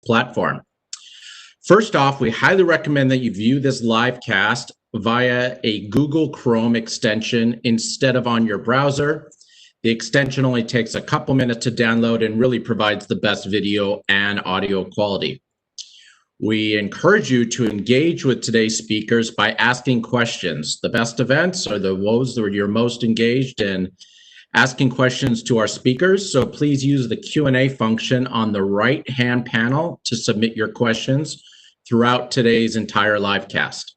platform. First off, we highly recommend that you view this live cast via a Google Chrome extension instead of on your browser. The extension only takes a couple minutes to download and really provides the best video and audio quality. We encourage you to engage with today's speakers by asking questions. The best events are those where you're most engaged in asking questions to our speakers. So please use the Q&A function on the right-hand panel to submit your questions throughout today's entire live cast.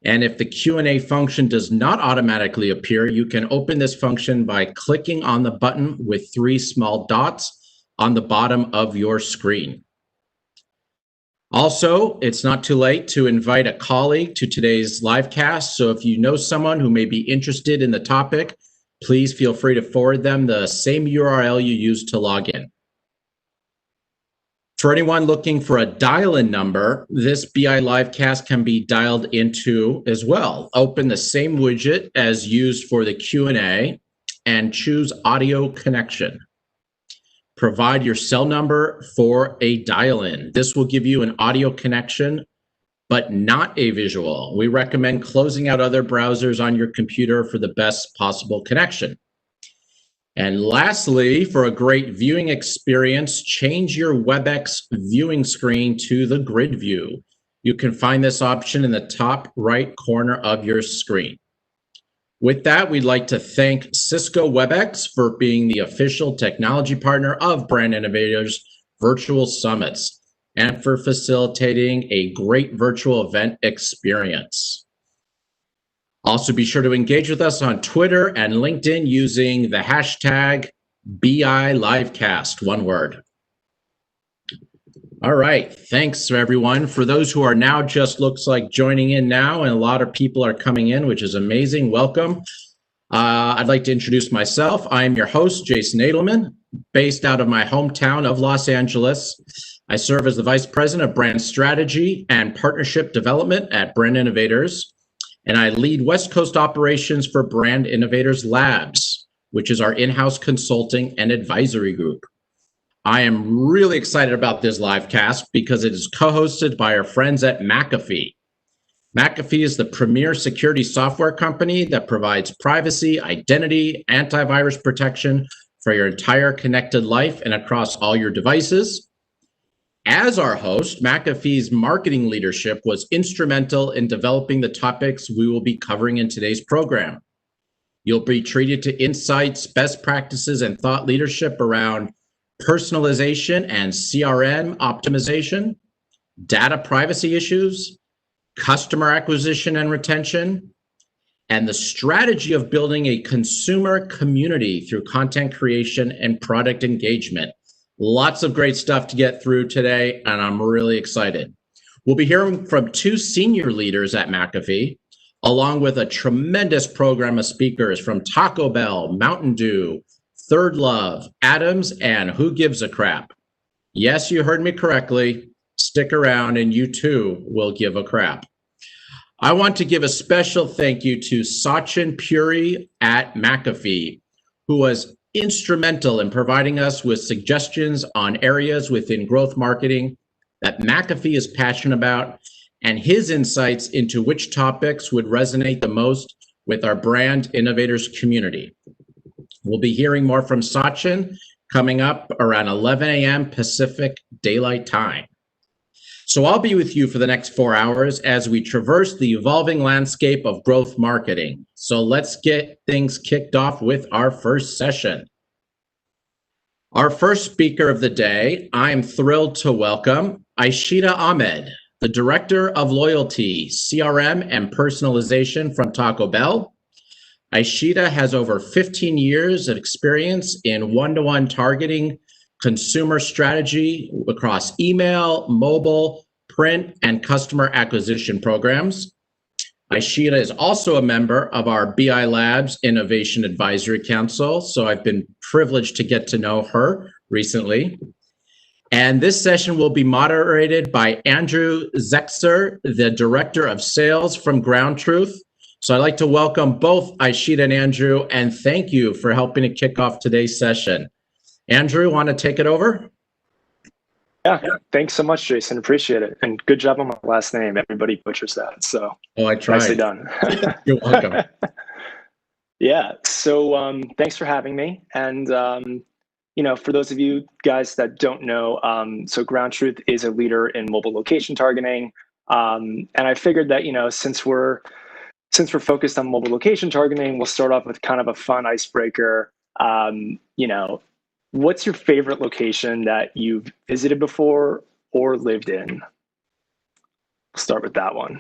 And if the Q&A function does not automatically appear, you can open this function by clicking on the button with 3 small dots on the bottom of your screen. Also, it's not too late to invite a colleague to today's live cast. So if you know someone who may be interested in the topic, please feel free to forward them the same URL you used to log in. For anyone looking for a dial-in number, this BI Livecast can be dialed into as well. Open the same widget as used for the Q&A and choose audio connection. Provide your cell number for a dial-in. This will give you an audio connection, but not a visual. We recommend closing out other browsers on your computer for the best possible connection. And lastly, for a great viewing experience, change your WebEx viewing screen to the grid view. You can find this option in the top right corner of your screen. With that, we'd like to thank Cisco WebEx for being the official technology partner of Brand Innovators Virtual Summits and for facilitating a great virtual event experience. Also, be sure to engage with us on Twitter and LinkedIn using the hashtag BILivecast, one word. All right, thanks everyone. For those who are now just looks like joining in now, and a lot of people are coming in, which is amazing, welcome. I'd like to introduce myself. I am your host, Jason Edelman, based out of my hometown of Los Angeles. I serve as the Vice President of Brand Strategy and Partnership Development at Brand Innovators. And I lead West Coast operations for Brand Innovators Labs, which is our in-house consulting and advisory group. I am really excited about this live cast because it is co-hosted by our friends at McAfee. McAfee is the premier security software company that provides privacy, identity, antivirus protection for your entire connected life and across all your devices. As our host, McAfee's marketing leadership was instrumental in developing the topics we will be covering in today's program. You'll be treated to insights, best practices, and thought leadership around personalization and CRM optimization, data privacy issues, customer acquisition and retention, and the strategy of building a consumer community through content creation and product engagement. Lots of great stuff to get through today, and I'm really excited. We'll be hearing from 2 senior leaders at McAfee, along with a tremendous program of speakers from Taco Bell, Mountain Dew, Third Love, Adams, and Who Gives a Crap. Yes, you heard me correctly. Stick around and you too will give a crap. I want to give a special thank you to Sachin Puri at McAfee, who was instrumental in providing us with suggestions on areas within growth marketing that McAfee is passionate about, and his insights into which topics would resonate the most with our brand innovators community. We'll be hearing more from Sachin coming up around 11 a.m. Pacific Daylight Time. So I'll be with you for the next 4 hours as we traverse the evolving landscape of growth marketing. So let's get things kicked off with our first session. Our first speaker of the day, I'm thrilled to welcome Aishita Ahmed, the Director of Loyalty, CRM, and Personalization from Taco Bell. Aishita has over 15 years of experience in one-to-one targeting, consumer strategy across email, mobile, print, and customer acquisition programs. Aishita is also a member of our BI Labs Innovation Advisory Council, so I've been privileged to get to know her recently. And this session will be moderated by Andrew Zexer, the Director of Sales from Ground Truth. So I'd like to welcome both Aishita and Andrew, and thank you for helping to kick off today's session. Andrew, want to take it over? Yeah, thanks so much, Jason. Appreciate it. And good job on my last name. Everybody butchers that. So Oh, I nicely tried. done. You're welcome. Yeah. So thanks for having me. And for those of you guys that don't know, so Ground Truth is a leader in mobile location targeting. And I figured that, since we're focused on mobile location targeting, we'll start off with kind of a fun icebreaker. What's your favorite location that you've visited before or lived in? We'll start with that one.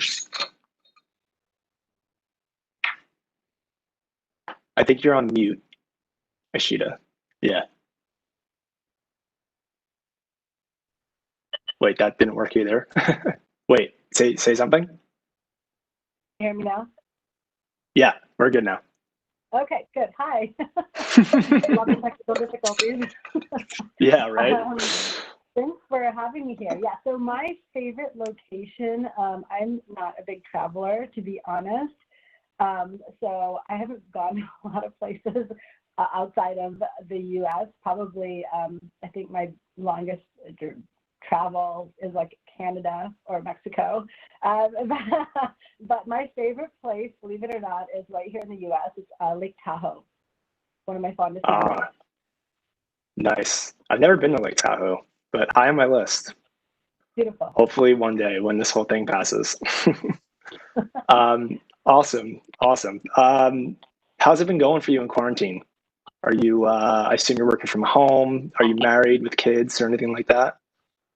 I think you're on mute, Ashita. Yeah. Wait, that didn't work either. Wait, say something. Hear me now? Yeah, we're good now. Okay, good. Hi. Love the technical difficulties. Yeah, right. Thanks for having me here. Yeah, so my favorite location, I'm not a big traveler, to be honest. So I haven't gone a lot of places outside of the US. Probably, I think my longest travel is like Canada or Mexico. But my favorite place, believe it or not, is right here in the US. It's Lake Tahoe, one of my fondest memories. Nice. I've never been to Lake Tahoe, but high on my list. Beautiful. Hopefully one day when this whole thing passes. Awesome. How's it been going for you in quarantine? Are you, I assume you're working from home. Are you married with kids or anything like that?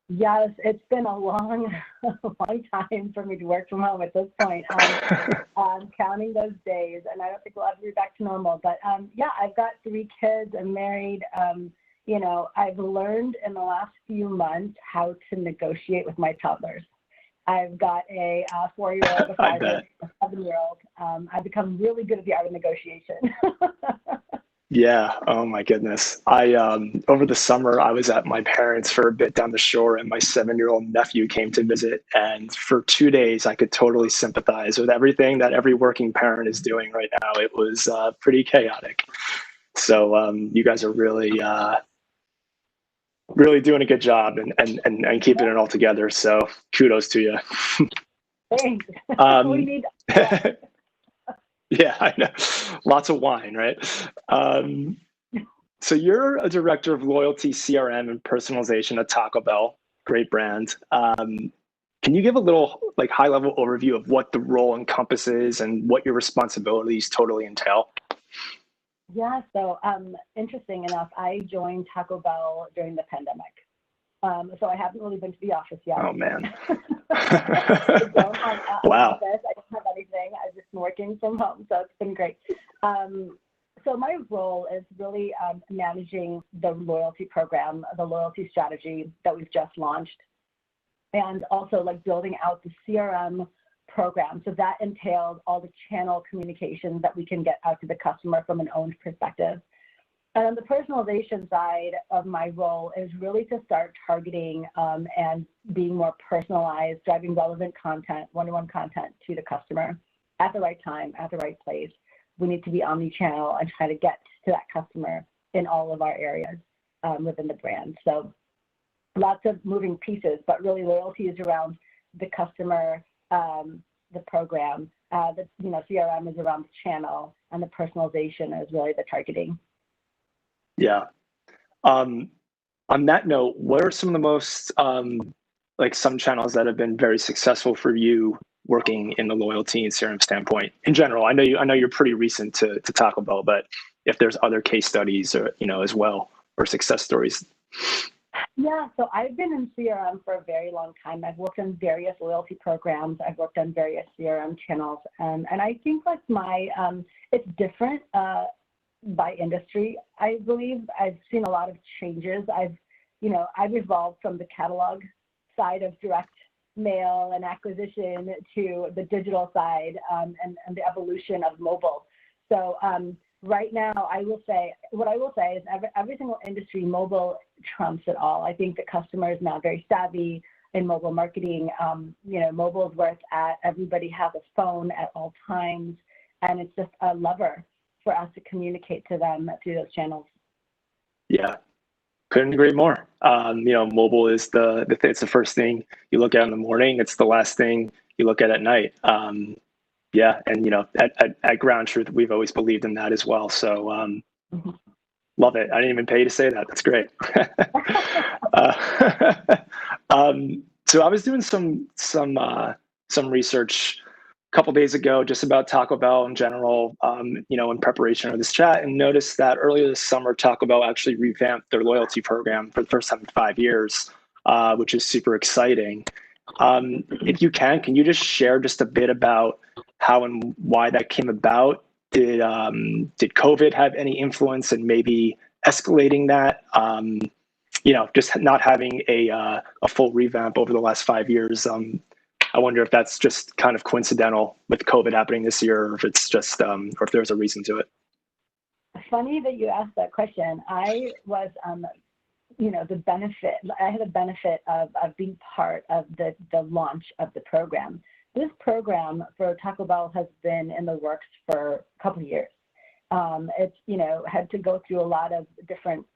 Yes, it's been a long time for me to work from home at this point. I'm counting those days, and I don't think we'll ever be back to normal. But yeah, I've got 3 kids. I'm married. I've learned in the last few months how to negotiate with my toddlers. I've got a 4-year-old, a 5-year-old, a 7-year-old. I've become really good at the art of negotiation. Yeah. Oh my goodness. I over the summer I was at my parents for a bit down the shore, and my 7-year-old nephew came to visit. And for 2 days, I could totally sympathize with everything that every working parent is doing right now. It was pretty chaotic. So you guys are really doing a good job and keeping it all together. So kudos to you. Thanks. We need. Yeah, I know. Lots of wine, right? So you're a director of loyalty, CRM, and personalization at Taco Bell. Great brand. Can you give a little high-level overview of what the role encompasses and what your responsibilities totally entail? Yeah, so interesting enough, I joined Taco Bell during the pandemic. So I haven't really been to the office yet. Oh, man. I don't have an Wow. office. I don't have anything. I've just been working from home, so it's been great. So my role is really managing the loyalty program, the loyalty strategy that we've just launched, and also building out the CRM program. So that entails all the channel communications that we can get out to the customer from an owned perspective. And on the personalization side of my role is really to start targeting and being more personalized, driving relevant content, one-to-one content to the customer at the right time, at the right place. We need to be omni-channel and try to get to that customer in all of our areas within the brand. So lots of moving pieces, but really loyalty is around the customer, the program, CRM is around the channel, and the personalization is really the targeting. Yeah. On that note, what are some of the most some channels that have been very successful for you working in the loyalty and CRM standpoint in general? I know you're pretty recent to Taco Bell, but if there's other case studies or as well, or success stories. Yeah, so I've been in CRM for a very long time. I've worked on various loyalty programs. I've worked on various CRM channels, and I think it's different by industry. I believe I've seen a lot of changes. I've evolved from the catalog side of direct mail and acquisition to the digital side and the evolution of mobile. So right now, I will say is every single industry, mobile trumps it all. I think the customer is now very savvy in mobile marketing. Mobile is where it's at. Everybody has a phone at all times, and it's just a lever for us to communicate to them through those channels. Yeah. Couldn't agree more. Mobile is it's the first thing you look at in the morning. It's the last thing you look at night. Yeah, and at Ground Truth, we've always believed in that as well. So Mhm. love it. I didn't even pay you to say that. That's great. So I was doing some research a couple days ago just about Taco Bell in general, in preparation for this chat, and noticed that earlier this summer, Taco Bell actually revamped their loyalty program for the first time in 5 years, which is super exciting. If you can you just share just a bit about how and why that came about? Did COVID have any influence in maybe escalating that? Just not having a full revamp over the last 5 years. I wonder if that's just kind of coincidental with COVID happening this year, or if it's just, or if there's a reason to it. Funny that you asked that question. I was, I had the benefit of being part of the launch of the program. This program for Taco Bell has been in the works for a couple of years. It's, had to go through a lot of different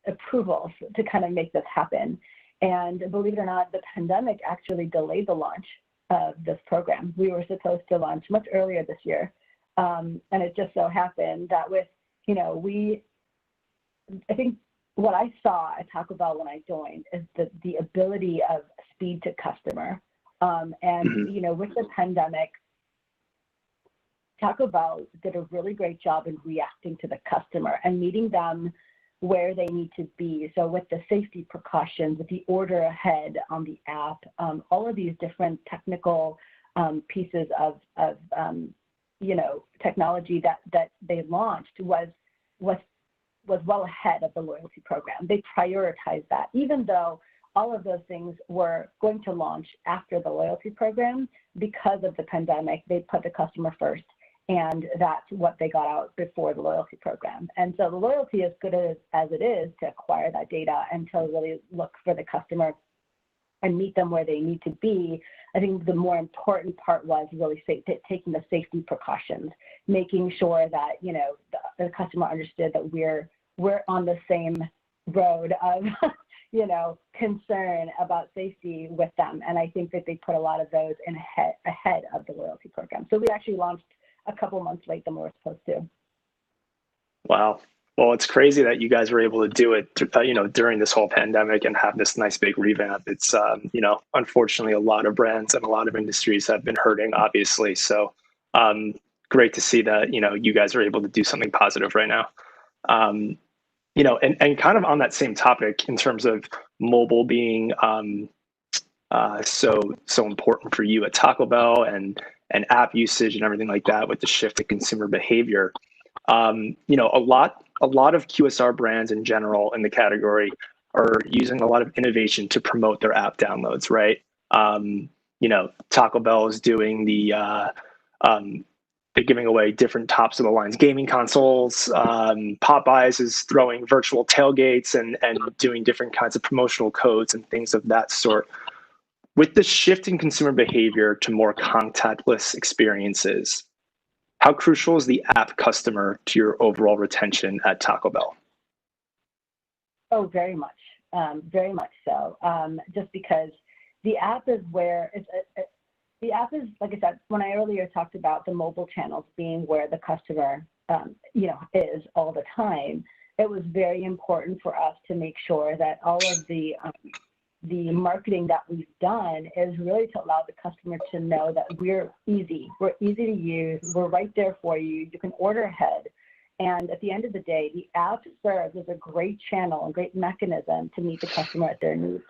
approvals to kind of make this happen. And believe it or not, the pandemic actually delayed the launch of this program. We were supposed to launch much earlier this year. And it just so happened that with, I think what I saw at Taco Bell when I joined is the ability of speed to customer. With the pandemic, Taco Bell did a really great job in reacting to the customer and meeting them where they need to be. So with the safety precautions, with the order ahead on the app, all of these different technical pieces of technology that they launched was well ahead of the loyalty program. They prioritized that, even though all of those things were going to launch after the loyalty program. Because of the pandemic, they put the customer first. And that's what they got out before the loyalty program. And so the loyalty, as good as it is to acquire that data and to really look for the customer and meet them where they need to be, I think the more important part was really taking the safety precautions, making sure that the customer understood that we're on the same road of concern about safety with them. And I think that they put a lot of those in ahead of the loyalty program. So we actually launched a couple months late than we were supposed to. Wow. Well, it's crazy that you guys were able to do it, during this whole pandemic and have this nice big revamp. It's, unfortunately, a lot of brands and a lot of industries have been hurting, obviously. So great to see that, you guys are able to do something positive right now. And kind of on that same topic in terms of mobile being so important for you at Taco Bell and app usage and everything like that with the shift to consumer behavior. A lot of QSR brands in general in the category are using a lot of innovation to promote their app downloads, right? Taco Bell is doing they're giving away different tops of the lines gaming consoles. Popeyes is throwing virtual tailgates and doing different kinds of promotional codes and things of that sort. With the shift in consumer behavior to more contactless experiences, how crucial is the app customer to your overall retention at Taco Bell? Oh, very much so. Just because the app is where the app is, like I said, when I earlier talked about the mobile channels being where the customer, is all the time, it was very important for us to make sure that all of the marketing that we've done is really to allow the customer to know that we're easy to use, we're right there for you, you can order ahead. And at the end of the day, the app serves as a great channel and great mechanism to meet the customer at their needs.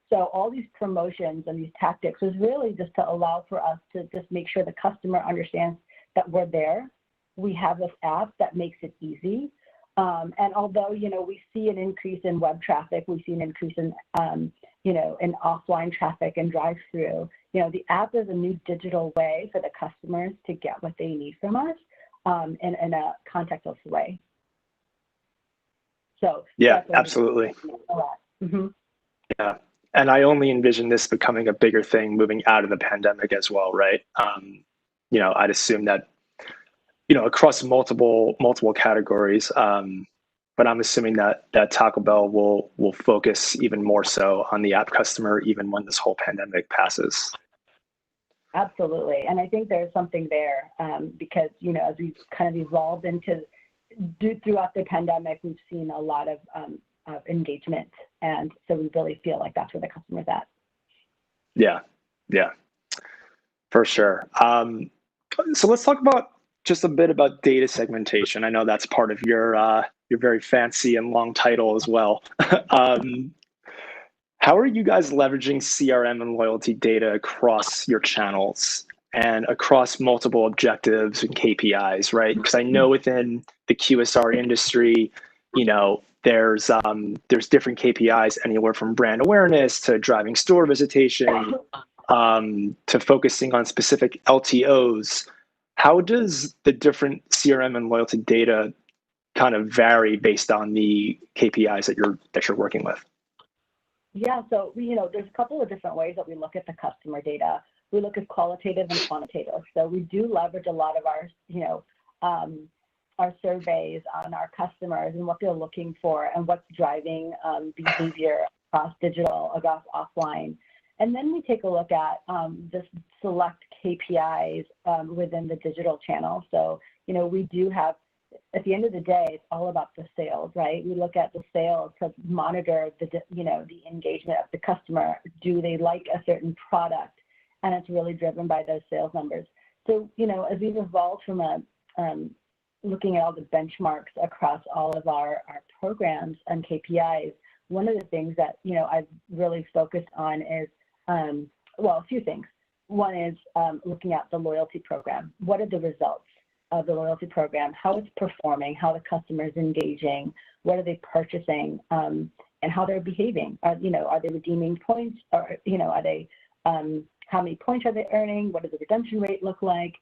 So all these promotions and these tactics is really just to allow for us to just make sure the customer understands that we're there. We have this app that makes it easy. And although, we see an increase in web traffic, we see an increase in, in offline traffic and drive-through, the app is a new digital way for the customers to get what they need from us in a contactless way. So yeah, absolutely. Mm-hmm. Yeah. And I only envision this becoming a bigger thing moving out of the pandemic as well, right? I'd assume that, across multiple categories, but I'm assuming that Taco Bell will focus even more so on the app customer even when this whole pandemic passes. Absolutely. And I think there's something there because, as we've kind of evolved throughout the pandemic, we've seen a lot of engagement. And so we really feel like that's where the customer's at. Yeah, for sure. So let's talk about just a bit about data segmentation. I know that's part of your very fancy and long title as well. How are you guys leveraging CRM and loyalty data across your channels and across multiple objectives and KPIs, right? Because I know within the QSR industry, there's different KPIs anywhere from brand awareness to driving store visitation to focusing on specific LTOs. How does the different CRM and loyalty data kind of vary based on the KPIs that you're working with? Yeah, so there's a couple of different ways that we look at the customer data. We look at qualitative and quantitative. So we do leverage a lot of our surveys on our customers and what they're looking for and what's driving behavior across digital, across offline. And then we take a look at the select KPIs within the digital channel. So, we do have, at the end of the day, it's all about the sales, right? We look at the sales to monitor the engagement of the customer. Do they like a certain product? And it's really driven by those sales numbers. So, as we've evolved from looking at all the benchmarks across all of our programs and KPIs, one of the things that, I've really focused on is, a few things. One is looking at the loyalty program. What are the results of the loyalty program? How it's performing, how the customer is engaging, what are they purchasing, and how they're behaving. Are they redeeming points? Or, are they, how many points are they earning? What does the redemption rate look like?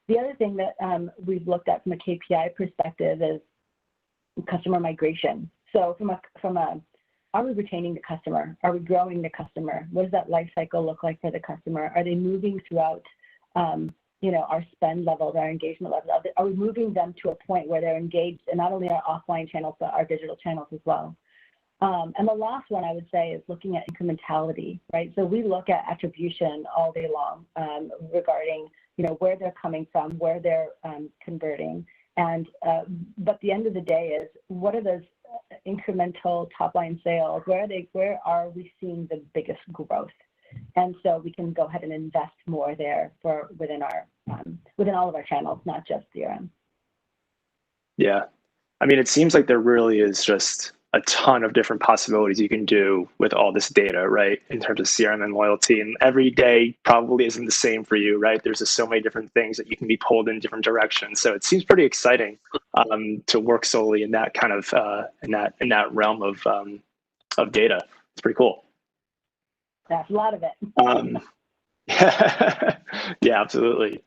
The other thing that we've looked at from a KPI perspective is customer migration. So are we retaining the customer? Are we growing the customer? What does that life cycle look like for the customer? Are they moving throughout, our spend levels, our engagement levels? Are we moving them to a point where they're engaged in not only our offline channels, but our digital channels as well? And the last one I would say is looking at incrementality, right? So we look at attribution all day long regarding, where they're coming from, where they're converting. And but the end of the day is, what are those incremental top line sales? Where are we seeing the biggest growth? And so we can go ahead and invest more there within all of our channels, not just CRM. Yeah, I mean, it seems like there really is just a ton of different possibilities you can do with all this data, right? In terms of CRM and loyalty, and every day probably isn't the same for you, right? There's just so many different things that you can be pulled in different directions. So it seems pretty exciting to work solely in that kind of in that realm of data. It's pretty cool. That's a lot of it. Yeah, absolutely.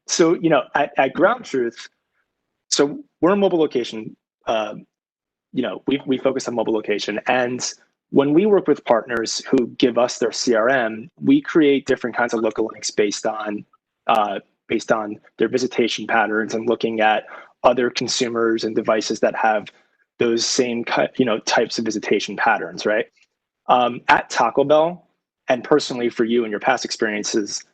So at Ground Truth, so we're a mobile location. We focus on mobile location, and when we work with partners who give us their CRM, we create different kinds of lookalikes based on their visitation patterns and looking at other consumers and devices that have those same types of visitation patterns, right? At Taco Bell, and personally for you and your past experiences,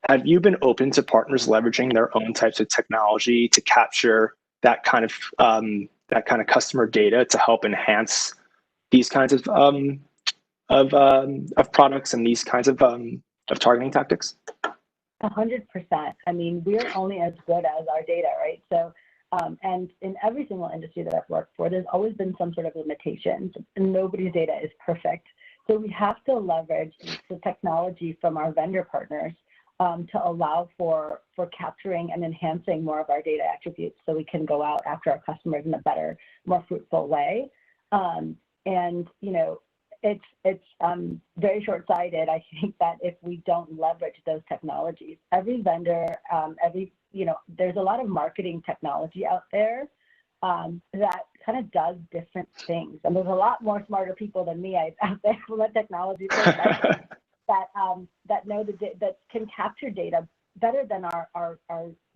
have you been open to partners leveraging their own types of technology to capture that kind of customer data to help enhance these kinds of products and these kinds of targeting tactics? 100%. I mean, we're only as good as our data, right? So, and in every single industry that I've worked for, there's always been some sort of limitations, and nobody's data is perfect. So we have to leverage the technology from our vendor partners to allow for capturing and enhancing more of our data attributes so we can go out after our customers in a better, more fruitful way. And, it's very short-sighted, I think, that if we don't leverage those technologies. Every vendor, there's a lot of marketing technology out there that kind of does different things. And there's a lot more smarter people than me out there from a technology perspective that know that can capture data better than our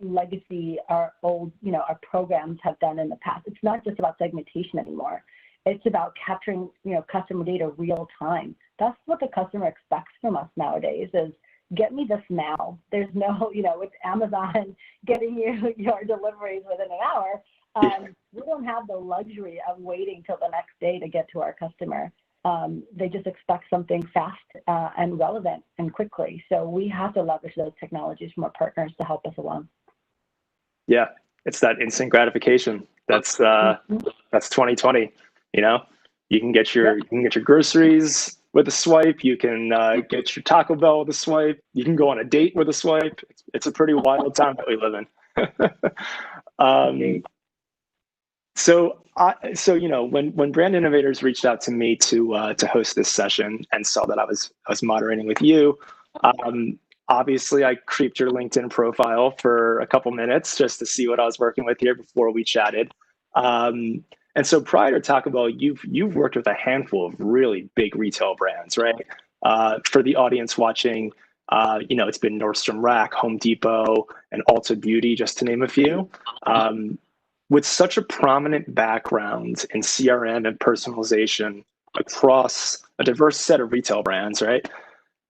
legacy, our old, our programs have done in the past. It's not just about segmentation anymore. It's about capturing, customer data real time. That's what the customer expects from us nowadays is get me this now. There's no, with Amazon getting you your deliveries within an hour. We don't have the luxury of waiting till the next day to get to our customer. They just expect something fast and relevant and quickly. So we have to leverage those technologies from our partners to help us along. Yeah, it's that instant gratification. That's 2020. You can get your groceries with a swipe. You can get your Taco Bell with a swipe. You can go on a date with a swipe. It's a pretty wild time that we live in. So when Brand Innovators reached out to me to host this session and saw that I was moderating with you, obviously I creeped your LinkedIn profile for a couple minutes just to see what I was working with here before we chatted. And so prior to Taco Bell, you've worked with a handful of really big retail brands, right? For the audience watching, it's been Nordstrom Rack, Home Depot, and Ulta Beauty, just to name a few. With such a prominent background in CRM and personalization across a diverse set of retail brands, right?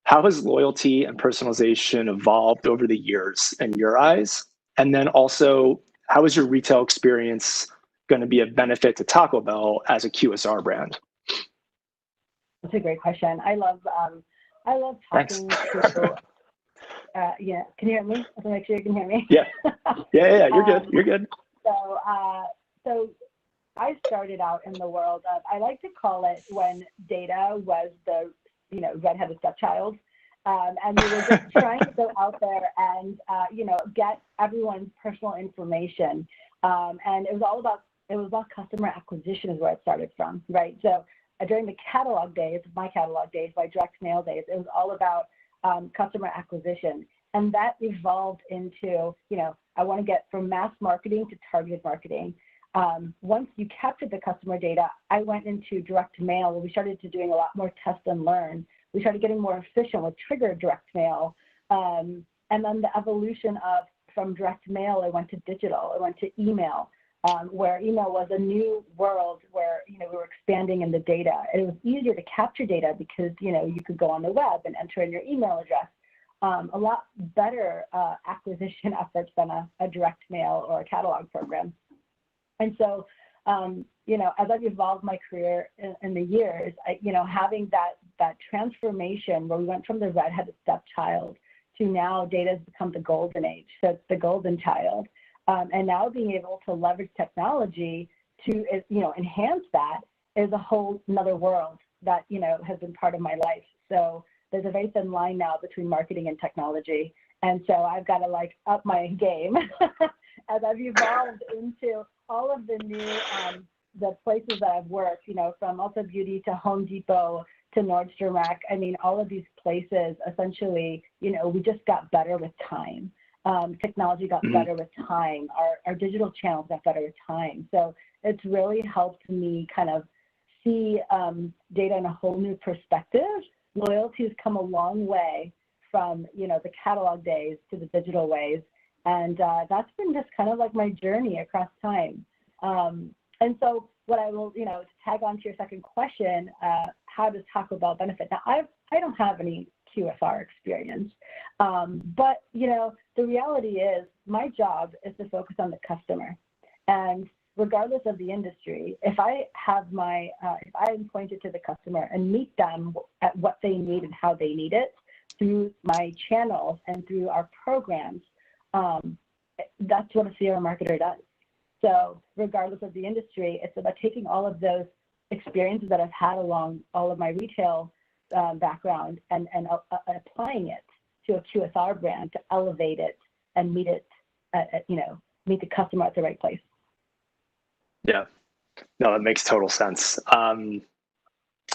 How has loyalty and personalization evolved over the years in your eyes? And then also, how is your retail experience going to be a benefit to Taco Bell as a QSR brand? That's a great question. I love talking to. Yeah, can you hear me? I want to make sure you can hear me. Yeah. You're good. You're good. So I started out in the world of, I like to call it when data was the, redheaded stepchild. And we were just trying to go out there and, get everyone's personal information. And it was about customer acquisition is where it started from, right? So during the catalog days, my direct mail days, it was all about customer acquisition. And that evolved into, I want to get from mass marketing to targeted marketing. Once you captured the customer data, I went into direct mail where we started to doing a lot more test and learn. We started getting more efficient with triggered direct mail. And then the evolution of from direct mail, I went to digital, I went to email, where email was a new world where, we were expanding in the data. It was easier to capture data because, you could go on the web and enter in your email address. A lot better acquisition efforts than a direct mail or a catalog program. And so, as I've evolved my career in the years, having that transformation where we went from the redheaded stepchild to now data has become the golden age. So it's the golden child. And now being able to leverage technology to, enhance that is a whole another world that, has been part of my life. So there's a very thin line now between marketing and technology. And so I've got to up my game as I've evolved into all of the new, the places that I've worked, from Ulta Beauty to Home Depot to Nordstrom Rack. I mean, all of these places, essentially, we just got better with time. Technology got better with time. Our digital channels got better with time. So it's really helped me kind of see data in a whole new perspective. Loyalty has come a long way from, the catalog days to the digital ways. And that's been just kind of like my journey across time. And so what I will, to tag on to your second question, how does Taco Bell benefit? Now, I don't have any QSR experience, but, the reality is my job is to focus on the customer. And regardless of the industry, if I have if I'm pointed to the customer and meet them at what they need and how they need it through my channels and through our programs, that's what a CRM marketer does. So regardless of the industry, it's about taking all of those experiences that I've had along all of my retail background and applying it to a QSR brand to elevate it and meet it, meet the customer at the right place. Yeah, no, that makes total sense. And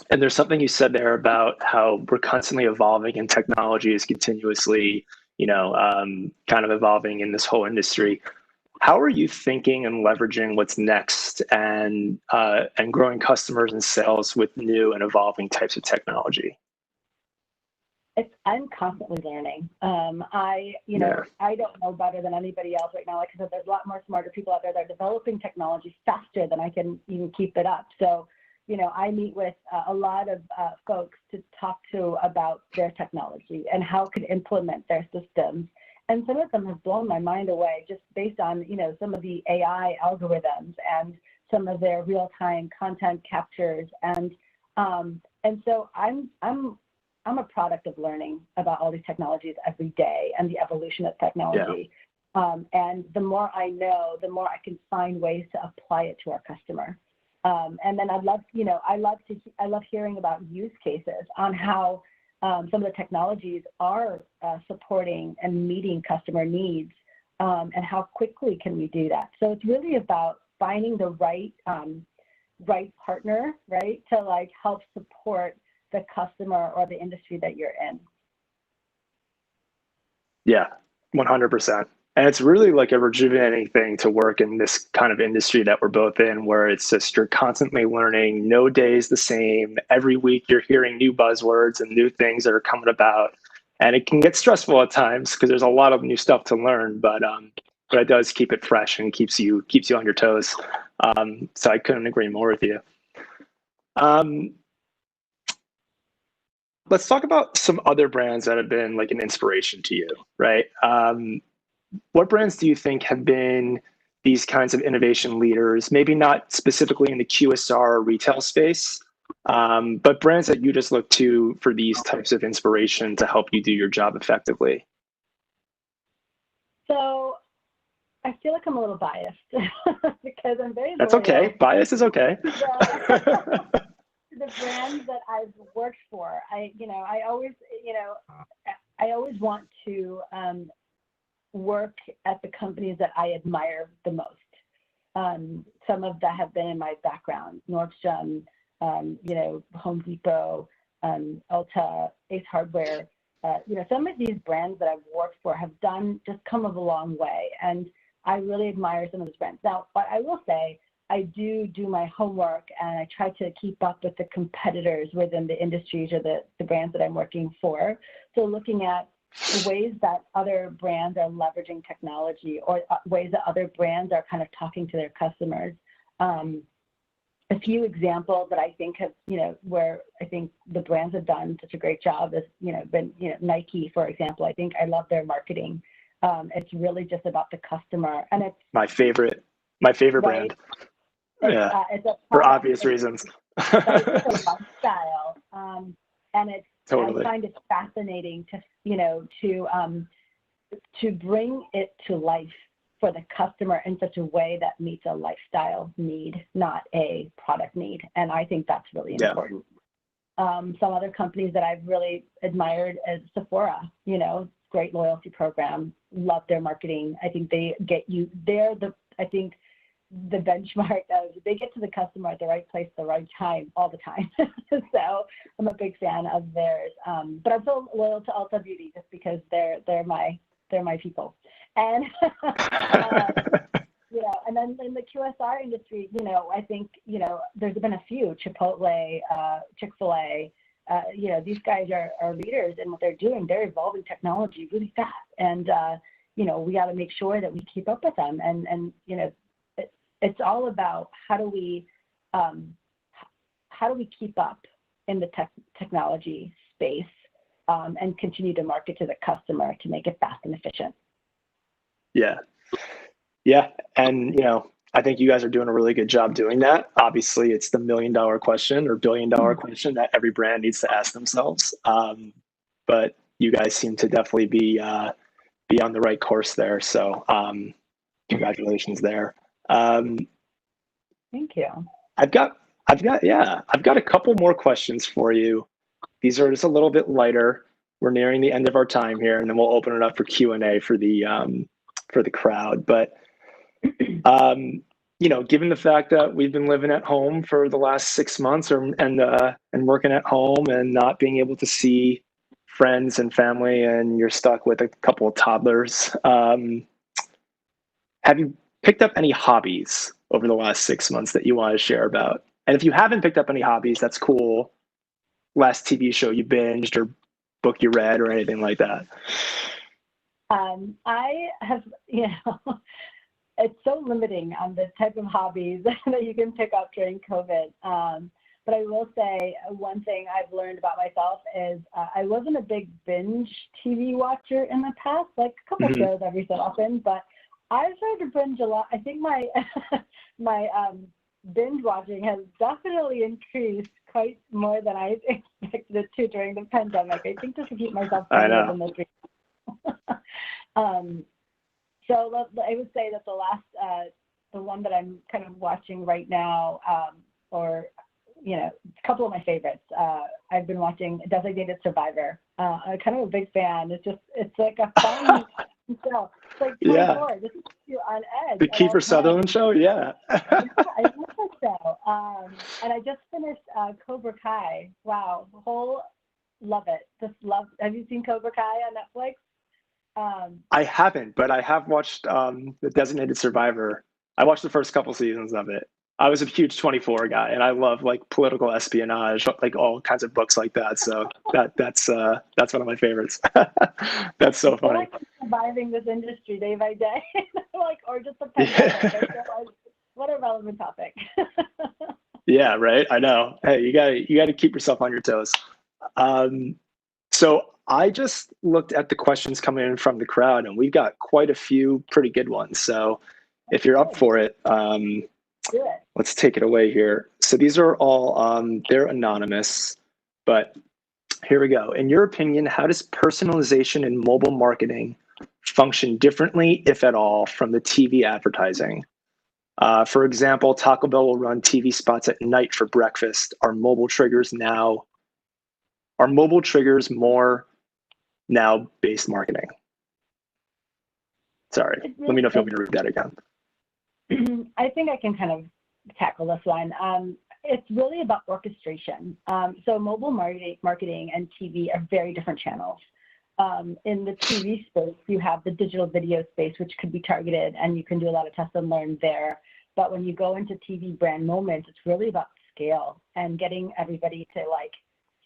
there's something you said there about how we're constantly evolving and technology is continuously, kind of evolving in this whole industry. How are you thinking and leveraging what's next and growing customers and sales with new and evolving types of technology? I'm constantly learning. I don't know better than anybody else right now. Like I said, there's a lot more smarter people out there that are developing technology faster than I can even keep it up. So, I meet with a lot of folks to talk to about their technology and how it could implement their systems. And some of them have blown my mind away just based on, some of the AI algorithms and some of their real-time content captures. And so I'm a product of learning about all these technologies every day and the evolution of technology. Yeah. And the more I know, the more I can find ways to apply it to our customer. And then I love hearing about use cases on how some of the technologies are supporting and meeting customer needs, and how quickly can we do that. So it's really about finding the right partner, right, to help support the customer or the industry that you're in. Yeah, 100%. And it's really like a rejuvenating thing to work in this kind of industry that we're both in, where it's just you're constantly learning. No day is the same. Every week you're hearing new buzzwords and new things that are coming about. And it can get stressful at times because there's a lot of new stuff to learn, but it does keep it fresh and keeps you on your toes. So I couldn't agree more with you. Let's talk about some other brands that have been like an inspiration to you, right? What brands do you think have been these kinds of innovation leaders, maybe not specifically in the QSR retail space, but brands that you just look to for these types of inspiration to help you do your job effectively? So I feel like I'm a little biased because I'm very That's loyal. Okay. Bias is okay. The brands that I've worked for, I always want to work at the companies that I admire the most. Some of that have been in my background: Nordstrom, Home Depot, Ulta, Ace Hardware. Some of these brands that I've worked for have come a long way, and I really admire some of those brands. Now, but I will say, I do my homework and I try to keep up with the competitors within the industries or the brands that I'm working for. So looking at the ways that other brands are leveraging technology, or ways that other brands are kind of talking to their customers. A few examples that I think have, where I think the brands have done such a great job is, Nike, for example. I love their marketing. It's really just about the customer, and it's my favorite right? brand. It's for obvious reasons. It's a lifestyle, and it's totally. I find it fascinating to bring it to life for the customer in such a way that meets a lifestyle need, not a product need. And I think that's really important. Some other companies that I've really admired is Sephora, great loyalty program, love their marketing. I think they get you, the benchmark of they get to the customer at the right place, the right time, all the time. So I'm a big fan of theirs. But I'm so loyal to Ulta Beauty just because they're my people. And and then in the QSR industry, I think there's been a few: Chipotle, Chick-fil-A. These guys are leaders in what they're doing. They're evolving technology really fast, and we got to make sure that we keep up with them. And it's all about how do we keep up in the technology space and continue to market to the customer to make it fast and efficient. Yeah. And, I think you guys are doing a really good job doing that. Obviously, it's the $1 million question or $1 billion question that every brand needs to ask themselves. But you guys seem to definitely be on the right course there. So congratulations there. Thank you. I've got a couple more questions for you. These are just a little bit lighter. We're nearing the end of our time here, and then we'll open it up for Q&A for the crowd. But given the fact that we've been living at home for the last 6 months and working at home and not being able to see friends and family, and you're stuck with a couple of toddlers, have you picked up any hobbies over the last 6 months that you want to share about? And if you haven't picked up any hobbies, that's cool. Last TV show you binged or book you read or anything like that? I have, it's so limiting on the type of hobbies that you can pick up during COVID. But I will say one thing I've learned about myself is I wasn't a big binge TV watcher in the past, like a couple shows every so often, but I started to binge a lot. I think my binge watching has definitely increased quite more than I expected it to during the pandemic. I think just to keep myself funnier than the So I would say that the last, the one that I'm kind of watching right now, or a couple of my favorites. I've been watching Designated Survivor. I'm kind of a big fan. It's like a fun show. It's like 24. This is you on edge. The Kiefer Sutherland show, yeah. Yeah, I love that show. And I just finished Cobra Kai. Wow, love it. Just love. Have you seen Cobra Kai on Netflix? I haven't, but I have watched the Designated Survivor. I watched the first couple seasons of it. I was a huge 24 guy, and I love like political espionage, like all kinds of books like that. So that's one of my favorites. That's so funny. I like surviving this industry day by day, or just the pandemic. Yeah. What a relevant topic. Yeah, right. I know. Hey, you gotta keep yourself on your toes. So I just looked at the questions coming in from the crowd, and we've got quite a few pretty good ones. So if you're up for it, let's take it away here. So these are all, they're anonymous, but here we go. In your opinion, how does personalization in mobile marketing function differently, if at all, from the TV advertising? For example, Taco Bell will run TV spots at night for breakfast. Are mobile triggers more now based marketing? Sorry, let me know if you want me to read that again. I think I can kind of tackle this one. It's really about orchestration. So mobile marketing and TV are very different channels. In the TV space, you have the digital video space, which could be targeted, and you can do a lot of test and learn there. But when you go into TV brand moments, it's really about scale and getting everybody to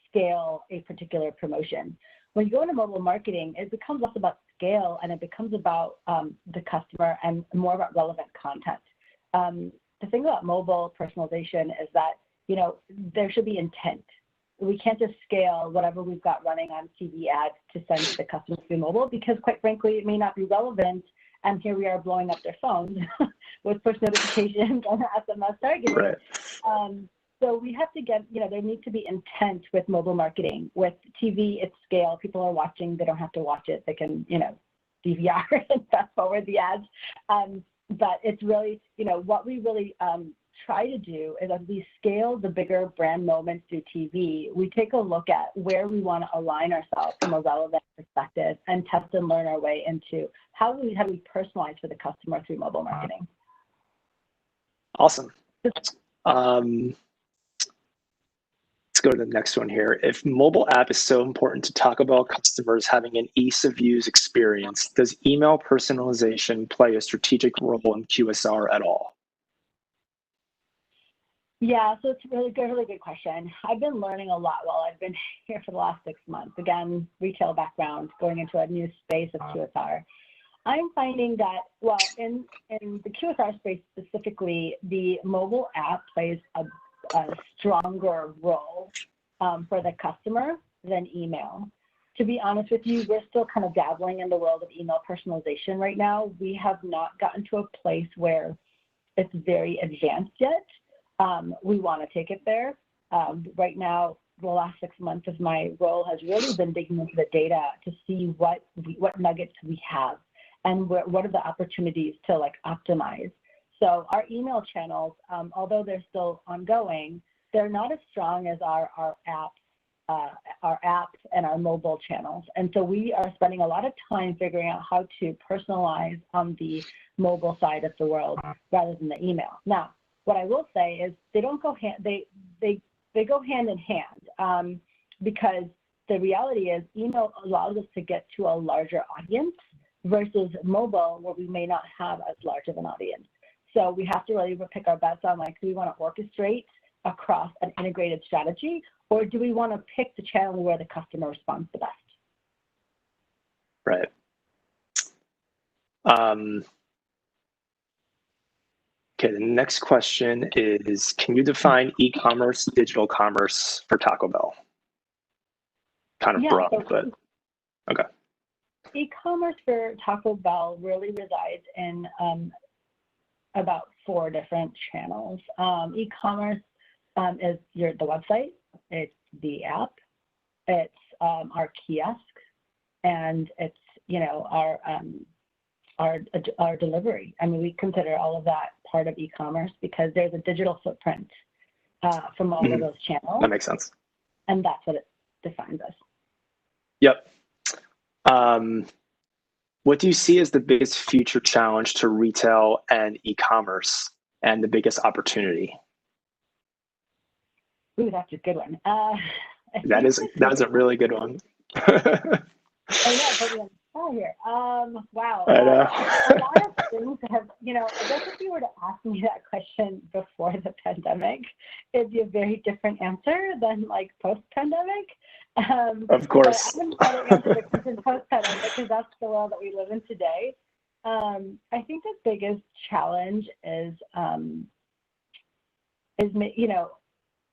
scale a particular promotion. When you go into mobile marketing, it becomes less about scale and it becomes about the customer and more about relevant content. The thing about mobile personalization is that, there should be intent. We can't just scale whatever we've got running on TV ads to send to the customer through mobile, because quite frankly, it may not be relevant. And here we are blowing up their phones with push notifications and SMS targeting. Right. So we have to get, there needs to be intent with mobile marketing. With TV, it's scale. People are watching. They don't have to watch it. They can, DVR and fast forward the ads. But it's really, what we really try to do is, as we scale the bigger brand moments through TV, we take a look at where we want to align ourselves from a relevant perspective and test and learn our way into how do we personalize for the customer through mobile marketing. Awesome. Let's go to the next one here. If mobile app is so important to Taco Bell customers having an ease of use experience, does email personalization play a strategic role in QSR at all? Yeah, so it's a really good question. I've been learning a lot while I've been here for the last 6 months. Again, retail background, going into a new space of QSR. I'm finding that, well, in the QSR space specifically, the mobile app plays a stronger role for the customer than email. To be honest with you, we're still kind of dabbling in the world of email personalization right now. We have not gotten to a place where it's very advanced yet. We want to take it there. Right now, the last 6 months of my role has really been digging into the data to see what nuggets we have and what are the opportunities to optimize. So our email channels, although they're still ongoing, they're not as strong as our apps and our mobile channels. And so we are spending a lot of time figuring out how to personalize on the mobile side of the world rather than the email. Now, what I will say is they don't go they go hand in hand, because the reality is email allows us to get to a larger audience versus mobile, where we may not have as large of an audience. So we have to really pick our bets on, do we want to orchestrate across an integrated strategy, or do we want to pick the channel where the customer responds the best? Right. Okay, the next question is, can you define e-commerce, digital commerce for Taco Bell? Kind of Yeah, broad, so but okay. e-commerce for Taco Bell really resides in about 4 different channels. E-commerce is the website, it's the app, it's our kiosk, and it's our delivery. I mean, we consider all of that part of e-commerce because there's a digital footprint from all of those channels. That makes sense. And that's what it defines us. Yep. What do you see as the biggest future challenge to retail and e-commerce, and the biggest opportunity? Ooh, that's a good one. That is a really good one. I know, put me on the spot here. Wow. I know. A lot of things have, I guess if you were to ask me that question before the pandemic, it'd be a very different answer than like post-pandemic. Of course. But I'm going to try to answer the question post-pandemic because that's the world that we live in today. I think the biggest challenge is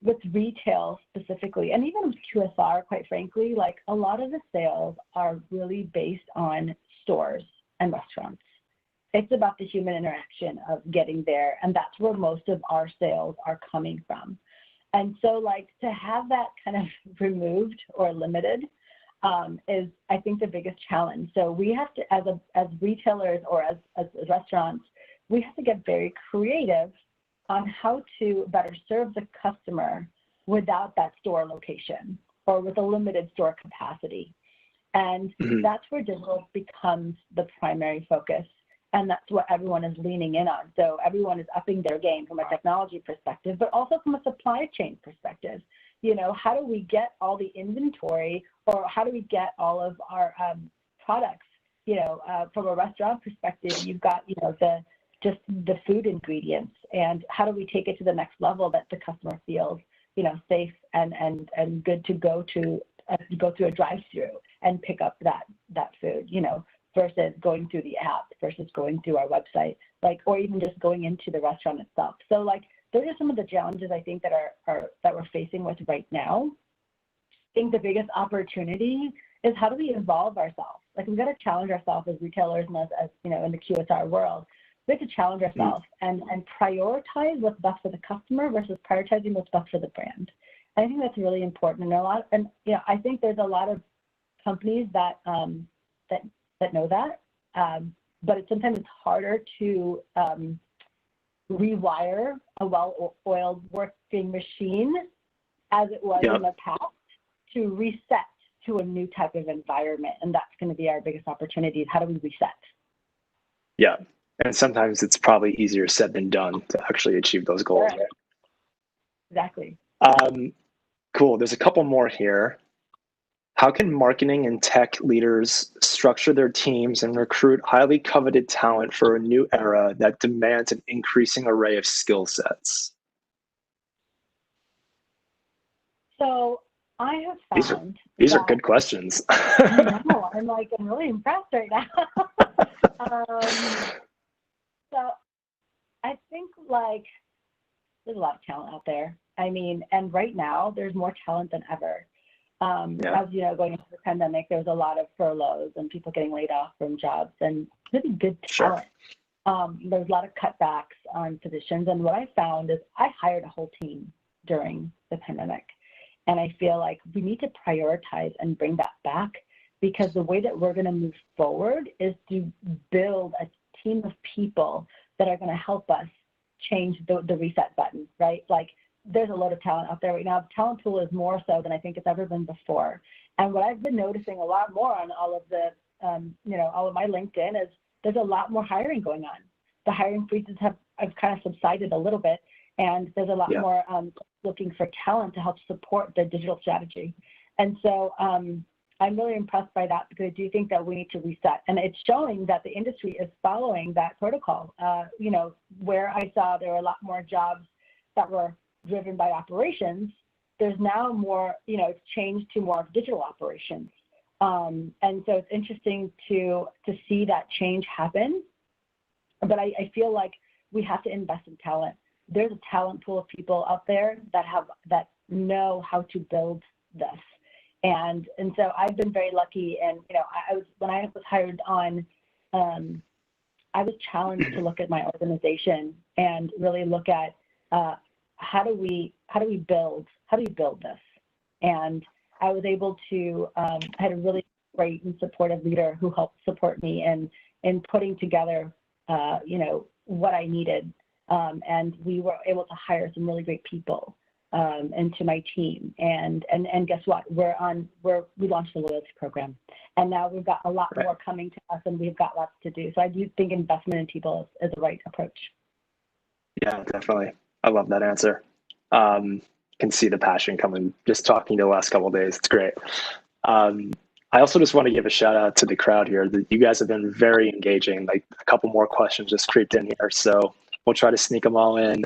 with retail specifically, and even with QSR, quite frankly, like a lot of the sales are really based on stores and restaurants. It's about the human interaction of getting there, and that's where most of our sales are coming from. And so, like, to have that kind of removed or limited is, I think, the biggest challenge. So we have to, as retailers or as restaurants, we have to get very creative on how to better serve the customer without that store location or with a limited store capacity. And that's where digital becomes the primary focus. And that's what everyone is leaning in on. So everyone is upping their game from a technology perspective, but also from a supply chain perspective. How do we get all the inventory, or how do we get all of our products? From a restaurant perspective, you've got, just the food ingredients, and how do we take it to the next level that the customer feels, safe and good to go through a drive-through and pick up that food, versus going through the app, versus going through our website, or even just going into the restaurant itself. So those are some of the challenges I think that we're facing with right now. I think the biggest opportunity is how do we evolve ourselves? We've got to challenge ourselves as retailers and as in the QSR world. We have to challenge ourselves and prioritize what's best for the customer versus prioritizing what's best for the brand. And I think that's really important. And I think there's a lot of companies that know that, but sometimes it's harder to rewire a well-oiled working machine as it was in the past to reset to a new type of environment. And that's going to be our biggest opportunity. How do we reset? Yeah. And sometimes it's probably easier said than done to actually achieve those goals. Right. Exactly. Cool. There's a couple more here. How can marketing and tech leaders structure their teams and recruit highly coveted talent for a new era that demands an increasing array of skill sets? So I have found these are good questions. No, I'm really impressed right now. So I think there's a lot of talent out there. I mean, and right now there's more talent than ever. As you know, going into the pandemic, there was a lot of furloughs and people getting laid off from jobs, and really good talent. Sure. There was a lot of cutbacks on positions, and what I found is I hired a whole team during the pandemic, and I feel like we need to prioritize and bring that back, because the way that we're going to move forward is to build a team of people that are going to help us change the reset button, right? There's a load of talent out there right now. The talent pool is more so than I think it's ever been before. And what I've been noticing a lot more on all of the, all of my LinkedIn is there's a lot more hiring going on. The hiring freezes have kind of subsided a little bit, and there's a lot more looking for talent to help support the digital strategy. And so I'm really impressed by that, because I do think that we need to reset. And it's showing that the industry is following that protocol. Where I saw there were a lot more jobs that were driven by operations, there's now more, it's changed to more of digital operations. And so it's interesting to see that change happen. But I feel like we have to invest in talent. There's a talent pool of people out there that know how to build this. And so I've been very lucky. And, when I was hired on, I was challenged to look at my organization and really look at how do we build this? And I was able to, I had a really great and supportive leader who helped support me in putting together, what I needed. And we were able to hire some really great people into my team. And guess what? We launched the loyalty program, and now we've got a lot more coming to us, and we've got lots to do. So I do think investment in people is the right approach. Yeah, definitely. I love that answer. Can see the passion coming just talking to the last couple of days. It's great. I also just want to give a shout out to the crowd here. You guys have been very engaging. Like a couple more questions just creeped in here, so we'll try to sneak them all in.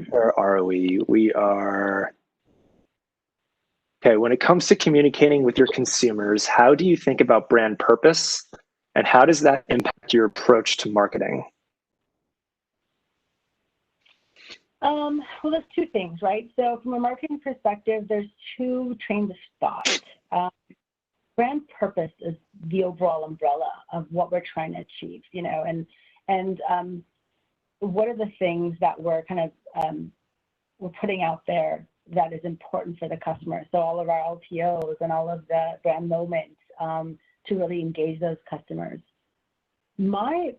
Where are we? We are okay. When it comes to communicating with your consumers, how do you think about brand purpose, and how does that impact your approach to marketing? Well, there's two things, right? So from a marketing perspective, there's two trains of thought. Brand purpose is the overall umbrella of what we're trying to achieve, and what are the things that we're kind of we're putting out there that is important for the customer. So all of our LTOs and all of the brand moments to really engage those customers. My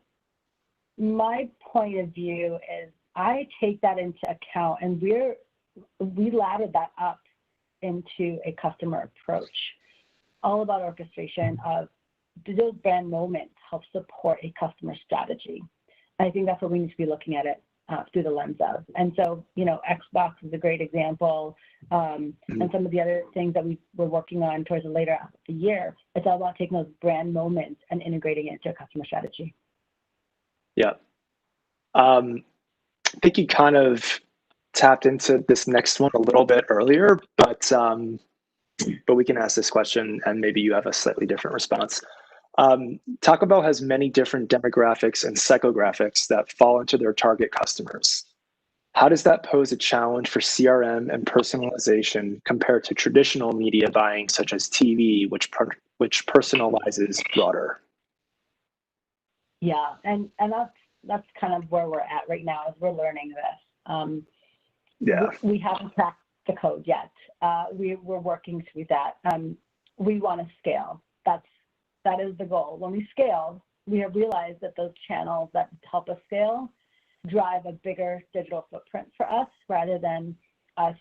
point of view is I take that into account, and we ladder that up into a customer approach, all about orchestration of, do those brand moments help support a customer strategy? I think that's what we need to be looking at it through the lens of. And so, Xbox is a great example, and some of the other things that we're working on towards the later half of the year. It's all about taking those brand moments and integrating it into a customer strategy. Yeah. I think you kind of tapped into this next one a little bit earlier, but we can ask this question and maybe you have a slightly different response. Taco Bell has many different demographics and psychographics that fall into their target customers. How does that pose a challenge for CRM and personalization compared to traditional media buying, such as TV, which personalizes broader? Yeah, and that's kind of where we're at right now, as we're learning this. We haven't cracked the code yet. We're working through that. We want to scale. That is the goal. When we scale, we have realized that those channels that help us scale drive a bigger digital footprint for us, rather than us,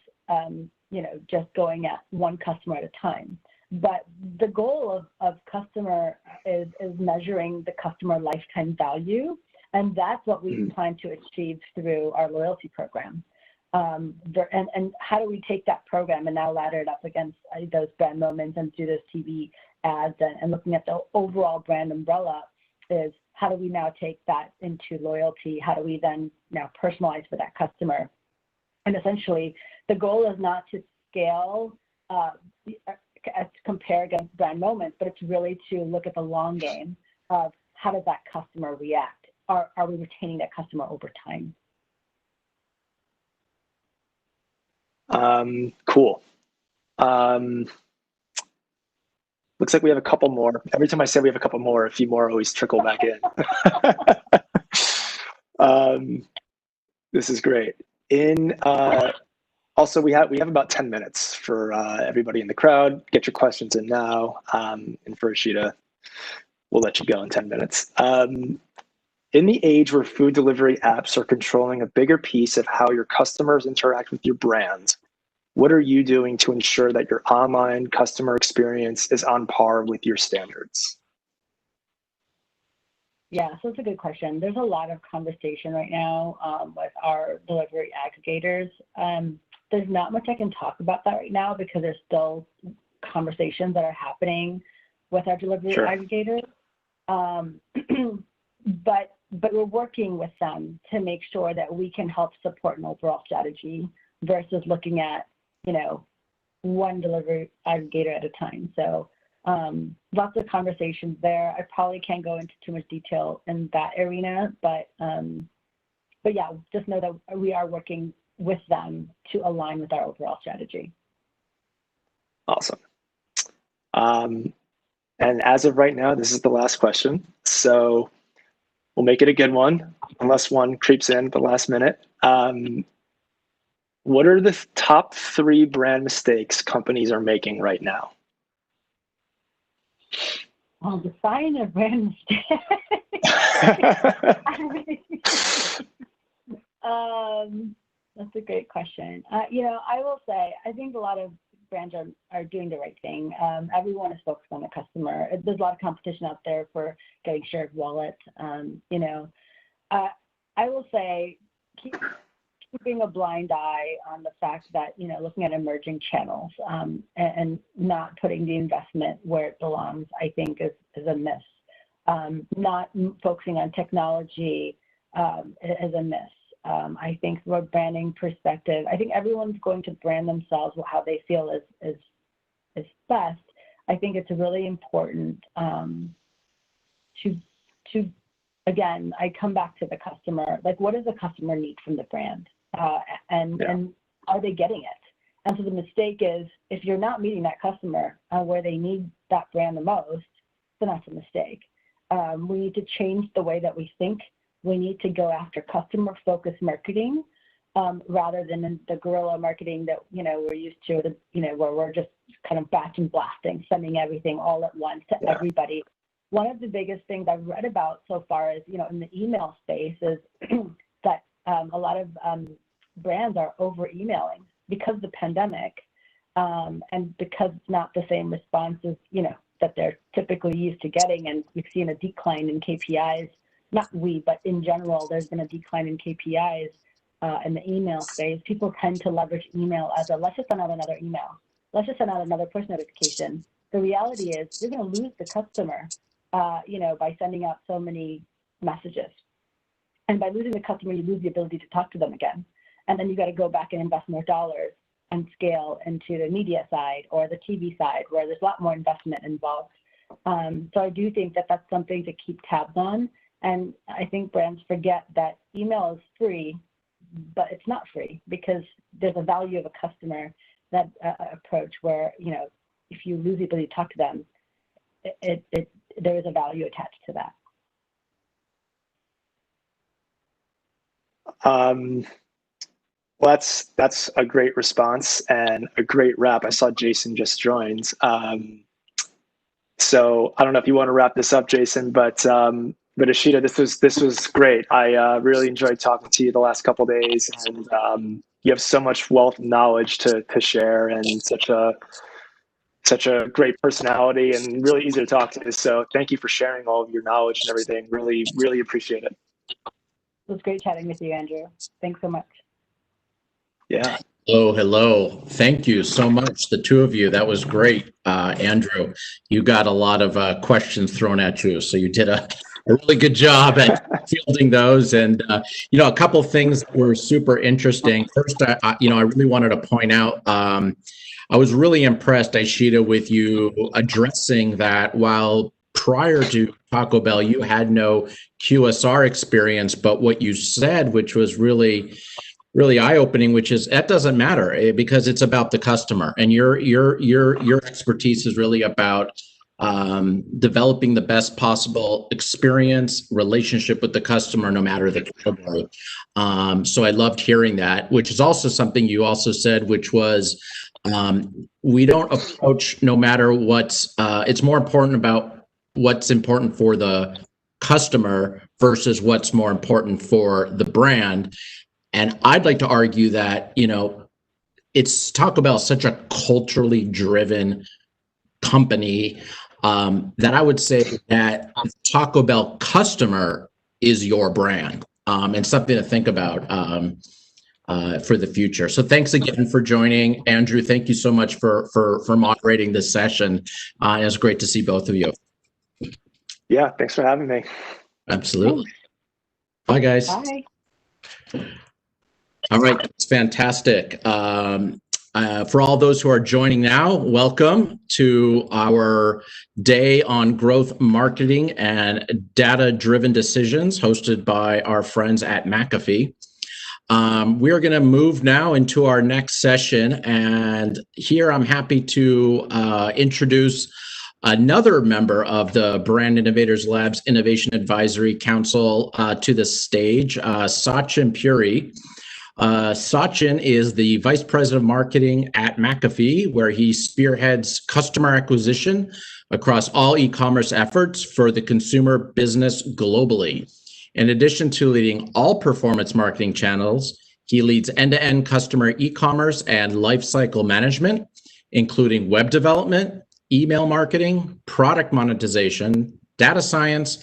just going at one customer at a time. But the goal of customer is measuring the customer lifetime value, and that's what we plan to achieve through our loyalty program. And how do we take that program and now ladder it up against those brand moments and do those TV ads and looking at the overall brand umbrella? Is how do we now take that into loyalty? How do we then now personalize for that customer? And essentially, the goal is not to scale to compare against brand moments, but it's really to look at the long game of how does that customer react? Are we retaining that customer over time? Cool. Looks like we have a couple more. Every time I say we have a couple more, a few more always trickle back in. This is great. Also, we have about 10 minutes for everybody in the crowd. Get your questions in now. And for Ishita, we'll let you go in 10 minutes. In the age where food delivery apps are controlling a bigger piece of how your customers interact with your brand, what are you doing to ensure that your online customer experience is on par with your standards? Yeah, so it's a good question. There's a lot of conversation right now with our delivery aggregators. There's not much I can talk about that right now because there's still conversations that are happening with our delivery aggregators. But we're working with them to make sure that we can help support an overall strategy versus looking at, one delivery aggregator at a time. So lots of conversations there. I probably can't go into too much detail in that arena, but yeah, just know that we are working with them to align with our overall strategy. Awesome. And as of right now, this is the last question. So we'll make it a good one, unless one creeps in at the last minute. What are the top 3 brand mistakes companies are making right now? Well, define a brand mistake. That's a great question. I will say, I think a lot of brands are doing the right thing. Everyone is focused on the customer. There's a lot of competition out there for getting share of wallet. I will say, keeping a blind eye on the fact that, looking at emerging channels and not putting the investment where it belongs, I think is a miss. Not focusing on technology is a miss. I think from a branding perspective, I think everyone's going to brand themselves how they feel is best. I think it's really important to again, I come back to the customer. Like, what does the customer need from the brand? And are they getting it? And so the mistake is, if you're not meeting that customer where they need that brand the most, then that's a mistake. We need to change the way that we think. We need to go after customer-focused marketing rather than the guerrilla marketing that we're used to. Where we're just kind of batch and blasting, sending everything all at once to everybody. One of the biggest things I've read about so far is, in the email space, is that a lot of brands are over emailing because of the pandemic, and because it's not the same responses, that they're typically used to getting, and we've seen a decline in KPIs. Not we, but in general, there's been a decline in KPIs in the email space. People tend to leverage email as let's just send out another email. Let's just send out another push notification. The reality is you're going to lose the customer, by sending out so many messages. And by losing the customer, you lose the ability to talk to them again. And then you got to go back and invest more dollars and scale into the media side or the TV side, where there's a lot more investment involved. So I do think that that's something to keep tabs on. And I think brands forget that email is free, but it's not free, because there's a value of a customer that approach where, if you lose the ability to talk to them, there is a value attached to that. Well, that's a great response and a great wrap. I saw Jason just joined. So I don't know if you want to wrap this up, Jason, but Ishita, this was great. I really enjoyed talking to you the last couple of days, and you have so much wealth of knowledge to share, and such a great personality, and really easy to talk to. So thank you for sharing all of your knowledge and everything. Really, really appreciate it. It was great chatting with you, Andrew. Thanks so much. Yeah. Hello. Thank you so much, the two of you. That was great. Andrew, you got a lot of questions thrown at you, so you did a really good job at fielding those. And, a couple of things that were super interesting. First, I really wanted to point out, I was really impressed, Ishita, with you addressing that while prior to Taco Bell, you had no QSR experience, but what you said, which was really eye-opening, which is that doesn't matter because it's about the customer, and your expertise is really about developing the best possible experience, relationship with the customer, no matter the category. So I loved hearing that, which is also something you also said, which was we don't approach no matter what's. It's more important about what's important for the customer versus what's more important for the brand. And I'd like to argue that, it's Taco Bell, such a culturally driven company, that I would say that Taco Bell customer is your brand, and something to think about for the future. So thanks again for joining. Andrew, thank you so much for moderating this session. It was great to see both of you. Yeah, thanks for having me. Absolutely. Bye, guys. Bye. All right, that's fantastic. For all those who are joining now, welcome to our day on growth marketing and data-driven decisions hosted by our friends at McAfee. We are going to move now into our next session, and here I'm happy to introduce another member of the Brand Innovators Labs Innovation Advisory Council to the stage, Sachin Puri. Sachin is the Vice President of Marketing at McAfee, where he spearheads customer acquisition across all e-commerce efforts for the consumer business globally. In addition to leading all performance marketing channels, he leads end-to-end customer e-commerce and lifecycle management, including web development, email marketing, product monetization, data science,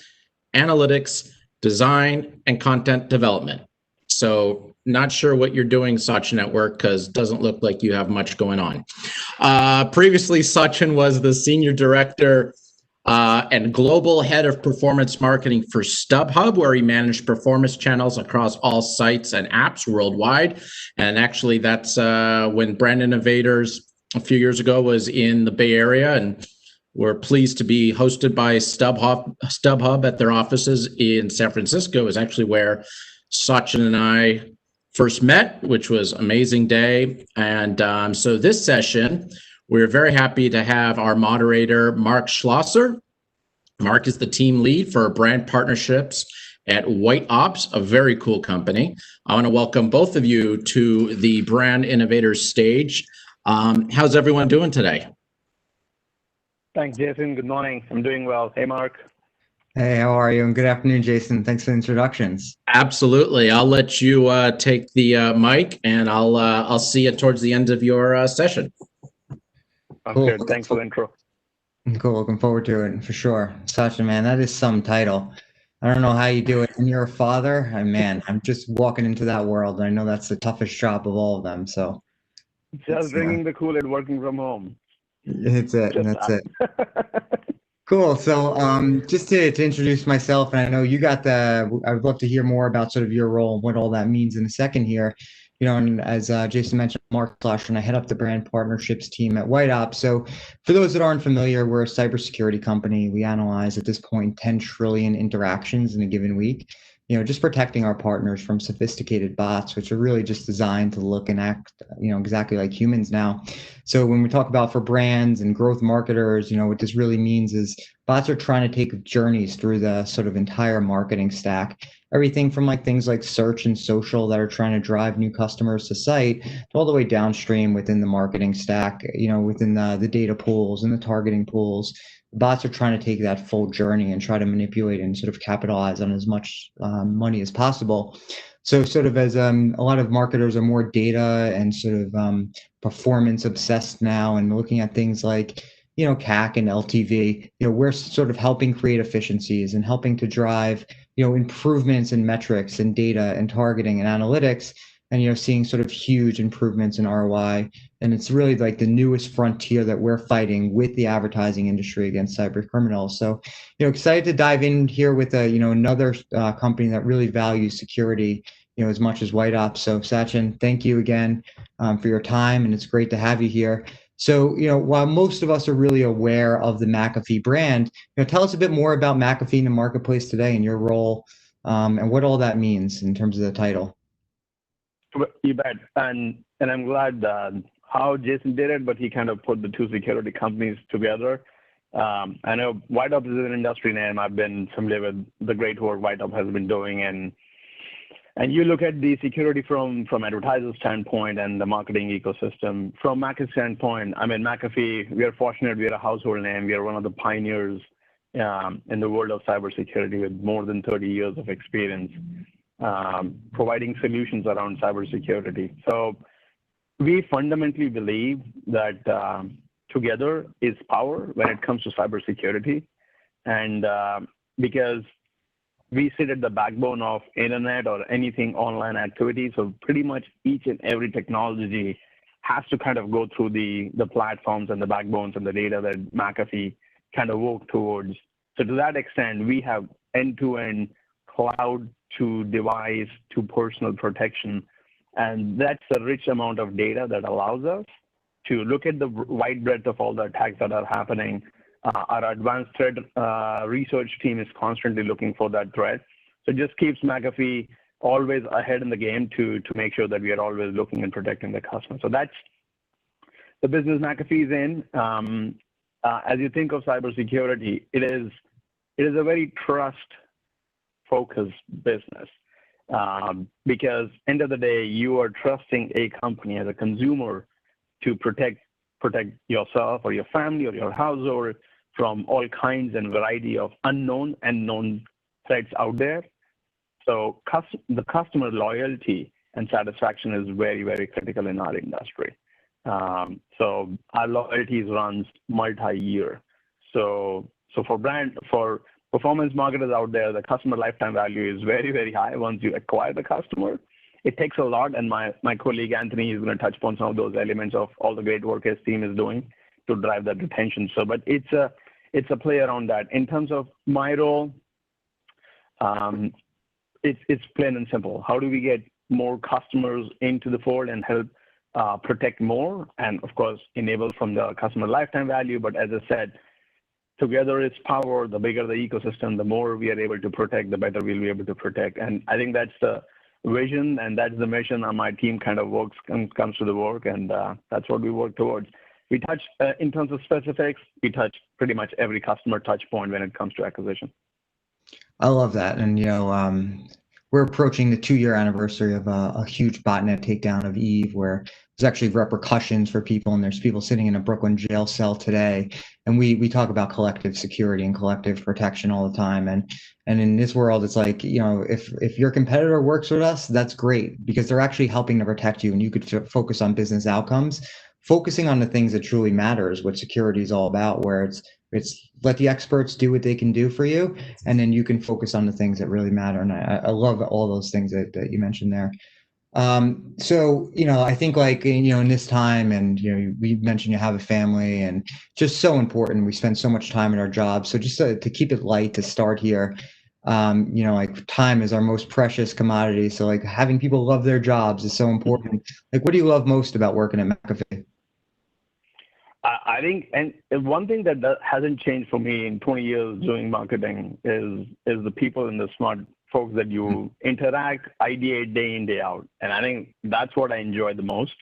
analytics, design, and content development. So not sure what you're doing, Sachin, at work, because it doesn't look like you have much going on. Previously, Sachin was the Senior Director and Global Head of Performance Marketing for StubHub, where he managed performance channels across all sites and apps worldwide. And actually, that's when Brand Innovators a few years ago was in the Bay Area, and we're pleased to be hosted by StubHub at their offices in San Francisco. Is actually where Sachin and I first met, which was an amazing day. And so this session, we're very happy to have our moderator, Mark Schlosser. Mark is the team lead for brand partnerships at White Ops, a very cool company. I want to welcome both of you to the Brand Innovators stage. How's everyone doing today? Thanks, Jason. Good morning. I'm doing well. Hey, Mark. Hey, how are you? And good afternoon, Jason. Thanks for the introductions. Absolutely. I'll let you take the mic, and I'll see you towards the end of your session. Cool. Good. Thanks for the intro. Cool. Looking forward to it for sure. Sachin, man, that is some title. I don't know how you do it. And you're a father. Man, I'm just walking into that world. And I know that's the toughest job of all of them. So just bringing the cool and working from home. It's it. And that's it. Cool. So just to introduce myself, and I know you got I would love to hear more about sort of your role and what all that means in a second here. You know, and as Jason mentioned, Mark Schlosser, and I head up the brand partnerships team at White Ops. So for those that aren't familiar, we're a cybersecurity company. We analyze at this point 10 trillion interactions in a given week. You know, just protecting our partners from sophisticated bots, which are really just designed to look and act, you know, exactly like humans now. So when we talk about for brands and growth marketers, you know, what this really means is bots are trying to take journeys through the sort of entire marketing stack. Everything from like things like search and social that are trying to drive new customers to site, to all the way downstream within the marketing stack, you know, within the data pools and the targeting pools. Bots are trying to take that full journey and try to manipulate and sort of capitalize on as much money as possible. So sort of as a lot of marketers are more data and sort of performance obsessed now and looking at things like, you know, CAC and LTV, you know, we're sort of helping create efficiencies and helping to drive, you know, improvements in metrics and data and targeting and analytics, and, you know, seeing sort of huge improvements in ROI. And it's really like the newest frontier that we're fighting with the advertising industry against cyber criminals. So, you know, excited to dive in here with you know, another company that really values security, you know, as much as White Ops. So Sachin, thank you again for your time, and it's great to have you here. So, you know, while most of us are really aware of the McAfee brand, you know, tell us a bit more about McAfee in the marketplace today and your role and what all that means in terms of the title. You bet. And I'm glad how Jason did it, but he kind of put the two security companies together. I know White Ops is an industry name. I've been familiar with the great work White Ops has been doing, and you look at the security from advertiser standpoint and the marketing ecosystem. From McAfee standpoint, I mean, McAfee, we are fortunate. We are a household name. We are one of the pioneers in the world of cybersecurity with more than 30 years of experience providing solutions around cybersecurity. So we fundamentally believe that together is power when it comes to cybersecurity, and because we sit at the backbone of internet or anything online activity. So pretty much each and every technology has to kind of go through the platforms and the backbones and the data that McAfee kind of work towards. So to that extent, we have end-to-end cloud to device to personal protection. And that's a rich amount of data that allows us to look at the wide breadth of all the attacks that are happening. Our advanced threat research team is constantly looking for that threat. So it just keeps McAfee always ahead in the game to make sure that we are always looking and protecting the customer. So that's the business McAfee is in. As you think of cybersecurity, it is a very trust-focused business because end of the day, you are trusting a company as a consumer to protect yourself or your family or your household from all kinds and variety of unknown and known threats out there. So the customer loyalty and satisfaction is very, very critical in our industry. So our loyalty runs multi-year. So for performance marketers out there, the customer lifetime value is very, very high once you acquire the customer. It takes a lot, and my colleague Anthony is going to touch upon some of those elements of all the great work his team is doing to drive that retention. So, but it's a play around that. In terms of my role, it's plain and simple. How do we get more customers into the fold and help protect more, and of course enable from the customer lifetime value? But as I said, together is power. The bigger the ecosystem, the more we are able to protect, the better we'll be able to protect. And I think that's the vision, and that's the mission on my team kind of comes to the work, and that's what we work towards. We touch in terms of specifics, we touch pretty much every customer touch point when it comes to acquisition. I love that. And, we're approaching the 2-year anniversary of a huge botnet takedown of Eve, where there's actually repercussions for people, and there's people sitting in a Brooklyn jail cell today. And we talk about collective security and collective protection all the time. And in this world, it's like, if your competitor works with us, that's great, because they're actually helping to protect you, and you could focus on business outcomes, focusing on the things that truly matters, what security is all about, where it's let the experts do what they can do for you, and then you can focus on the things that really matter. And I love all those things that you mentioned there. So, I think in this time, and, we mentioned you have a family, and just so important. We spend so much time in our jobs. So just to keep it light to start here, time is our most precious commodity. So having people love their jobs is so important. What do you love most about working at McAfee? I think, and one thing that hasn't changed for me in 20 years doing marketing is the people and the smart folks that you interact, ideate day in, day out. And I think that's what I enjoy the most.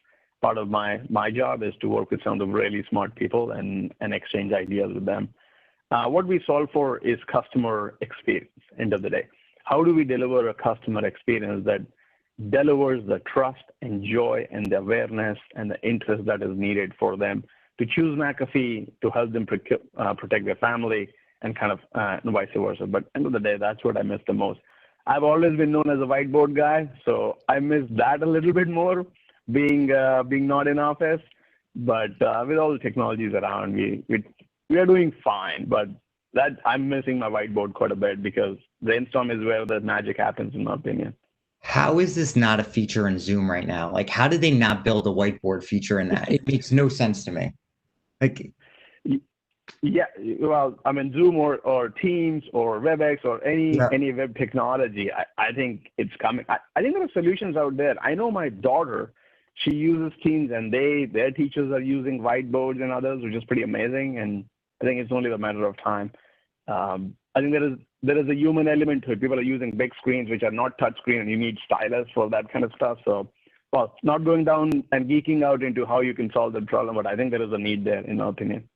Part of my job is to work with some of the really smart people and exchange ideas with them. What we solve for is customer experience, end of the day. How do we deliver a customer experience that delivers the trust and joy and the awareness and the interest that is needed for them to choose McAfee, to help them protect their family, and kind of vice versa. But end of the day, that's what I miss the most. I've always been known as a whiteboard guy, so I miss that a little bit more, being not in office. But with all the technologies around, we are doing fine. But that I'm missing my whiteboard quite a bit, because brainstorm is where the magic happens, in my opinion. How is this not a feature in Zoom right now? How did they not build a whiteboard feature in that? It makes no sense to me. Yeah, well, I mean, Zoom or Teams or WebEx or any web technology, I think it's coming. I think there are solutions out there. I know my daughter, she uses Teams, and their teachers are using whiteboards and others, which is pretty amazing. And I think it's only a matter of time. I think there is a human element to it. People are using big screens, which are not touch screen, and you need stylus for that kind of stuff. So, well, not going down and geeking out into how you can solve the problem, but I think there is a need there, in my opinion.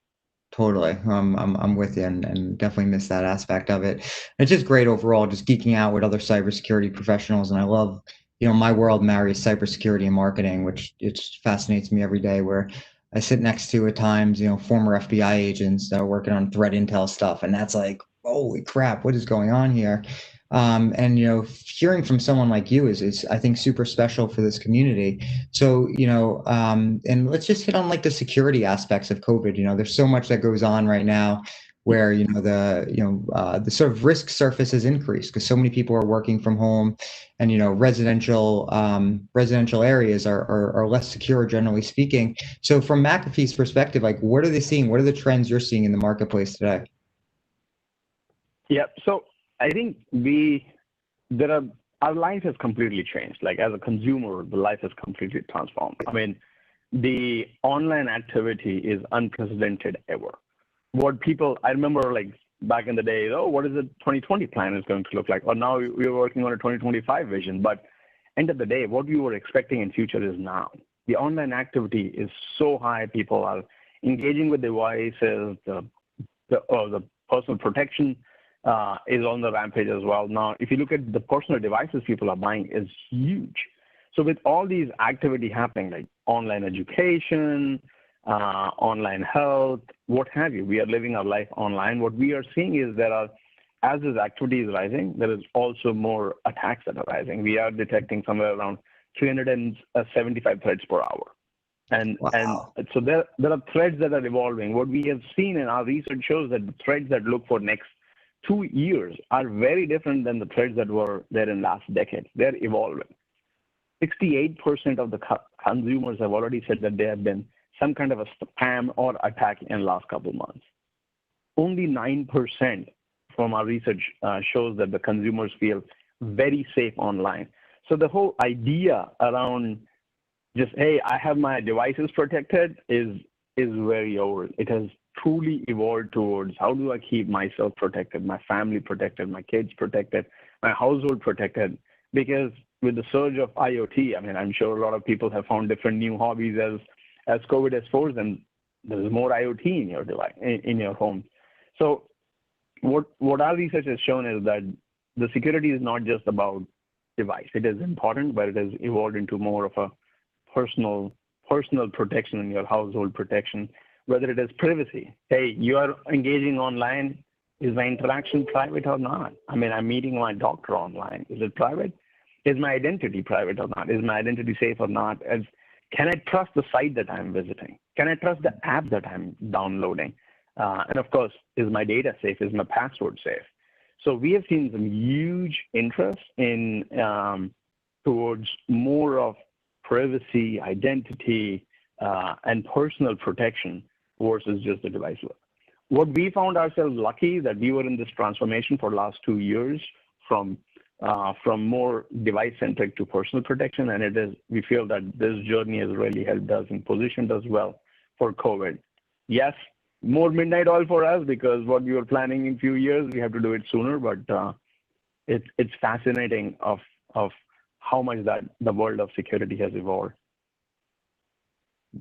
Totally. I'm with you, and definitely miss that aspect of it. It's just great overall, just geeking out with other cybersecurity professionals. And I love, my world marries cybersecurity and marketing, which it fascinates me every day, where I sit next to at times, former FBI agents that are working on threat intel stuff. And that's like, holy crap, what is going on here? And hearing from someone like you is I think super special for this community. So and let's just hit on the security aspects of COVID. There's so much that goes on right now, where the sort of risk surface has increased because so many people are working from home, and residential areas are less secure, generally speaking. So from McAfee's perspective, what are they seeing? What are the trends you're seeing in the marketplace today? Yeah, so I think our life has completely changed. As a consumer, the life has completely transformed. I mean, the online activity is unprecedented ever. I remember like back in the day, oh, what is the 2020 plan is going to look like? Or now we're working on a 2025 vision. But end of the day, what we were expecting in future is now. The online activity is so high. People are engaging with devices. The personal protection is on the rampage as well. Now, if you look at the personal devices people are buying is huge. So with all these activity happening, like online education, online health, what have you, we are living our life online. What we are seeing is as this activity is rising, there is also more attacks that are rising. We are detecting somewhere around 375 threats per hour. And so there are threats that are evolving. What we have seen in our research shows that the threats that look for next 2 years are very different than the threats that were there in last decade. They're evolving. 68% of the consumers have already said that they have been some kind of a spam or attack in the last couple of months. Only 9% from our research shows that the consumers feel very safe online. So the whole idea around just, hey, I have my devices protected is very old. It has truly evolved towards how do I keep myself protected, my family protected, my kids protected, my household protected. Because with the surge of IoT, I mean, I'm sure a lot of people have found different new hobbies as COVID has forced them. There's more IoT in your device, in your home. So what our research has shown is that the security is not just about device. It is important, but it has evolved into more of a personal protection in your household protection, whether it is privacy. Hey, you are engaging online. Is my interaction private or not? I mean, I'm meeting my doctor online. Is it private? Is my identity private or not? Is my identity safe or not? Can I trust the site that I'm visiting? Can I trust the app that I'm downloading? And of course, is my data safe? Is my password safe? So we have seen some huge interest in towards more of privacy, identity, and personal protection versus just the device. What we found ourselves lucky that we were in this transformation for the last 2 years from more device-centric to personal protection, and we feel that this journey has really helped us and positioned us well for COVID. Yes, more midnight oil for us because what we were planning in few years, we have to do it sooner, but it's fascinating of how much that the world of security has evolved.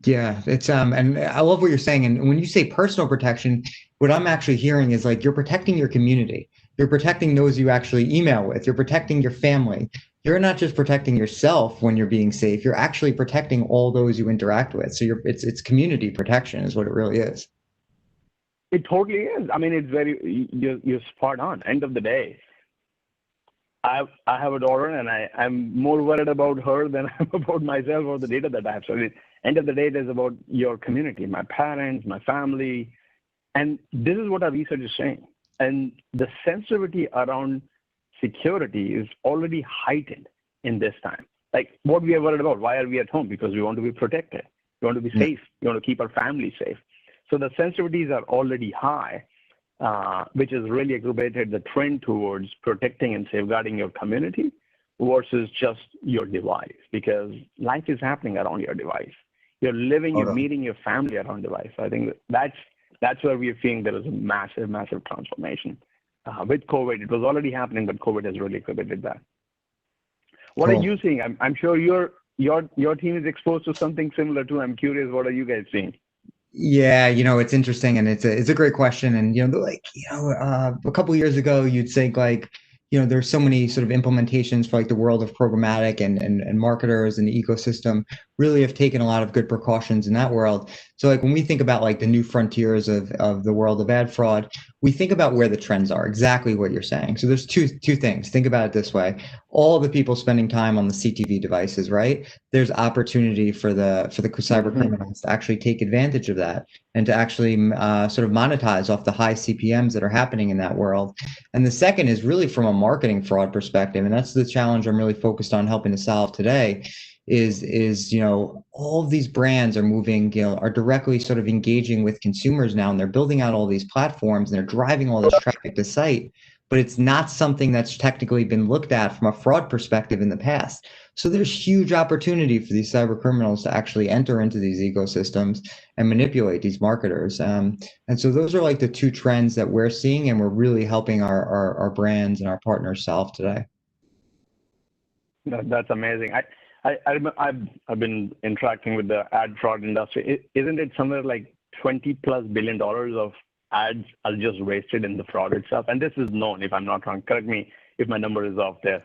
Yeah, it's and I love what you're saying. And when you say personal protection, what I'm actually hearing is like you're protecting your community. You're protecting those you actually email with. You're protecting your family. You're not just protecting yourself when you're being safe. You're actually protecting all those you interact with. So it's community protection is what it really is. It totally is. I mean, it's you're spot on. End of the day, I have a daughter, and I'm more worried about her than I'm about myself or the data that I have. So end of the day, it is about your community, my parents, my family. And this is what our research is saying. And the sensitivity around security is already heightened in this time. Like what we are worried about, why are we at home? Because we want to be protected. We want to be safe. We want to keep our family safe. So the sensitivities are already high, which has really exacerbated the trend towards protecting and safeguarding your community versus just your device, because life is happening around your device. You're living, you're meeting your family around device. I think that's where we are seeing there is a massive, massive transformation. With COVID, it was already happening, but COVID has really exacerbated that. What are you seeing? I'm sure your team is exposed to something similar too. I'm curious, what are you guys seeing? Yeah, it's interesting, and it's a great question. And a couple of years ago, you'd think like, there's so many sort of implementations for like the world of programmatic and marketers and the ecosystem really have taken a lot of good precautions in that world. So like when we think about like the new frontiers of the world of ad fraud, we think about where the trends are, exactly what you're saying. So there's two things. Think about it this way. All the people spending time on the CTV devices, right? There's opportunity for the cyber criminals to actually take advantage of that and to actually sort of monetize off the high CPMs that are happening in that world. And the second is really from a marketing fraud perspective, and that's the challenge I'm really focused on helping to solve today. Is all of these brands are moving, are directly sort of engaging with consumers now, and they're building out all these platforms and they're driving all this traffic to site. but it's not something that's technically been looked at from a fraud perspective in the past. So there's huge opportunity for these cyber criminals to actually enter into these ecosystems and manipulate these marketers. And so those are like the two trends that we're seeing, and we're really helping our brands and our partners solve today. That's amazing. I've been interacting with the ad fraud industry. Isn't it somewhere like $20+ billion of ads are just wasted in the fraud itself? And this is known, if I'm not wrong. Correct me if my number is off there.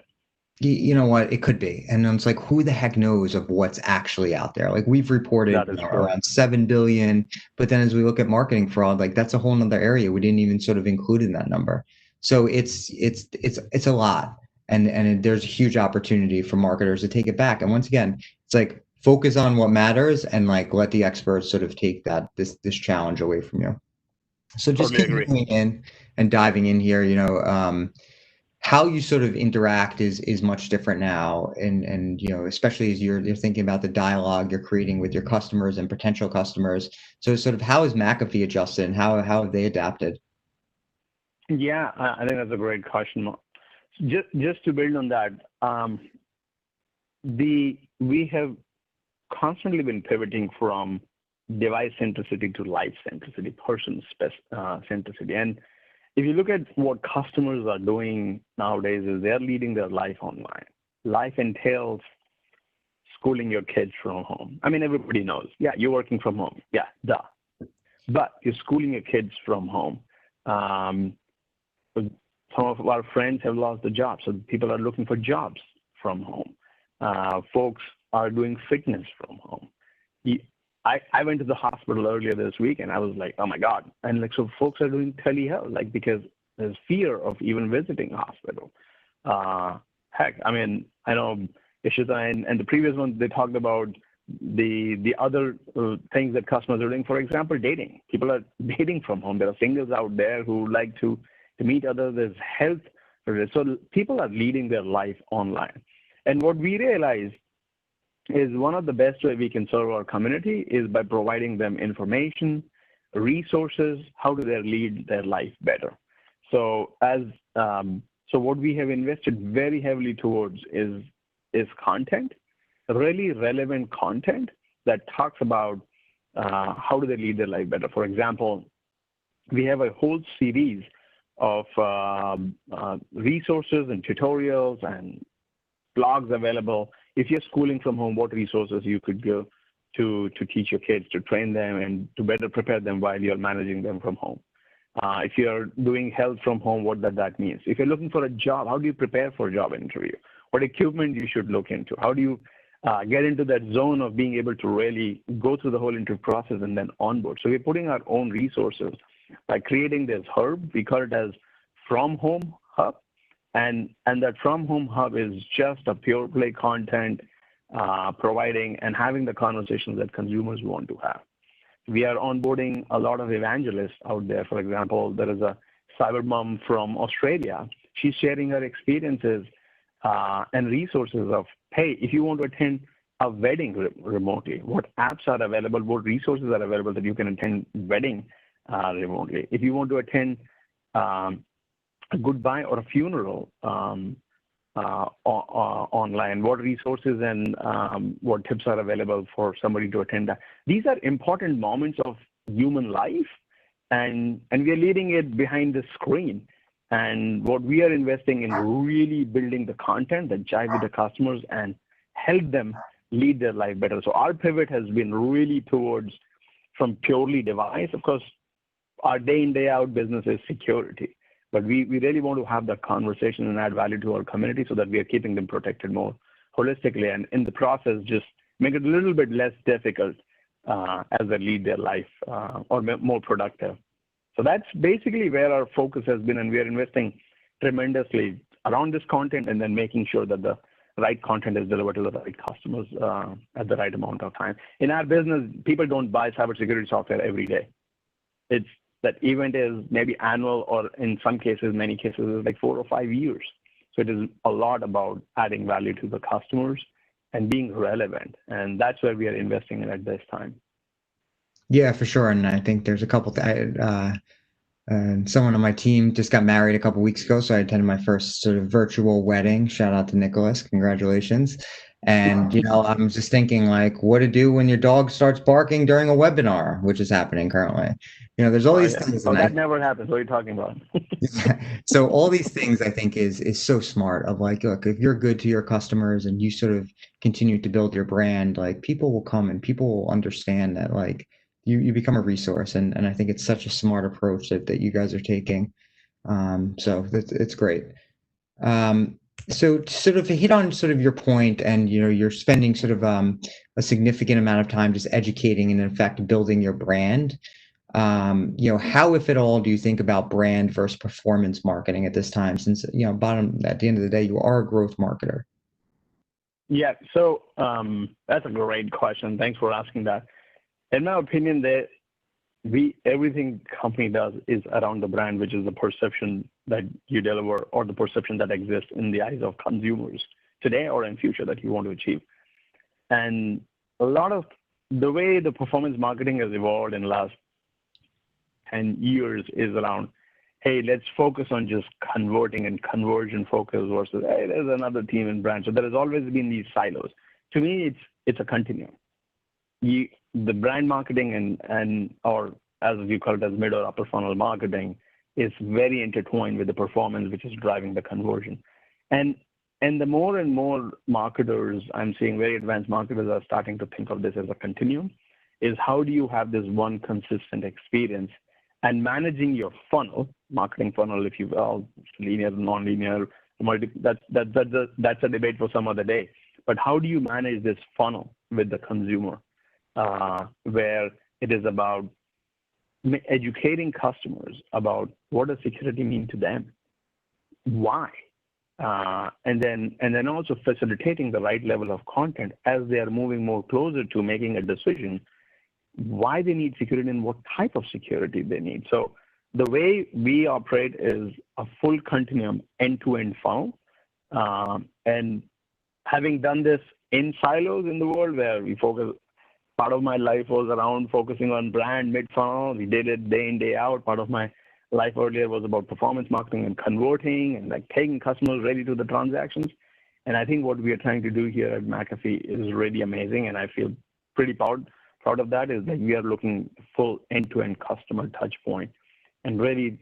You know what? It could be. And it's like, who the heck knows of what's actually out there? Like we've reported around 7 billion, but then as we look at marketing fraud, like that's a whole nother area we didn't even sort of include in that number. So it's a lot. And there's a huge opportunity for marketers to take it back. And once again, it's like focus on what matters and like let the experts sort of take this challenge away from you. So just continuing in and diving in here, how you sort of interact is much different now, and especially as you're thinking about the dialogue you're creating with your customers and potential customers. So sort of how is McAfee adjusted, and how have they adapted? Yeah, I think that's a great question. Just to build on that, we have constantly been pivoting from device centricity to life centricity, person centricity. And if you look at what customers are doing nowadays, is they're leading their life online. Life entails schooling your kids from home. I mean, everybody knows. Yeah, you're working from home. Yeah, duh. But you're schooling your kids from home. Some of our friends have lost the job, so people are looking for jobs from home. Folks are doing fitness from home. I went to the hospital earlier this week, and I was like, oh my God. And like, so folks are doing telehealth, like, because there's fear of even visiting a hospital. Heck, I mean, I know Ishita and the previous one, they talked about the other things that customers are doing. For example, dating. People are dating from home. There are singles out there who like to meet others. There's health. So people are leading their life online. And what we realized is one of the best way we can serve our community is by providing them information, resources, how do they lead their life better. So what we have invested very heavily towards is content, really relevant content that talks about how do they lead their life better. For example, we have a whole series of resources and tutorials and blogs available. If you're schooling from home, what resources you could go to teach your kids, to train them and to better prepare them while you're managing them from home. If you're doing health from home, what that means. If you're looking for a job, how do you prepare for a job interview? What equipment you should look into? How do you get into that zone of being able to really go through the whole interview process and then onboard? So we're putting our own resources by creating this hub. We call it as From Home Hub. And that From Home Hub is just a pure play content, providing and having the conversations that consumers want to have. We are onboarding a lot of evangelists out there. For example, there is a cyber mom from Australia. She's sharing her experiences and resources of, hey, if you want to attend a wedding remotely, what apps are available, what resources are available that you can attend wedding remotely. If you want to attend a goodbye or a funeral online, what resources and what tips are available for somebody to attend that. These are important moments of human life, and we are leading it behind the screen. And what we are investing in really building the content that jive with the customers and help them lead their life better. So our pivot has been really towards from purely device. Of course, our day in, day out business is security. But we really want to have that conversation and add value to our community so that we are keeping them protected more holistically, and in the process, just make it a little bit less difficult as they lead their life or more productive. So that's basically where our focus has been, and we are investing tremendously around this content and then making sure that the right content is delivered to the right customers at the right amount of time. In our business, people don't buy cybersecurity software every day. It's that event is maybe annual, or in some cases, many cases, is like 4 or 5 years. So it is a lot about adding value to the customers and being relevant. And that's where we are investing in at this time. Yeah, for sure. And I think there's a couple And someone on my team just got married a couple weeks ago, so I attended my first sort of virtual wedding. Shout out to Nicholas, congratulations. And I'm just thinking like what to do when your dog starts barking during a webinar, which is happening currently. There's all Oh, these yeah. things. Oh, that never happens. What are you talking about? So all these things I think is so smart of like, look, if you're good to your customers and you sort of continue to build your brand, like people will come and people will understand that like you become a resource. And I think it's such a smart approach that you guys are taking. So it's great. So to sort of hit on sort of your point and, you're spending sort of a significant amount of time just educating and in fact building your brand. How, if at all, do you think about brand versus performance marketing at this time? Since, at the end of the day, you are a growth marketer. Yeah, so that's a great question. Thanks for asking that. In my opinion, everything company does is around the brand, which is the perception that you deliver or the perception that exists in the eyes of consumers today or in future that you want to achieve. And a lot of the way the performance marketing has evolved in the last 10 years is around, hey, let's focus on just converting and conversion focus versus, hey, there's another team in brand. So there has always been these silos. To me, it's a continuum. The brand marketing or as you call it as mid or upper funnel marketing is very intertwined with the performance, which is driving the conversion. And the more and more marketers I'm seeing, very advanced marketers are starting to think of this as a continuum, is how do you have this one consistent experience and managing your funnel, marketing funnel, if you will, linear, non-linear, that's a debate for some other day. But how do you manage this funnel with the consumer? Where it is about educating customers about what does security mean to them, why, and then also facilitating the right level of content as they are moving more closer to making a decision why they need security and what type of security they need. So the way we operate is a full continuum end-to-end funnel, and having done this in silos in the world where we focus. Part of my life was around focusing on brand mid-funnel. We did it day in, day out. Part of my life earlier was about performance marketing and converting and like taking customers ready to the transactions. And I think what we are trying to do here at McAfee is really amazing. And I feel pretty proud of that, is that we are looking full end-to-end customer touch point and really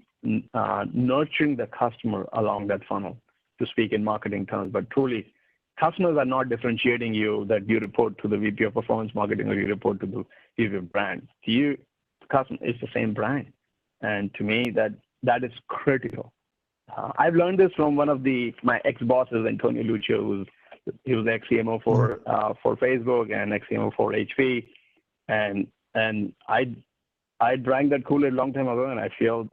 nurturing the customer along that funnel, to speak in marketing terms. But truly, customers are not differentiating you that you report to the VP of performance marketing or you report to the VP of brand. To you, the customer is the same brand. And to me, that is critical. I've learned this from one of my ex-bosses, Antonio Lucio, he was ex-CMO for Facebook and ex-CMO for HP. And I drank that Kool-Aid a long time ago, and I feel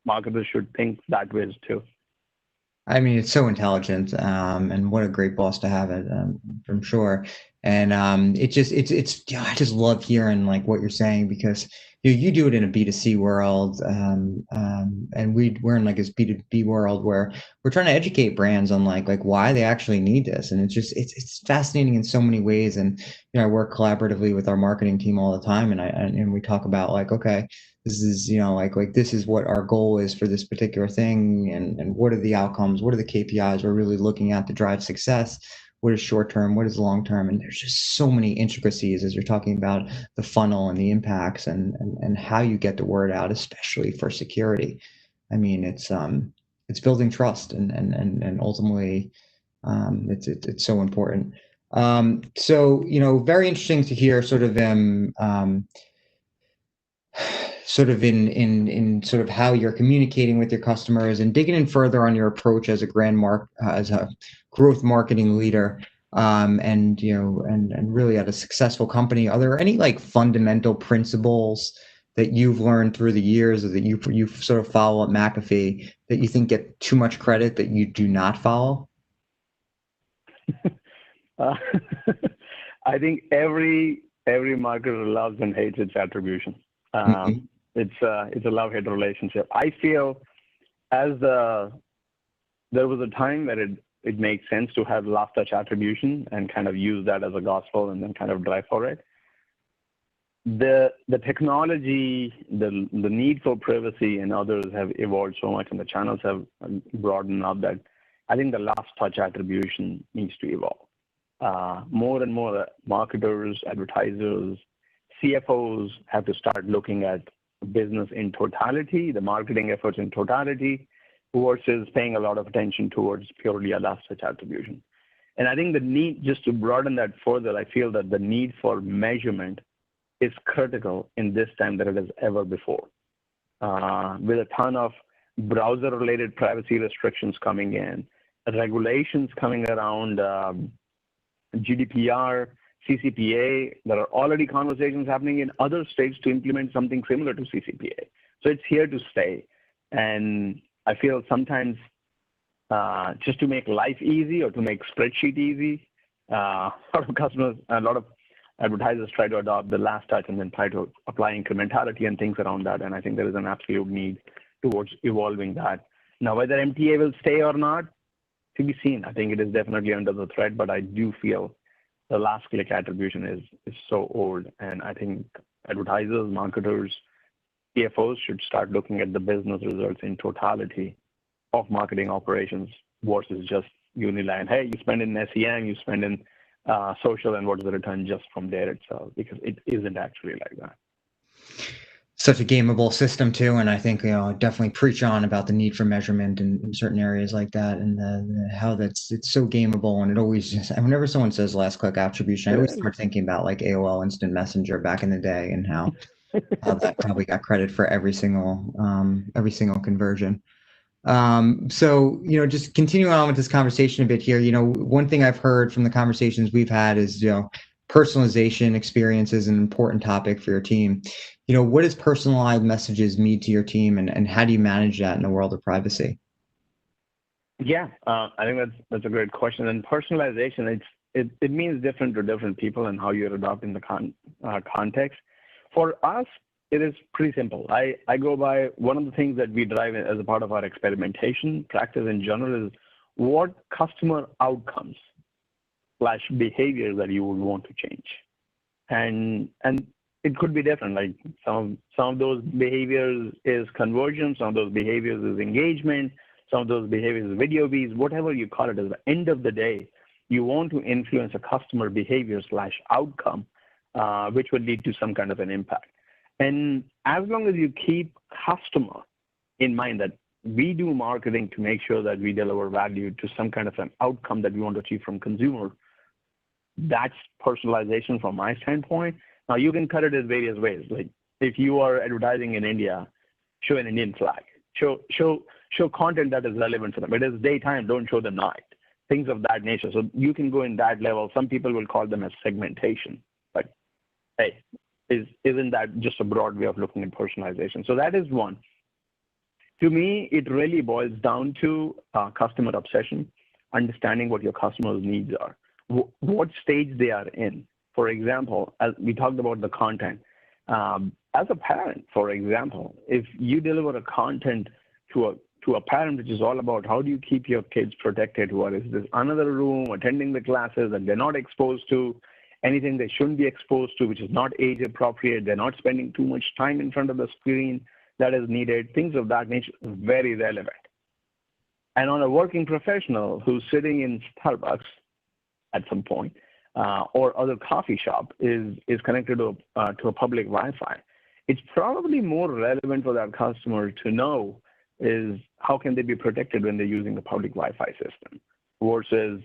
marketers should think that way too. I mean, it's so intelligent, and what a great boss to have it, from sure. And I just love hearing like what you're saying, because you do it in a B2C world, and we're in like this B2B world where we're trying to educate brands on like why they actually need this, and it's fascinating in so many ways. And I work collaboratively with our marketing team all the time, and we talk about like, okay, this is like this is what our goal is for this particular thing, and what are the outcomes, what are the KPIs we're really looking at to drive success, what is short term, what is long term. And there's just so many intricacies as you're talking about the funnel and the impacts and how you get the word out, especially for security. I mean, it's building trust and ultimately it's so important. So very interesting to hear sort of sort of in sort of how you're communicating with your customers and digging in further on your approach as a growth marketing leader, and really at a successful company. Are there any like fundamental principles that you've learned through the years, or that you sort of follow at McAfee, that you think get too much credit that you do not follow? I think every marketer loves and hates its attribution. It's a love-hate relationship. I feel there was a time where it makes sense to have last touch attribution and kind of use that as a gospel and then kind of drive for it. the technology, the need for privacy and others have evolved so much, and the channels have broadened up that I think the last touch attribution needs to evolve. More and more marketers, advertisers, CFOs have to start looking at business in totality, the marketing efforts in totality, versus paying a lot of attention towards purely a last touch attribution. And I think the need, just to broaden that further, I feel that the need for measurement is critical in this time than it has ever before. With a ton of browser-related privacy restrictions coming in, regulations coming around GDPR, CCPA, there are already conversations happening in other states to implement something similar to CCPA. So it's here to stay. And I feel sometimes just to make life easy or to make spreadsheet easy, a lot of customers, a lot of advertisers try to adopt the last touch and then try to apply incrementality and things around that. And I think there is an absolute need towards evolving that. Now, whether MTA will stay or not, to be seen. I think it is definitely under the threat, but I do feel the last click attribution is so old. And I think advertisers, marketers, CFOs should start looking at the business results in totality of marketing operations versus just uniline. Hey, you spend in SEM, you spend in social, and what is the return just from there itself? Because it isn't actually like that. Such a gameable system too, and I think definitely preach on about the need for measurement in certain areas like that, and how it's so gameable, and it always just, whenever someone says last click attribution, I always start thinking about like AOL Instant Messenger back in the day, and how that probably got credit for every single conversion. So just continuing on with this conversation a bit here, one thing I've heard from the conversations we've had is personalization experience is an important topic for your team. What does personalized messages mean to your team, and how do you manage that in the world of privacy? Yeah, I think that's a great question. And personalization, it means different to different people and how you're adopting the context. For us, it is pretty simple. I go by one of the things that we drive as a part of our experimentation practice in general is what customer outcomes / behavior that you would want to change. And it could be different. Like some of those behaviors is conversion, some of those behaviors is engagement, some of those behaviors is video views, whatever you call it. At the end of the day, you want to influence a customer behavior / outcome, which would lead to some kind of an impact. And as long as you keep customer in mind, that we do marketing to make sure that we deliver value to some kind of an outcome that we want to achieve from consumer, that's personalization from my standpoint. Now, you can cut it in various ways. Like if you are advertising in India, show an Indian flag. Show content that is relevant for them. It is daytime, don't show them night. Things of that nature. So you can go in that level. Some people will call them as segmentation. But hey, isn't that just a broad way of looking at personalization? So that is one. To me, it really boils down to customer obsession, understanding what your customer's needs are, what stage they are in. For example, as we talked about the content, as a parent, for example, if you deliver a content to a parent which is all about how do you keep your kids protected, what is this another room, attending the classes, and they're not exposed to anything they shouldn't be exposed to, which is not age appropriate, they're not spending too much time in front of the screen that is needed, things of that nature, very relevant. And on a working professional who's sitting in Starbucks at some point, or other coffee shop is connected to a public Wi-Fi, it's probably more relevant for that customer to know is how can they be protected when they're using the public Wi-Fi system versus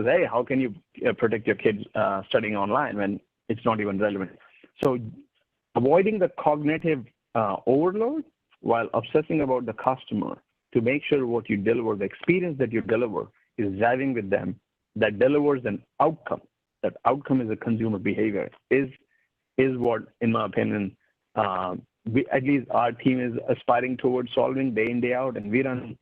hey, how can you protect your kids studying online when it's not even relevant? So avoiding the cognitive overload while obsessing about the customer to make sure what you deliver, the experience that you deliver, is driving with them that delivers an outcome. That outcome is a consumer behavior, is what, in my opinion, at least our team is aspiring towards solving day in, day out, and we run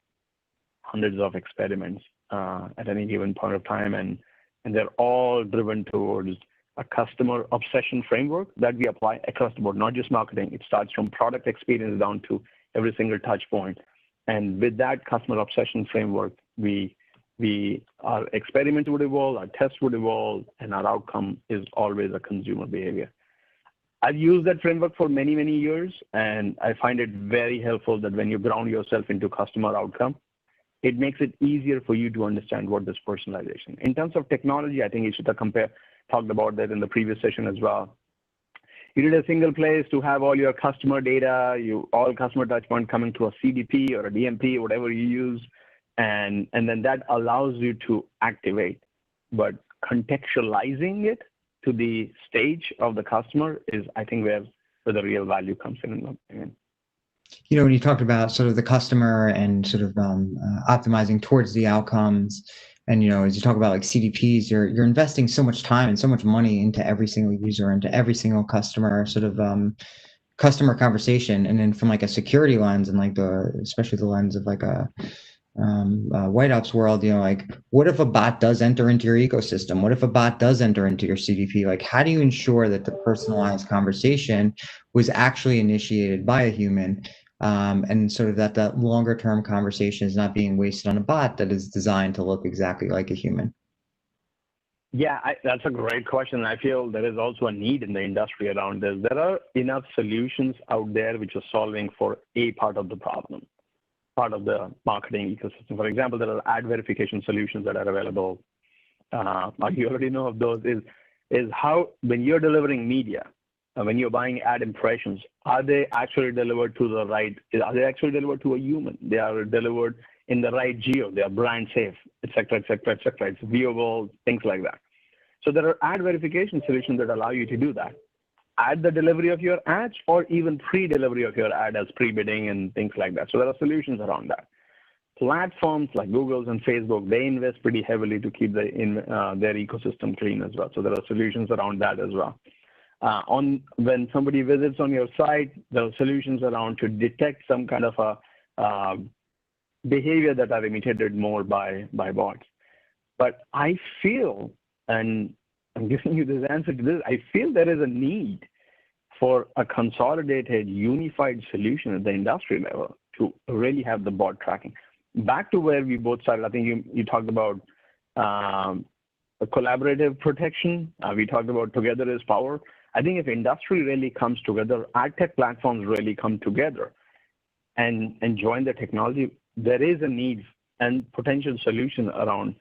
hundreds of experiments at any given point of time, and they're all driven towards a customer obsession framework that we apply across the board, not just marketing. It starts from product experience down to every single touch point. And with that customer obsession framework, our experiments would evolve, our tests would evolve, and our outcome is always a consumer behavior. I've used that framework for many, many years, and I find it very helpful that when you ground yourself into customer outcome, it makes it easier for you to understand what is personalization. In terms of technology, I think Ishita talked about that in the previous session as well. You need a single place to have all your customer data, all customer touchpoint coming to a CDP or a DMP, whatever you use, and then that allows you to activate. But contextualizing it to the stage of the customer is, I think, where the real value comes in my opinion. When you talked about sort of the customer and sort of optimizing towards the outcomes, and as you talk about like CDPs, you're investing so much time and so much money into every single user, into every single customer sort of customer conversation, and then from like a security lens and like especially the lens of like a White Ops world, like what if a bot does enter into your ecosystem? What if a bot does enter into your CDP? Like, how do you ensure that the personalized conversation was actually initiated by a human, and sort of that longer term conversation is not being wasted on a bot that is designed to look exactly like a human? Yeah, that's a great question. I feel there is also a need in the industry around this. There are enough solutions out there which are solving for a part of the problem, part of the marketing ecosystem. For example, there are ad verification solutions that are available. You already know of those. Is how when you're delivering media, when you're buying ad impressions, are they actually delivered to the right? Are they actually delivered to a human? They are delivered in the right geo. They are brand safe, et cetera, et cetera, et cetera. It's viewable, things like that. So there are ad verification solutions that allow you to do that at the delivery of your ads, or even pre-delivery of your ad as pre-bidding and things like that. So there are solutions around that. Platforms like Google's and Facebook, they invest pretty heavily to keep their ecosystem clean as well. So there are solutions around that as well. When somebody visits on your site, there are solutions around to detect some kind of a behavior that are imitated more by bots. But I feel, and I'm giving you this answer to this, I feel there is a need for a consolidated, unified solution at the industry level to really have the bot tracking. Back to where we both started, I think you talked about a collaborative protection. We talked about together is power. I think if industry really comes together, ad tech platforms really come together and join the technology, there is a need and potential solution around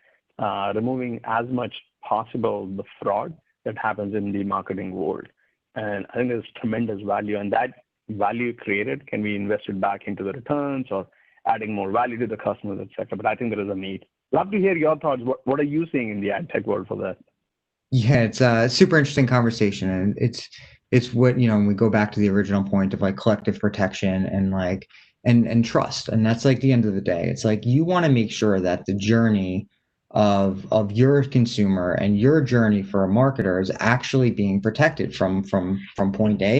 removing as much possible the fraud that happens in the marketing world. And I think there's tremendous value, and that value created can be invested back into the returns or adding more value to the customers, et cetera. But I think there is a need. Love to hear your thoughts. What are you seeing in the ad tech world for that? Yeah, it's a super interesting conversation, and it's what, when we go back to the original point of like collective protection and like and trust, and that's like the end of the day. It's like you want to make sure that the journey of your consumer and your journey for a marketer is actually being protected from point A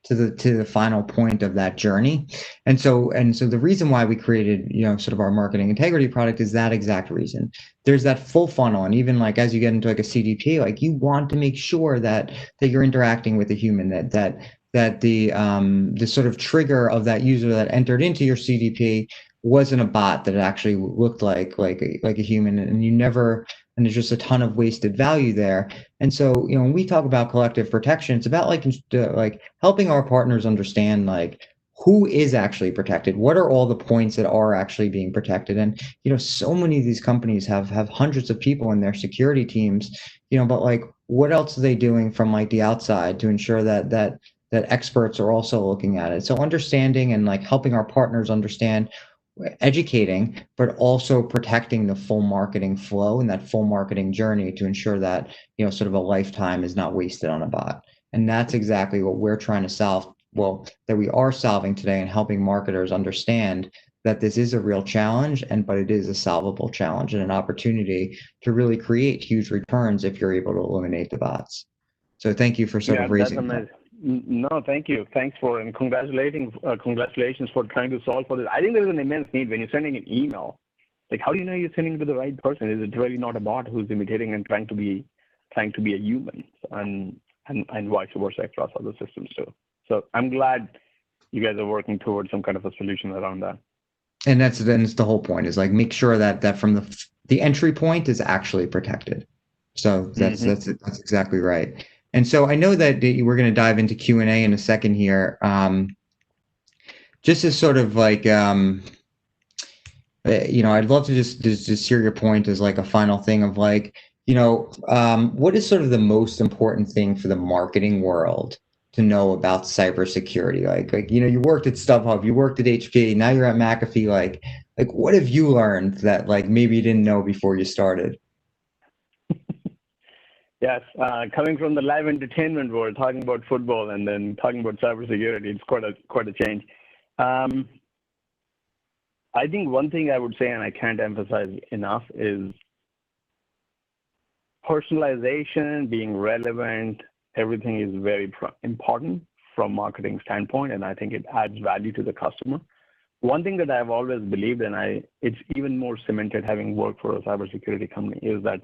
to the final point of that journey. And so the reason why we created, sort of our marketing integrity product is that exact reason. There's that full funnel, and even like as you get into like a CDP, like you want to make sure that you're interacting with a human, that the sort of trigger of that user that entered into your CDP wasn't a bot, that it actually looked like a human, and there's just a ton of wasted value there. And so, when we talk about collective protection, it's about like helping our partners understand like who is actually protected, what are all the points that are actually being protected. And so many of these companies have hundreds of people in their security teams, but like what else are they doing from like the outside to ensure that experts are also looking at it? So understanding and like helping our partners understand, educating, but also protecting the full marketing flow and that full marketing journey to ensure that, sort of a lifetime is not wasted on a bot. And that's exactly what we're trying to solve. Well, that we are solving today, and helping marketers understand that this is a real challenge, but it is a solvable challenge and an opportunity to really create huge returns if you're able to eliminate the bots. So thank you for sort of raising that. No, thank you. Thanks for, and congratulations for trying to solve for this. I think there's an immense need when you're sending an email. Like, how do you know you're sending it to the right person? Is it really not a bot who's imitating and trying to be a human, and vice versa across other systems too? So I'm glad you guys are working towards some kind of a solution around that. And that's the whole point, is like make sure that from the entry point is actually protected. So that's exactly right. And so I know that we're going to dive into Q&A in a second here. Just as sort of like, I'd love to just hear your point as like a final thing of like, what is sort of the most important thing for the marketing world to know about cybersecurity? Like you worked at StubHub, you worked at HP, now you're at McAfee. Like what have you learned that like maybe you didn't know before you started? Yes, coming from the live entertainment world, talking about football and then talking about cybersecurity, it's quite a change. I think one thing I would say, and I can't emphasize enough, is personalization, being relevant. Everything is very important from marketing standpoint, and I think it adds value to the customer. One thing that I've always believed, and it's even more cemented having worked for a cybersecurity company, is that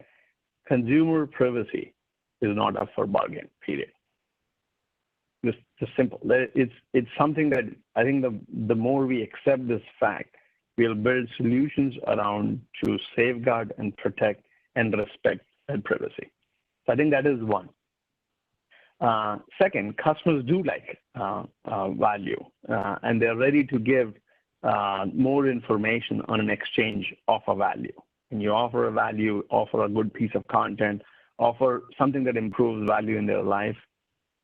consumer privacy is not up for bargain, period. Just simple. It's something that I think the more we accept this fact, we'll build solutions around to safeguard and protect and respect that privacy. So I think that is one. Second, customers do like value, and they're ready to give more information on an exchange of a value. When you offer a value, offer a good piece of content, offer something that improves value in their life,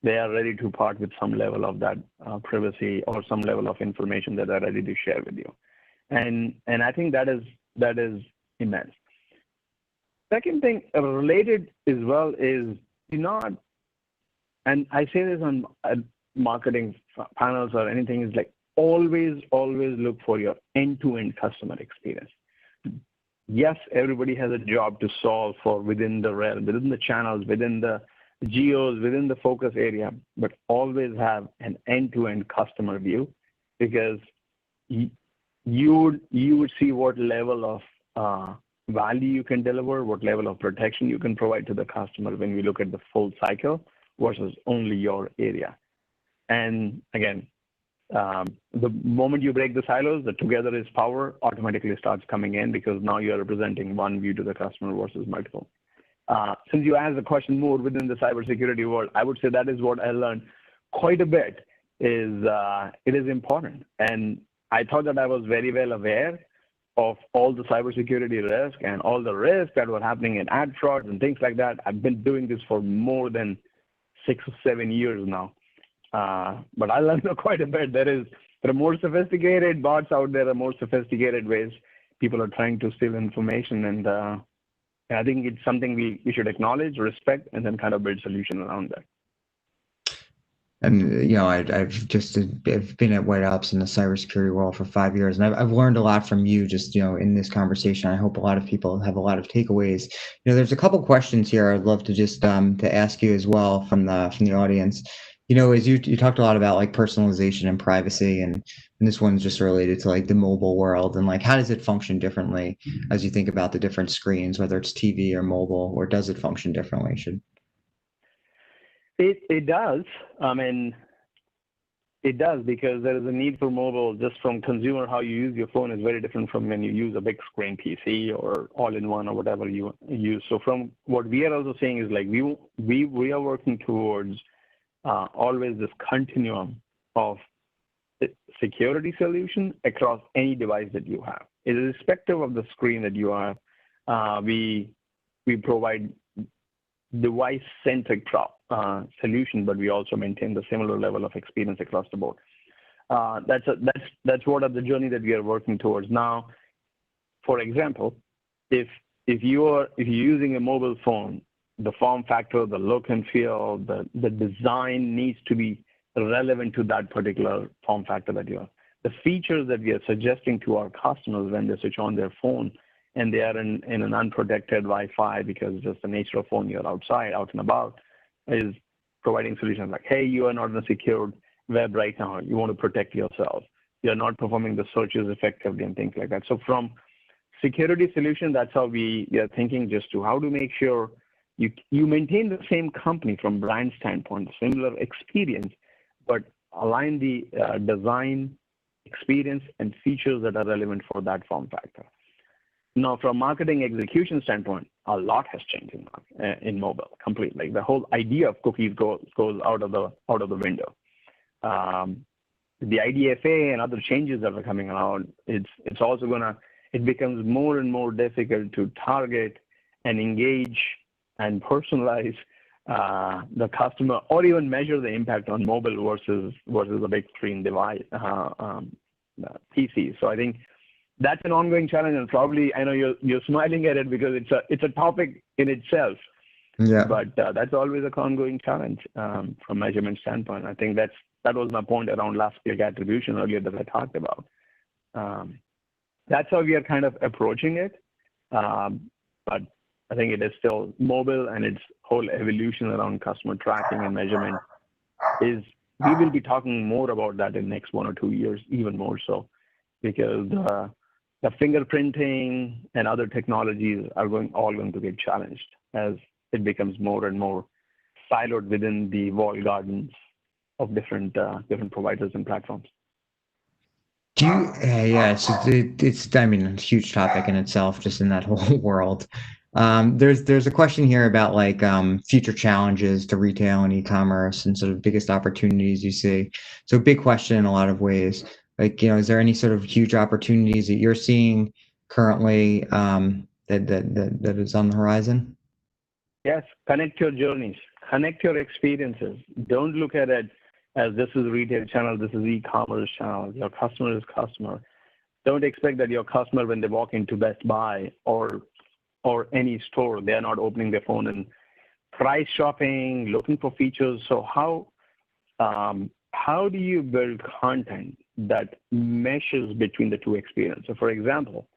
they are ready to part with some level of that privacy or some level of information that they're ready to share with you. And I think that is immense. Second thing related as well is and I say this on marketing panels or anything, is like always look for your end-to-end customer experience. Yes, everybody has a job to solve for within the realm, within the channels, within the geos, within the focus area, but always have an end-to-end customer view, because you would see what level of value you can deliver, what level of protection you can provide to the customer when we look at the full cycle versus only your area. And again, the moment you break the silos, the together is power automatically starts coming in, because now you're representing one view to the customer versus multiple. Since you asked the question more within the cybersecurity world, I would say that is what I learned quite a bit. It is important, and I thought that I was very well aware of all the cybersecurity risk and all the risks that were happening in ad fraud and things like that. I've been doing this for more than 6 or 7 years now. But I learned quite a bit. There are more sophisticated bots out there, more sophisticated ways people are trying to steal information. And I think it's something we should acknowledge, respect, and then kind of build solutions around that. And I've been at White Ops in the cybersecurity world for 5 years, and I've learned a lot from you just in this conversation. I hope a lot of people have a lot of takeaways. There's a couple questions here I'd love to just to ask you as well from the audience. As you talked a lot about like personalization and privacy, and this one's just related to like the mobile world, and like how does it function differently as you think about the different screens, whether it's TV or mobile, or does it function differently? It does. I mean, it does, because there is a need for mobile. Just from consumer, how you use your phone is very different from when you use a big screen PC or all-in-one or whatever you use. So from what we are also saying is like we are working towards always this continuum of security solution across any device that you have. Irrespective of the screen that you have, we provide device-centric solution, but we also maintain the similar level of experience across the board. That's what of the journey that we are working towards now. For example, if you're using a mobile phone, the form factor, the look and feel, the design needs to be relevant to that particular form factor that you have. The features that we are suggesting to our customers when they switch on their phone and they are in an unprotected Wi-Fi, because just the nature of phone, you're outside, out and about, is providing solutions like, hey, you are not in a secured web right now. You want to protect yourself. You're not performing the searches effectively and things like that. So from security solution, that's how we are thinking, just to how to make sure you maintain the same company from brand standpoint, similar experience, but align the design, experience, and features that are relevant for that form factor. Now, from a marketing execution standpoint, a lot has changed in mobile completely. Like the whole idea of cookies goes out of the window. The IDFA and other changes that are coming around, it's also it becomes more and more difficult to target and engage and personalize the customer, or even measure the impact on mobile versus a big screen device, PC. So I think that's an ongoing challenge, and probably I know you're smiling at it because it's a topic in itself. Yeah. But that's always an ongoing challenge from a measurement standpoint. I think that was my point around last click attribution earlier that I talked about. That's how we are kind of approaching it. But I think it is still mobile, and its whole evolution around customer tracking and measurement we will be talking more about that in the next 1 or 2 years, even more so, because the fingerprinting and other technologies are all going to get challenged as it becomes more and more siloed within the walled gardens of different providers and platforms. Do you? Yeah, it's I mean, a huge topic in itself, just in that whole world. There's a question here about like future challenges to retail and e-commerce and sort of biggest opportunities you see. So big question in a lot of ways. Like, is there any sort of huge opportunities that you're seeing currently that is on the horizon? Yes, connect your journeys, connect your experiences. Don't look at it as this is retail channel, this is e-commerce channel. Your customer is customer. Don't expect that your customer, when they walk into Best Buy or any store, they are not opening their phone and price shopping, looking for features. So how do you build content that meshes between the two experiences? So for example,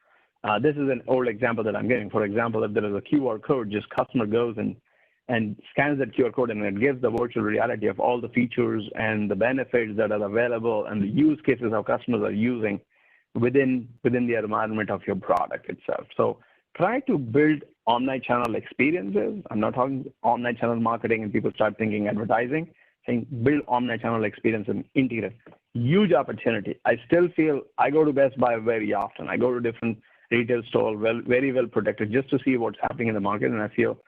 this is an old example that I'm giving. For example, if there is a QR code, just customer goes and scans that QR code, and it gives the virtual reality of all the features and the benefits that are available and the use cases how customers are using within the environment of your product itself. So try to build omni-channel experiences. I'm not talking omni-channel marketing and people start thinking advertising. Saying build omni-channel experience and integrate. Huge opportunity. I still feel I go to Best Buy very often. I go to different retail stores, very well protected, just to see what's happening in the market. And I feel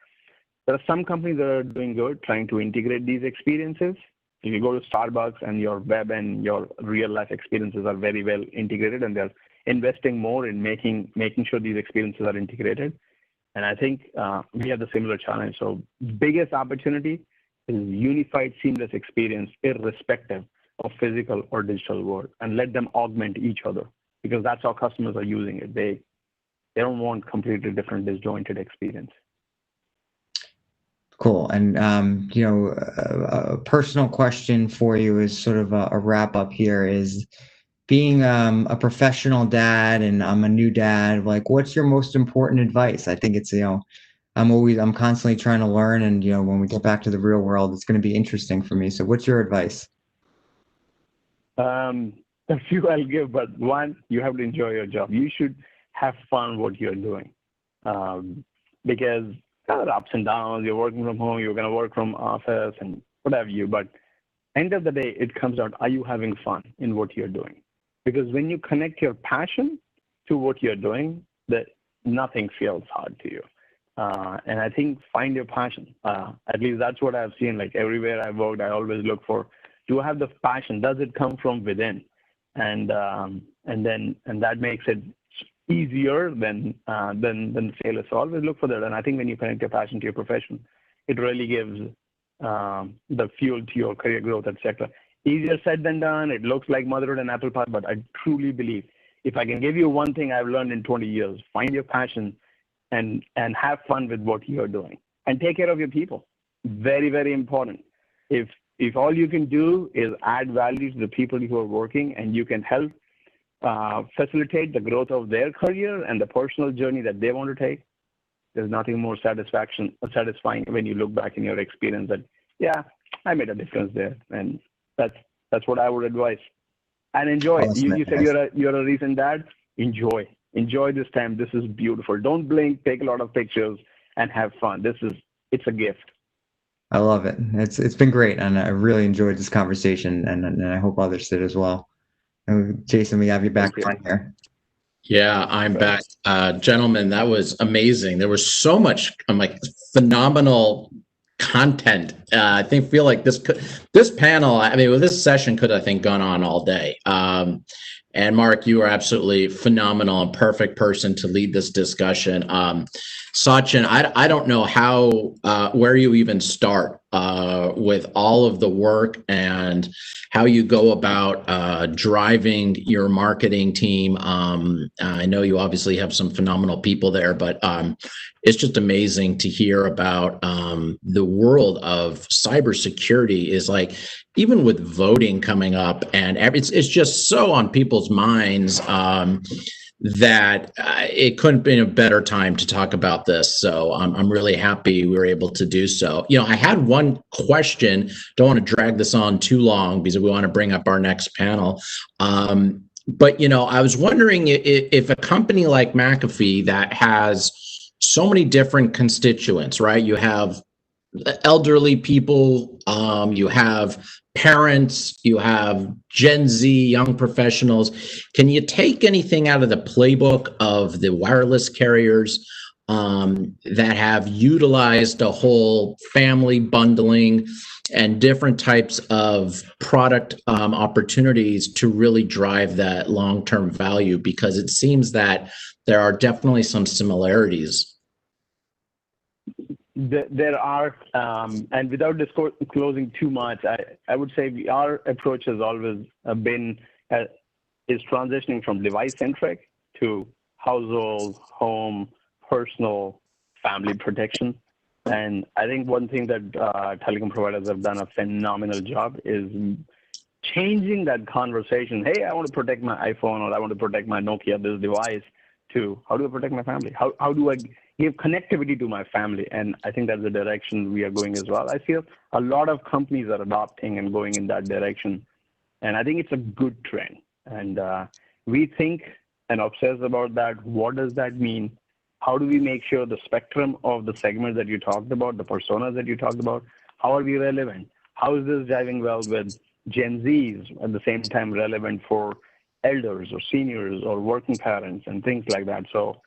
there are some companies that are doing good, trying to integrate these experiences. If you go to Starbucks and your web and your real life experiences are very well integrated, and they're investing more in making sure these experiences are integrated. And I think we have the similar challenge. So biggest opportunity is unified seamless experience, irrespective of physical or digital world, and let them augment each other, because that's how customers are using it. They don't want completely different disjointed experience. Cool. And, a personal question for you is sort of a wrap up here is being a professional dad, and I'm a new dad, like what's your most important advice? I think it's, I'm constantly trying to learn, and, when we get back to the real world, it's going to be interesting for me. So what's your advice? A few I'll give, but one, you have to enjoy your job. You should have fun what you're doing, because there are ups and downs. You're working from home, you're going to work from office and what have you. But end of the day, it comes out, are you having fun in what you're doing? Because when you connect your passion to what you're doing, that nothing feels hard to you. And I think find your passion. At least that's what I've seen. Like everywhere I've worked, I always look for, do I have the passion? Does it come from within? And that makes it easier than failure. So always look for that. And I think when you connect your passion to your profession, it really gives the fuel to your career growth, etc. Easier said than done. It looks like motherhood and apple pie, but I truly believe if I can give you one thing I've learned in 20 years, find your passion and have fun with what you're doing, and take care of your people. Very, very important. If all you can do is add value to the people who are working, and you can help facilitate the growth of their career and the personal journey that they want to take, there's nothing more satisfying when you look back in your experience that, yeah, I made a difference there. And that's what I would advise. And enjoy. You said you're a recent dad. Enjoy this time. This is beautiful. Don't blink. Take a lot of pictures and have fun. It's a gift. I love it. It's been great, and I really enjoyed this conversation, and I hope others did as well. And Jason, we have you back on here. Yeah, I'm Right. back. Gentlemen, that was amazing. There was so much, phenomenal content. Feel like this panel, well, this session could, I think, gone on all day. And Mark, you are absolutely phenomenal and perfect person to lead this discussion. Sachin, I don't know where you even start with all of the work and how you go about driving your marketing team. I know you obviously have some phenomenal people there, but it's just amazing to hear about the world of cybersecurity is like, even with voting coming up and it's just so on people's minds that it couldn't be a better time to talk about this. So I'm really happy we were able to do so. I had one question. Don't want to drag this on too long because we want to bring up our next panel. But I was wondering if a company like McAfee that has so many different constituents, right? You have elderly people, you have parents, you have Gen Z, young professionals. Can you take anything out of the playbook of the wireless carriers that have utilized a whole family bundling and different types of product opportunities to really drive that long-term value? Because it seems that there are definitely some similarities. There are, and without disclosing too much, I would say our approach has always been is transitioning from device-centric to household, home, personal, family protection. And I think one thing that telecom providers have done a phenomenal job is changing that conversation. Hey, I want to protect my iPhone, or I want to protect my Nokia, this device, to how do I protect my family? How do I give connectivity to my family? And I think that's the direction we are going as well. I feel a lot of companies are adopting and going in that direction. And I think it's a good trend. And we think and obsess about that. What does that mean? How do we make sure the spectrum of the segments that you talked about, the personas that you talked about, how are we relevant? How is this driving well with Gen Zs, at the same time relevant for elders or seniors or working parents and things like that? So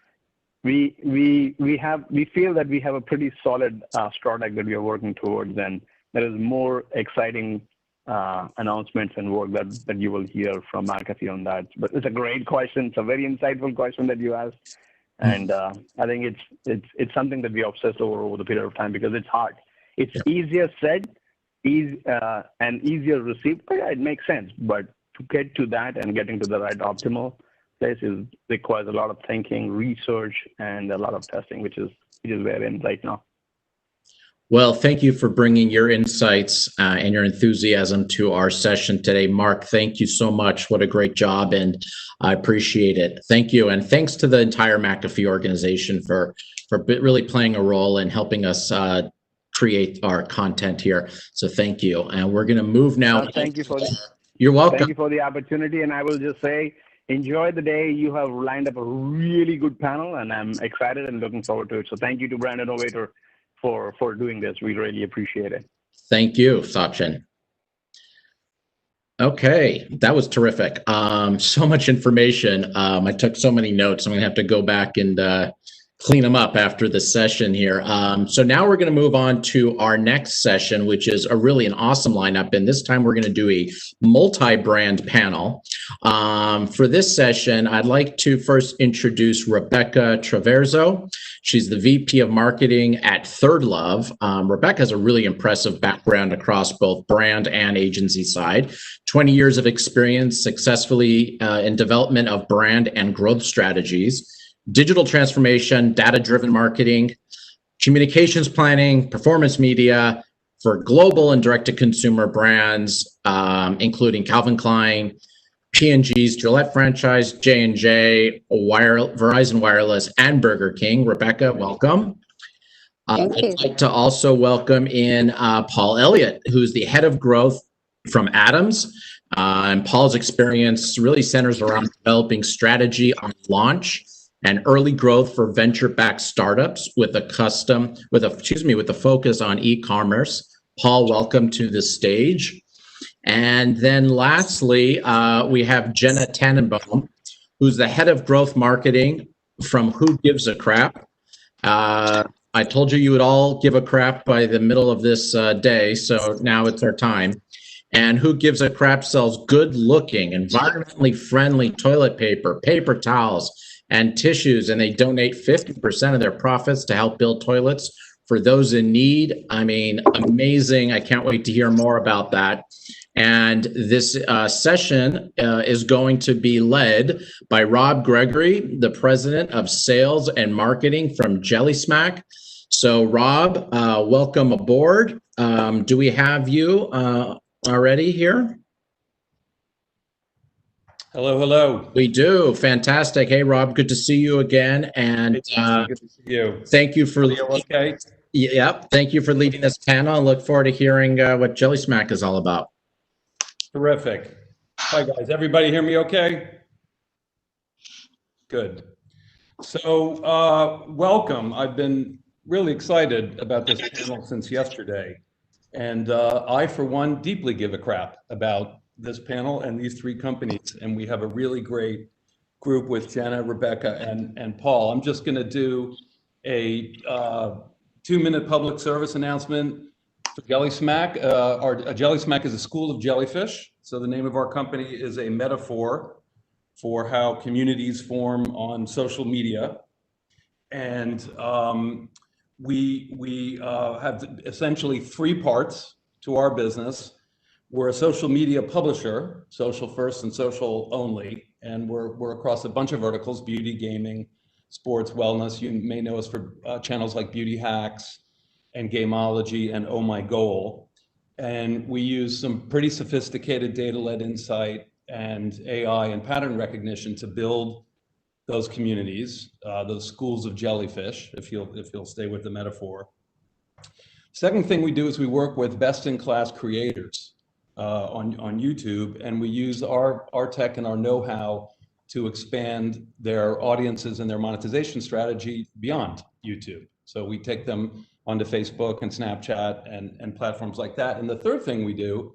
we feel that we have a pretty solid product that we are working towards, and there is more exciting announcements and work that you will hear from McAfee on that. But it's a great question. It's a very insightful question that you asked, and I think it's something that we obsess over the period of time, because it's hard. It's easier said, and easier received. But yeah, it makes sense. But to get to that and getting to the right optimal place requires a lot of thinking, research, and a lot of testing, which is where we're in right now. Well, thank you for bringing your insights and your enthusiasm to our session today. Mark, thank you so much. What a great job, and I appreciate it. Thank you, and thanks to the entire McAfee organization for really playing a role in helping us create our content here. So thank you, and we're going to move now. Thank you for You're welcome. Thank you for the opportunity, and I will just say, enjoy the day. You have lined up a really good panel, and I'm excited and looking forward to it. So thank you to Brand Innovator for doing this. We really appreciate it. Thank you, Sachin. Okay, that was terrific. So much information. I took so many notes. I'm going to have to go back and clean them up after the session here. So now we're going to move on to our next session, which is really an awesome lineup. And this time we're going to do a multi-brand panel. For this session, I'd like to first introduce Rebecca Traverso. She's the VP of Marketing at ThirdLove. Rebecca has a really impressive background across both brand and agency side. 20 years of experience successfully in development of brand and growth strategies, digital transformation, data-driven marketing, communications planning, performance media for global and direct-to-consumer brands, including Calvin Klein, P&G's Gillette franchise, J&J, Verizon Wireless, and Burger King. Rebecca, welcome. Thank you. I'd like to also welcome in Paul Elliott, who's the head of growth from Adams. And Paul's experience really centers around developing strategy on launch and early growth for venture-backed startups with a focus on e-commerce. Paul, welcome to the stage. And then lastly, we have Jenna Tannenbaum, who's the head of growth marketing from Who Gives a Crap. I told you would all give a crap by the middle of this day, so now it's our time. And Who Gives a Crap sells good-looking, environmentally friendly toilet paper, paper towels, and tissues, and they donate 50% of their profits to help build toilets for those in need. I mean, amazing. I can't wait to hear more about that. And this session is going to be led by Rob Gregory, the president of sales and marketing from JellySmack. So Rob, welcome aboard. Do we have you already here? Hello, hello. We do. Fantastic. Hey, Rob, good to see you again. And good to see you. Thank you for okay. Yep. Thank you for leading this panel. I look forward to hearing what JellySmack is all about. Terrific. Hi, guys. Everybody hear me okay? Good. So welcome. I've been really excited about this panel since yesterday. And I, for one, deeply give a crap about this panel and these three companies. And we have a really great group with Jenna, Rebecca, and Paul. I'm just going to do a 2-minute public service announcement for JellySmack. JellySmack is a school of jellyfish. So the name of our company is a metaphor for how communities form on social media. And we have essentially 3 parts to our business. We're a social media publisher, social first and social only, and we're across a bunch of verticals: beauty, gaming, sports, wellness. You may know us for channels like Beauty Hacks and Gameology and Oh My Goal. And we use some pretty sophisticated data-led insight and AI and pattern recognition to build those communities, those schools of jellyfish, if you'll stay with the metaphor. Second thing we do is we work with best-in-class creators on YouTube, and we use our tech and our know-how to expand their audiences and their monetization strategy beyond YouTube. So we take them onto Facebook and Snapchat and platforms like that. And the third thing we do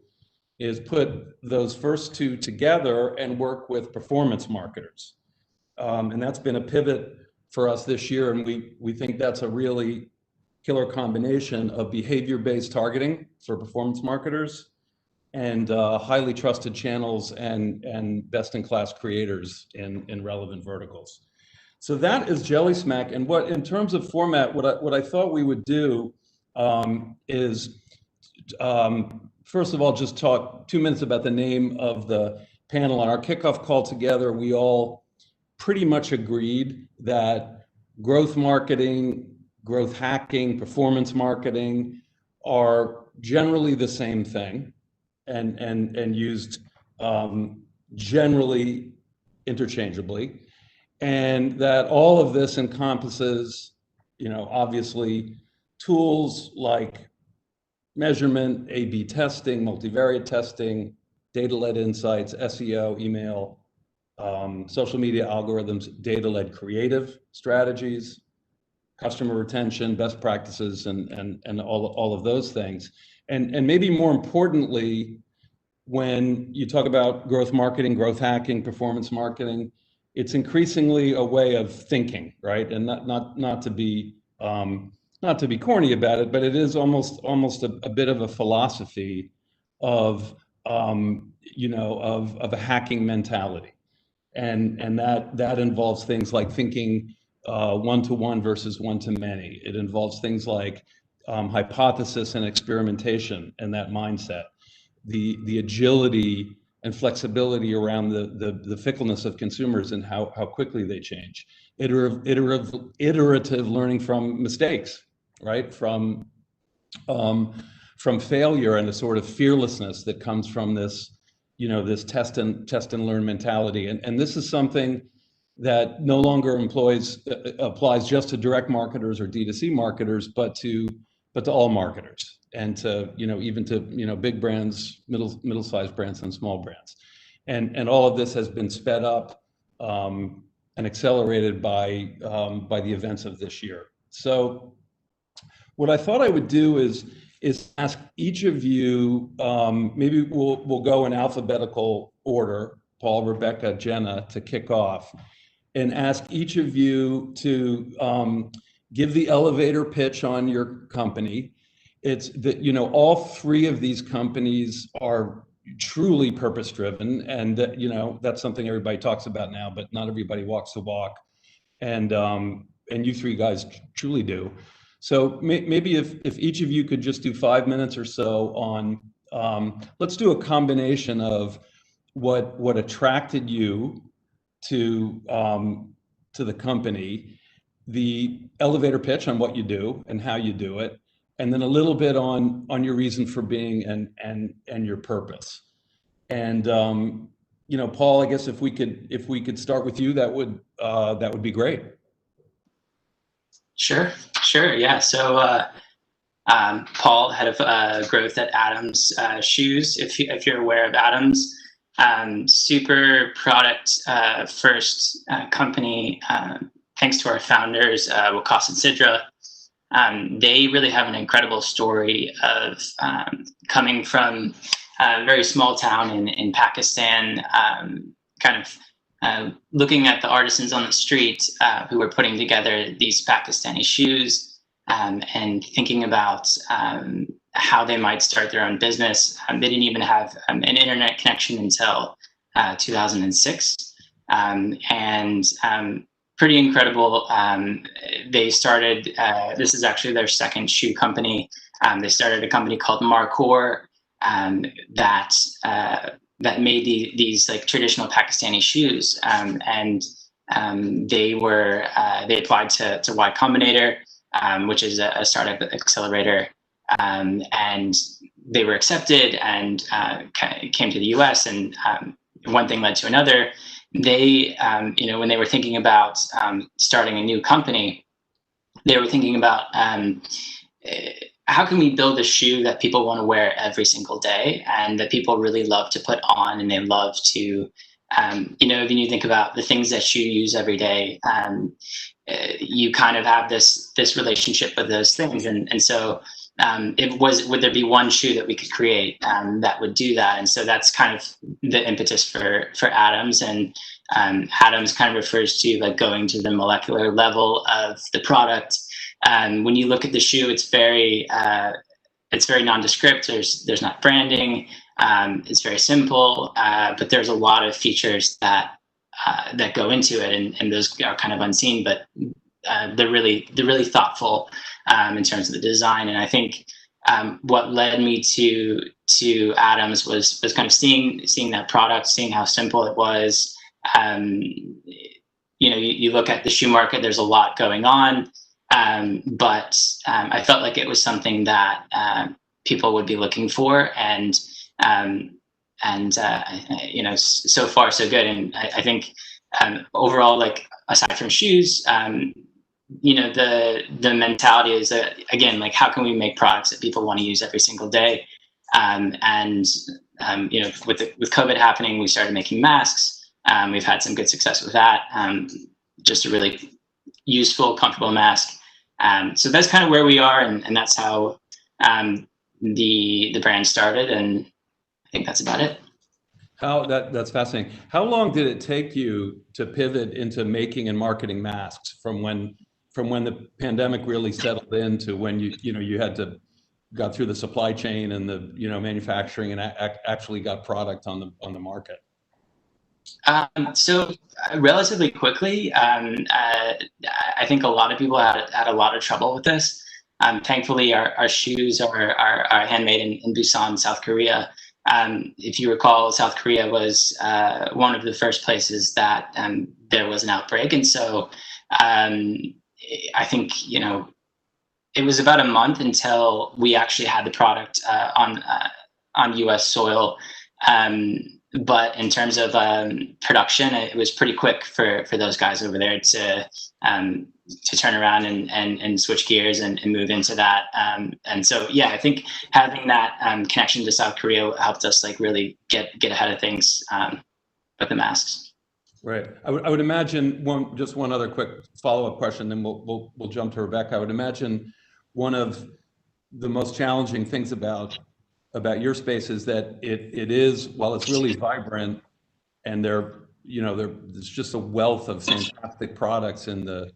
is put those first two together and work with performance marketers. And that's been a pivot for us this year. And we think that's a really killer combination of behavior-based targeting for performance marketers and highly trusted channels and best-in-class creators in relevant verticals. So that is JellySmack. And what, in terms of format, what I thought we would do is, first of all, just talk 2 minutes about the name of the panel. On our kickoff call together, we all pretty much agreed that growth marketing, growth hacking, performance marketing are generally the same thing and used generally interchangeably. And that all of this encompasses, obviously tools like measurement, A/B testing, multivariate testing, data-led insights, SEO, email, social media algorithms, data-led creative strategies, customer retention, best practices, and all of those things. And maybe more importantly, when you talk about growth marketing, growth hacking, performance marketing, it's increasingly a way of thinking, right? And not to be corny about it, but it is almost a bit of a philosophy of of a hacking mentality, and that involves things like thinking one-to-one versus one-to-many. It involves things like hypothesis and experimentation and that mindset, the agility and flexibility around the fickleness of consumers and how quickly they change. Iterative learning from mistakes, right? From failure, and the sort of fearlessness that comes from this, this test and learn mentality. And this is something that no longer applies just to direct marketers or D2C marketers, but to all marketers, and to even to big brands, middle-sized brands, and small brands, and all of this has been sped up and accelerated by the events of this year. So what I thought I would do is ask each of you, maybe we'll go in alphabetical order. Paul, Rebecca, Jenna, to kick off and ask each of you to give the elevator pitch on your company. It's that, all three of these companies are truly purpose-driven, and that's something everybody talks about now, but not everybody walks the walk. And you three guys truly do. So maybe if each of you could just do 5 minutes or so on, let's do a combination of what attracted you to the company, the elevator pitch on what you do and how you do it, and then a little bit on your reason for being and your purpose. And Paul, I guess if we could start with you, that would be great. Sure. Yeah. So Paul, head of growth at Adams Shoes. If you're aware of Adams, super product first company. Thanks to our founders, Waqas and Sidra. They really have an incredible story of coming from a very small town in Pakistan, looking at the artisans on the street who were putting together these Pakistani shoes and thinking about how they might start their own business. They didn't even have an internet connection until 2006. Pretty incredible. They started, this is actually their second shoe company. They started a company called Markor that made these like traditional Pakistani shoes. They applied to Y Combinator, which is a startup accelerator. And they were accepted and came to the US, and one thing led to another. They, when they were thinking about starting a new company, they were thinking about how can we build a shoe that people want to wear every single day and that people really love to put on, and they love to, when you think about the things that you use every day, you kind of have this relationship with those things. And so would there be one shoe that we could create that would do that? And so that's kind of the impetus for Adams. And Adams kind of refers to like going to the molecular level of the product. When you look at the shoe, it's very nondescript. There's not branding. It's very simple, but there's a lot of features that go into it, and those are kind of unseen, but they're really thoughtful in terms of the design. And I think what led me to Adams was kind of seeing that product, seeing how simple it was. You look at the shoe market, there's a lot going on, but I felt like it was something that people would be looking for, and so far so good. And I think overall, like aside from shoes, the mentality is that, again, like how can we make products that people want to use every single day? With COVID happening, we started making masks. We've had some good success with that. Just a really useful, comfortable mask. So that's kind of where we are, and that's how the brand started, and I think that's about it. That's fascinating. How long did it take you to pivot into making and marketing masks from when the pandemic really settled in to when you got through the supply chain and the manufacturing and actually got product on the market? So relatively quickly. I think a lot of people had a lot of trouble with this. Thankfully, our shoes are handmade in Busan, South Korea. If you recall, South Korea was one of the first places that there was an outbreak. And so I think, it was about a month until we actually had the product on US soil. But in terms of production, it was pretty quick for those guys over there to turn around and switch gears and move into that. And so, yeah, I think having that connection to South Korea helped us like really get ahead of things with the masks. Right. I would imagine just one other quick follow-up question, then we'll jump to Rebecca. I would imagine one of the most challenging things about your space is that it is, while it's really vibrant, and there's just a wealth of fantastic products in the,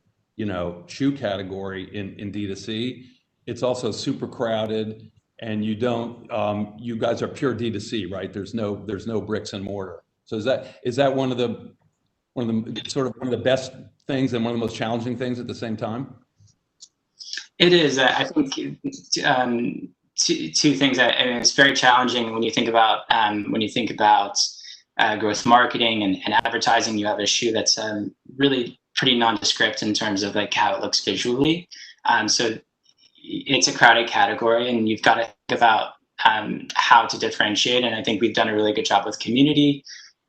shoe category in D2C. It's also super crowded, and you guys are pure D2C, right? There's no bricks and mortar. So is that one of the best things and one of the most challenging things at the same time? It is. I think two things. I mean, it's very challenging when you think about growth marketing and advertising. You have a shoe that's really pretty nondescript in terms of like how it looks visually. So it's a crowded category, and you've got to think about how to differentiate. And I think we've done a really good job with community.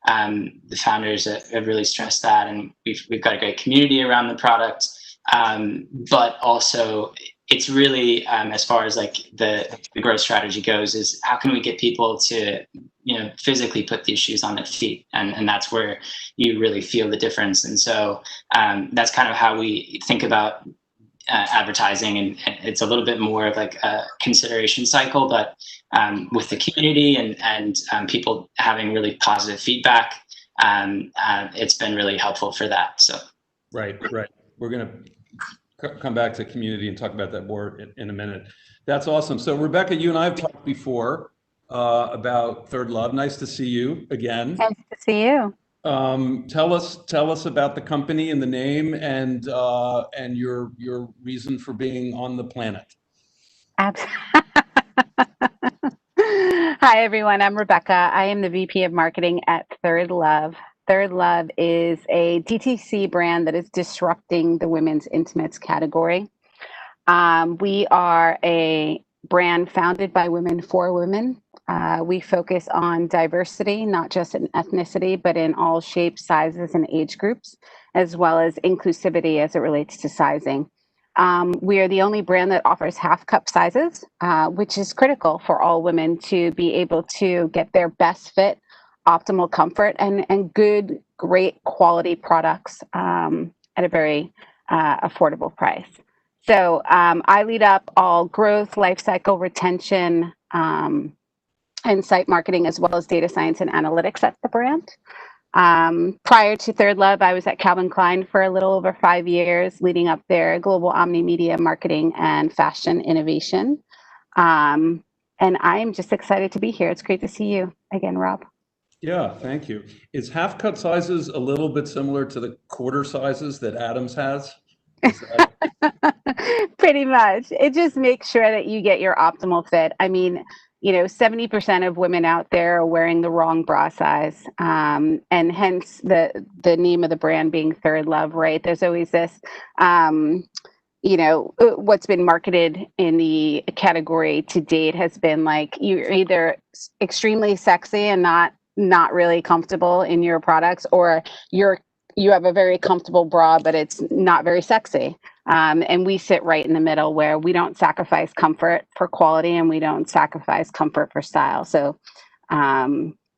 The founders have really stressed that, and we've got a great community around the product. But also, it's really as far as like the growth strategy goes, is how can we get people to physically put these shoes on their feet, and that's where you really feel the difference. And so that's kind of how we think about advertising, and it's a little bit more of like a consideration cycle, but with the community and people having really positive feedback, it's been really helpful for that. So right. We're going to come back to community and talk about that more in a minute. That's awesome. So Rebecca, you and I have talked before about Third Love. Nice to see you again. Nice to see you. Tell us about the company and the name and your reason for being on the planet. Hi everyone, I'm Rebecca. I am the VP of Marketing at Third Love. Third Love is a DTC brand that is disrupting the women's intimates category. We are a brand founded by women for women. We focus on diversity, not just in ethnicity, but in all shapes, sizes, and age groups, as well as inclusivity as it relates to sizing. We are the only brand that offers half cup sizes, which is critical for all women to be able to get their best fit, optimal comfort, and great quality products at a very affordable price. So I lead up all growth, lifecycle retention, and site marketing, as well as data science and analytics at the brand. Prior to Third Love, I was at Calvin Klein for a little over 5 years, leading up their global omni-media marketing and fashion innovation. And I'm just excited to be here. It's great to see you again, Rob. Yeah, thank you. Is half cut sizes a little bit similar to the quarter sizes that Adams has? Pretty much. It just makes sure that you get your optimal fit. I mean, 70% of women out there are wearing the wrong bra size, and hence the name of the brand being Third Love, right? There's always this, what's been marketed in the category to date has been like you're either extremely sexy and not really comfortable in your products, or you have a very comfortable bra, but it's not very sexy. And we sit right in the middle, where we don't sacrifice comfort for quality and we don't sacrifice comfort for style. So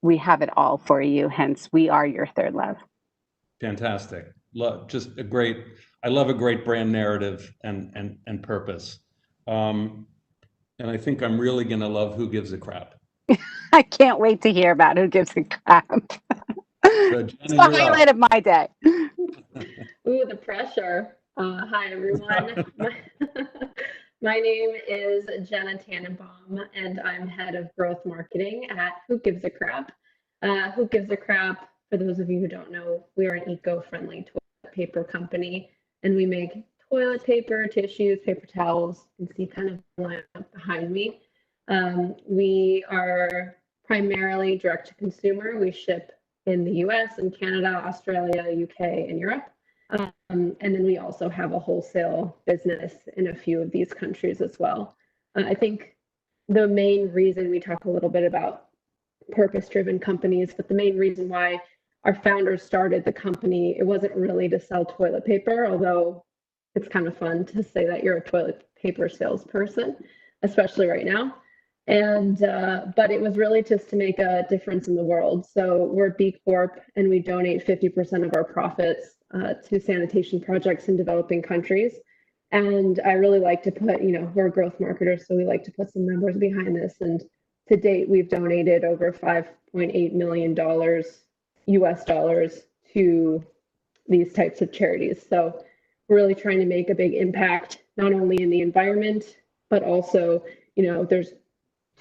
we have it all for you. Hence, we are your Third Love. Fantastic. I love a great brand narrative and purpose. And I think I'm really going to love Who Gives a Crap. I can't wait to hear about Who Gives a Crap. It's the highlight of my day. Ooh, the pressure. Hi, everyone. My name is Jenna Tannenbaum, and I'm head of growth marketing at Who Gives a Crap. Who Gives a Crap, for those of you who don't know, we are an eco-friendly toilet paper company, and we make toilet paper, tissues, paper towels. You can see kind of the lineup behind me. We are primarily direct to consumer. We ship in the US and Canada, Australia, UK, and Europe. And then we also have a wholesale business in a few of these countries as well. I think the main reason we talk a little bit about purpose-driven companies, but the main reason why our founders started the company, it wasn't really to sell toilet paper, although it's kind of fun to say that you're a toilet paper salesperson, especially right now. And but it was really just to make a difference in the world. So we're B Corp, and we donate 50% of our profits to sanitation projects in developing countries. And I really like to put, we're growth marketers, so we like to put some numbers behind this. And to date, we've donated over $5.8 million, US dollars to these types of charities. So we're really trying to make a big impact, not only in the environment, but also, there's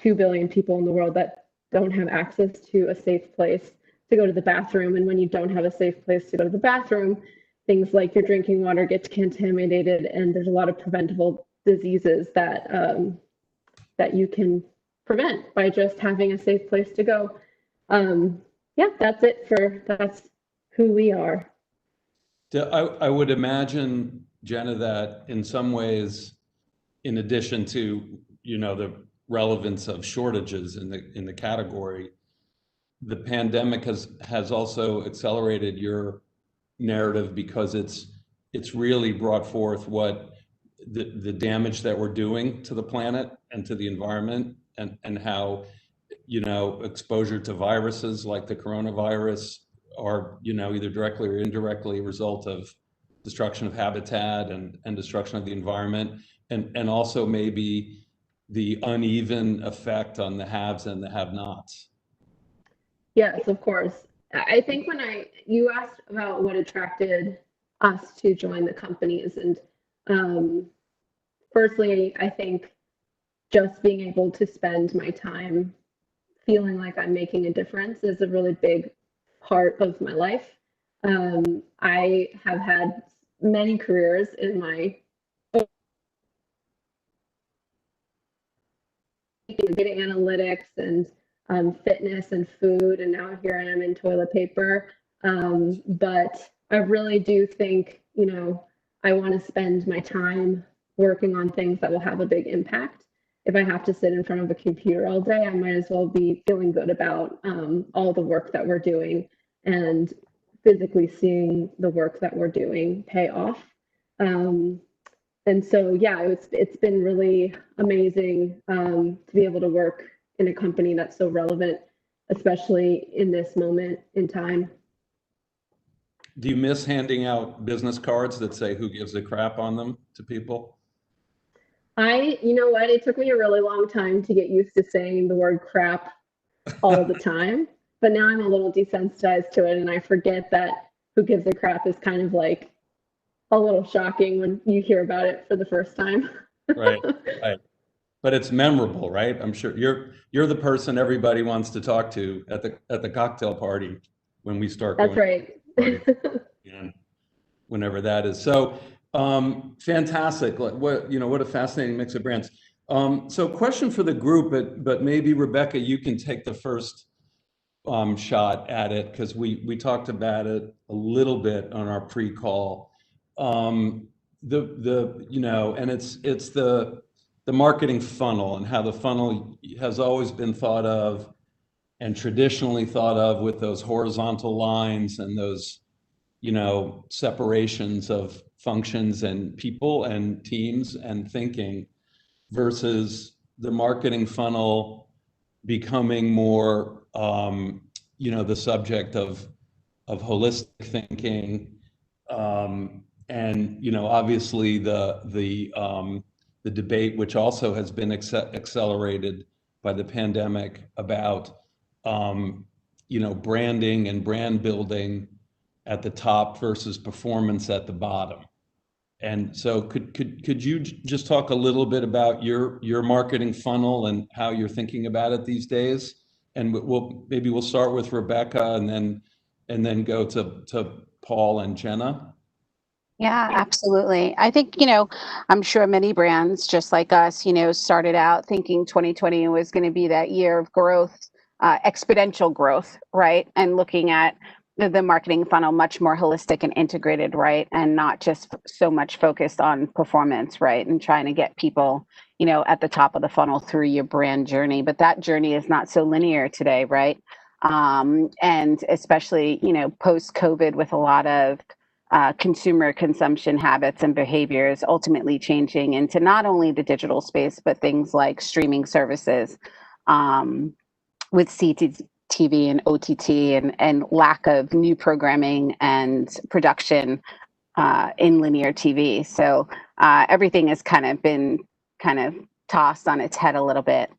2 billion people in the world that don't have access to a safe place to go to the bathroom. And when you don't have a safe place to go to the bathroom, things like your drinking water gets contaminated, and there's a lot of preventable diseases that that you can prevent by just having a safe place to go. That's who we are. I would imagine, Jenna, that in some ways, in addition to the relevance of shortages in the category, the pandemic has also accelerated your narrative, because it's really brought forth what the damage that we're doing to the planet and to the environment, and how exposure to viruses like the coronavirus are either directly or indirectly a result of destruction of habitat and destruction of the environment, and also maybe the uneven effect on the haves and the have-nots. Yes, of course. I think you asked about what attracted us to join the companies, and firstly, I think just being able to spend my time feeling like I'm making a difference is a really big part of my life. I have had many careers in my data analytics and fitness and food, and now here I am in toilet paper. But I really do think, I want to spend my time working on things that will have a big impact. If I have to sit in front of a computer all day, I might as well be feeling good about all the work that we're doing and physically seeing the work that we're doing pay off. And so, yeah, it's been really amazing to be able to work in a company that's so relevant, especially in this moment in time. Do you miss handing out business cards that say "Who gives a crap" on them to people? You know what? It took me a really long time to get used to saying the word crap all the time, but now I'm a little desensitized to it, and I forget that "who gives a crap" is kind of like a little shocking when you hear about it for the first time. Right. But it's memorable, right? I'm sure you're the person everybody wants to talk to at the cocktail party when we start. That's right. And whenever that is. So fantastic. What a fascinating mix of brands. So question for the group, but maybe Rebecca, you can take the first shot at it, because we talked about it a little bit on our pre-call. And it's the marketing funnel, and how the funnel has always been thought of and traditionally thought of with those horizontal lines and those separations of functions and people and teams and thinking, versus the marketing funnel becoming more the subject of holistic thinking, and obviously the debate, which also has been accelerated by the pandemic, about branding and brand building at the top versus performance at the bottom. And so could you just talk a little bit about your marketing funnel and how you're thinking about it these days? And we'll start with Rebecca, and then go to Paul and Jenna. Yeah, absolutely. I think, I'm sure many brands just like us, started out thinking 2020 was going to be that year of growth, exponential growth, right? And looking at the marketing funnel much more holistic and integrated, right? And not just so much focused on performance, right? And trying to get people, at the top of the funnel through your brand journey. But that journey is not so linear today, right? And especially, post-COVID, with a lot of consumer consumption habits and behaviors ultimately changing into not only the digital space, but things like streaming services, with CTV and OTT, and lack of new programming and production in linear TV. So everything has kind of been tossed on its head a little bit.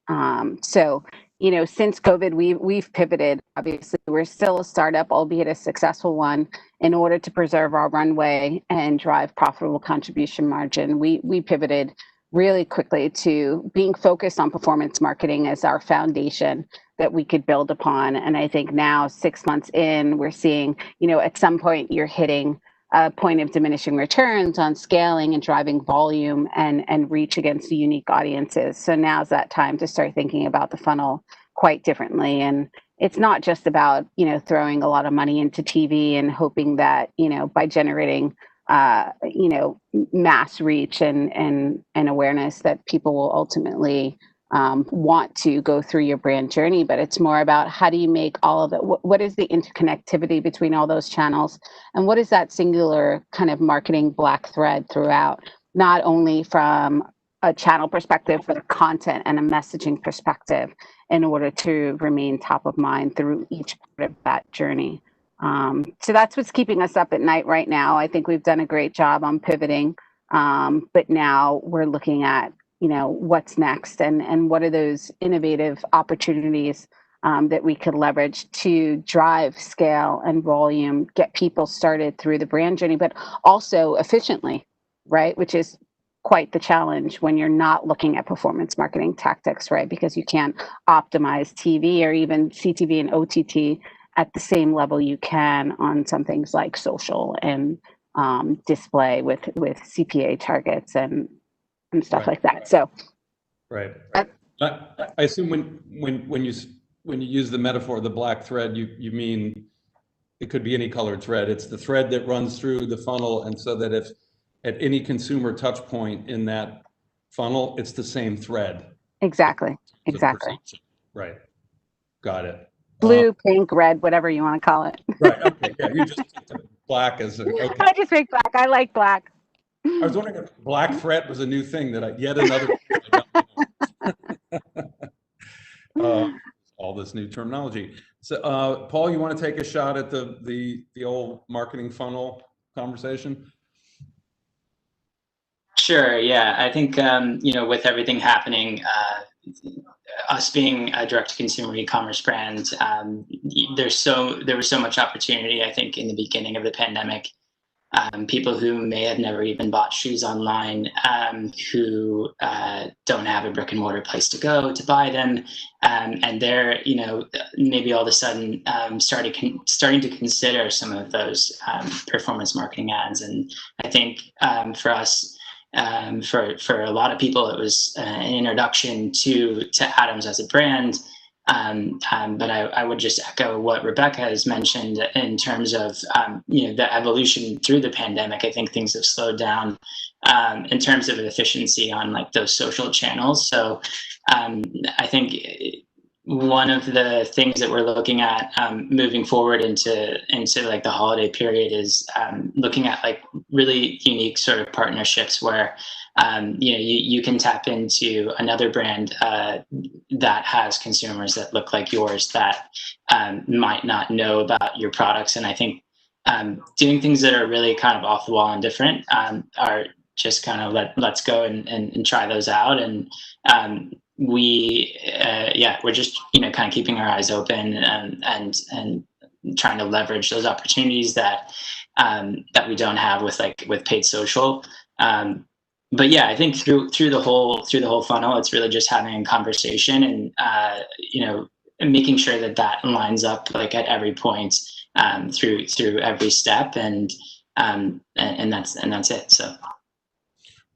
So since COVID, we've pivoted. Obviously, we're still a startup, albeit a successful one. In order to preserve our runway and drive profitable contribution margin, we pivoted really quickly to being focused on performance marketing as our foundation that we could build upon. And I think now, 6 months in, we're seeing, at some point you're hitting a point of diminishing returns on scaling and driving volume and reach against the unique audiences. So now's that time to start thinking about the funnel quite differently. And it's not just about, throwing a lot of money into TV and hoping that, by generating, mass reach and awareness that people will ultimately want to go through your brand journey, but it's more about how do you make all of it, what is the interconnectivity between all those channels, and what is that singular kind of marketing black thread throughout, not only from a channel perspective, but a content and a messaging perspective in order to remain top of mind through each part of that journey. So that's what's keeping us up at night right now. I think we've done a great job on pivoting, but now we're looking at what's next and what are those innovative opportunities that we could leverage to drive scale and volume, get people started through the brand journey, but also efficiently, right? Which is quite the challenge when you're not looking at performance marketing tactics, right? Because you can't optimize TV or even CTV and OTT at the same level you can on some things like social and display with CPA targets and stuff like that. So, right. I assume when you use the metaphor of the black thread, you mean it could be any colored thread. It's the thread that runs through the funnel, and so that if at any consumer touch point in that funnel, it's the same thread. Exactly. Right. Got it. Blue, pink, red, whatever you want to call it. Right. Okay. Yeah. You just black as okay. I just make black. I like black. I was wondering if black thread was a new thing yet another. All this new terminology. So, Paul, you want to take a shot at the old marketing funnel conversation? Sure. Yeah, I think with everything happening, us being a direct-to-consumer e-commerce brand, there was so much opportunity. I think in the beginning of the pandemic, people who may have never even bought shoes online, who don't have a brick and mortar place to go to buy them, and they're maybe all of a sudden starting to consider some of those performance marketing ads. And I think for us, for a lot of people, it was an introduction to Adams as a brand. But I would just echo what Rebecca has mentioned in terms of the evolution through the pandemic. I think things have slowed down in terms of efficiency on like those social channels. So I think one of the things that we're looking at moving forward into like the holiday period is looking at like really unique sort of partnerships where you can tap into another brand that has consumers that look like yours that might not know about your products. And I think doing things that are really kind of off the wall and different are just kind of let's go and try those out. And we're just kind of keeping our eyes open and trying to leverage those opportunities that we don't have with paid social. But yeah, I think through the whole funnel, it's really just having a conversation and making sure that lines up like at every point through every step, and that's it. So.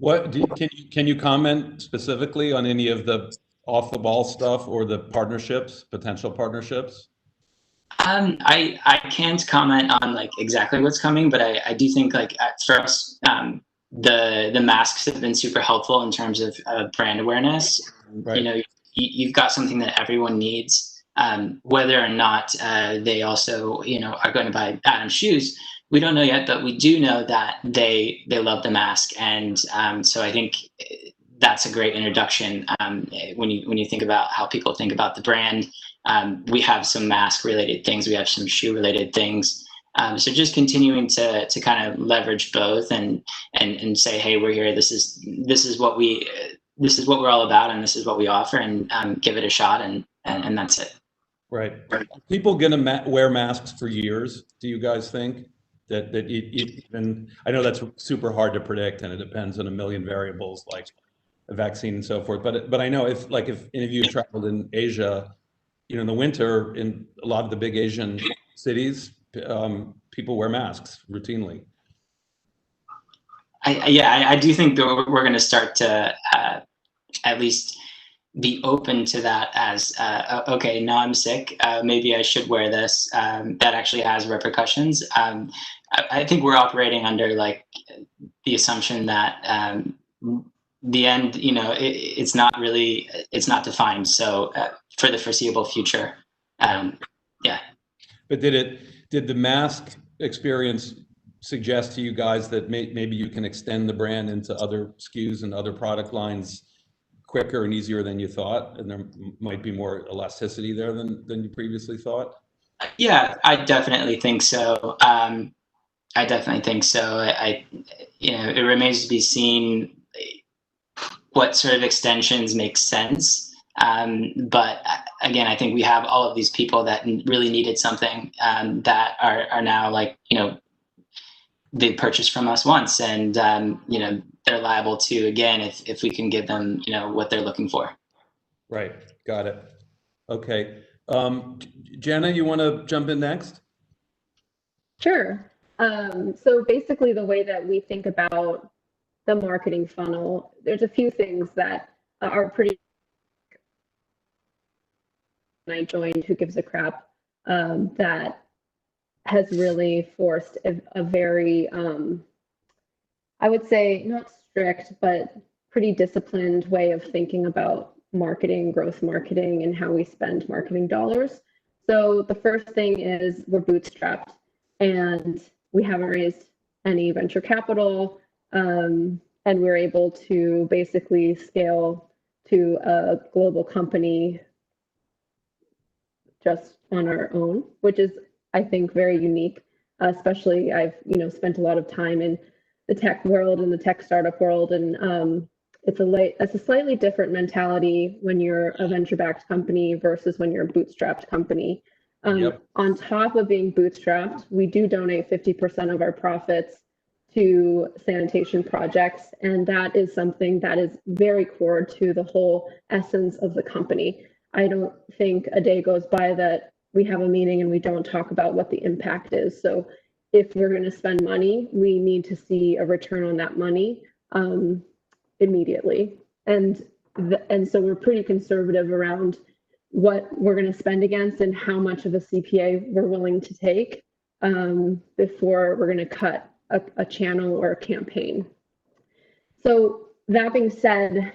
Can you comment specifically on any of the off the ball stuff or the potential partnerships? I can't comment on like exactly what's coming, but I do think like for us, the masks have been super helpful in terms of brand awareness. Right. You've got something that everyone needs, whether or not they also are going to buy Adams shoes. We don't know yet, but we do know that they love the mask, and so I think that's a great introduction. When you think about how people think about the brand, we have some mask related things, we have some shoe related things. So just continuing to kind of leverage both and say, hey, we're here. This is what we're all about, and this is what we offer, and give it a shot and that's it. Right. Are people going to wear masks for years? Do you guys think that even, I know that's super hard to predict and it depends on a million variables like a vaccine and so forth. But I know if any of you traveled in Asia, in the winter in a lot of the big Asian cities, people wear masks routinely. I do think that we're going to start to at least be open to that as, okay, now I'm sick, maybe I should wear this. That actually has repercussions. I think we're operating under like the assumption that the end, it's not defined. So for the foreseeable future, yeah. But did the mask experience suggest to you guys that maybe you can extend the brand into other SKUs and other product lines quicker and easier than you thought, and there might be more elasticity there than you previously thought? Yeah, I definitely think so. It remains to be seen what sort of extensions make sense. But again, I think we have all of these people that really needed something that are now like, they purchased from us once, and they're liable to, again, if we can give them what they're looking for. Right, got it. Okay, Jenna, you want to jump in next? Sure. So basically the way that we think about the marketing funnel, there's a few things that are pretty. When I joined Who Gives a Crap, that has really forced a very, I would say not strict, but pretty disciplined way of thinking about marketing, growth marketing, and how we spend marketing dollars. So the first thing is we're bootstrapped and we haven't raised any venture capital, and we're able to basically scale to a global company just on our own, which is, I think, very unique. Especially, I've spent a lot of time in the tech world and the tech startup world, and it's a slightly different mentality when you're a venture-backed company versus when you're a bootstrapped company. Yep. On top of being bootstrapped, we do donate 50% of our profits to sanitation projects, and that is something that is very core to the whole essence of the company. I don't think a day goes by that we have a meeting and we don't talk about what the impact is. So if we're going to spend money, we need to see a return on that money immediately. And so we're pretty conservative around what we're going to spend against and how much of a CPA we're willing to take before we're going to cut a channel or a campaign. So that being said,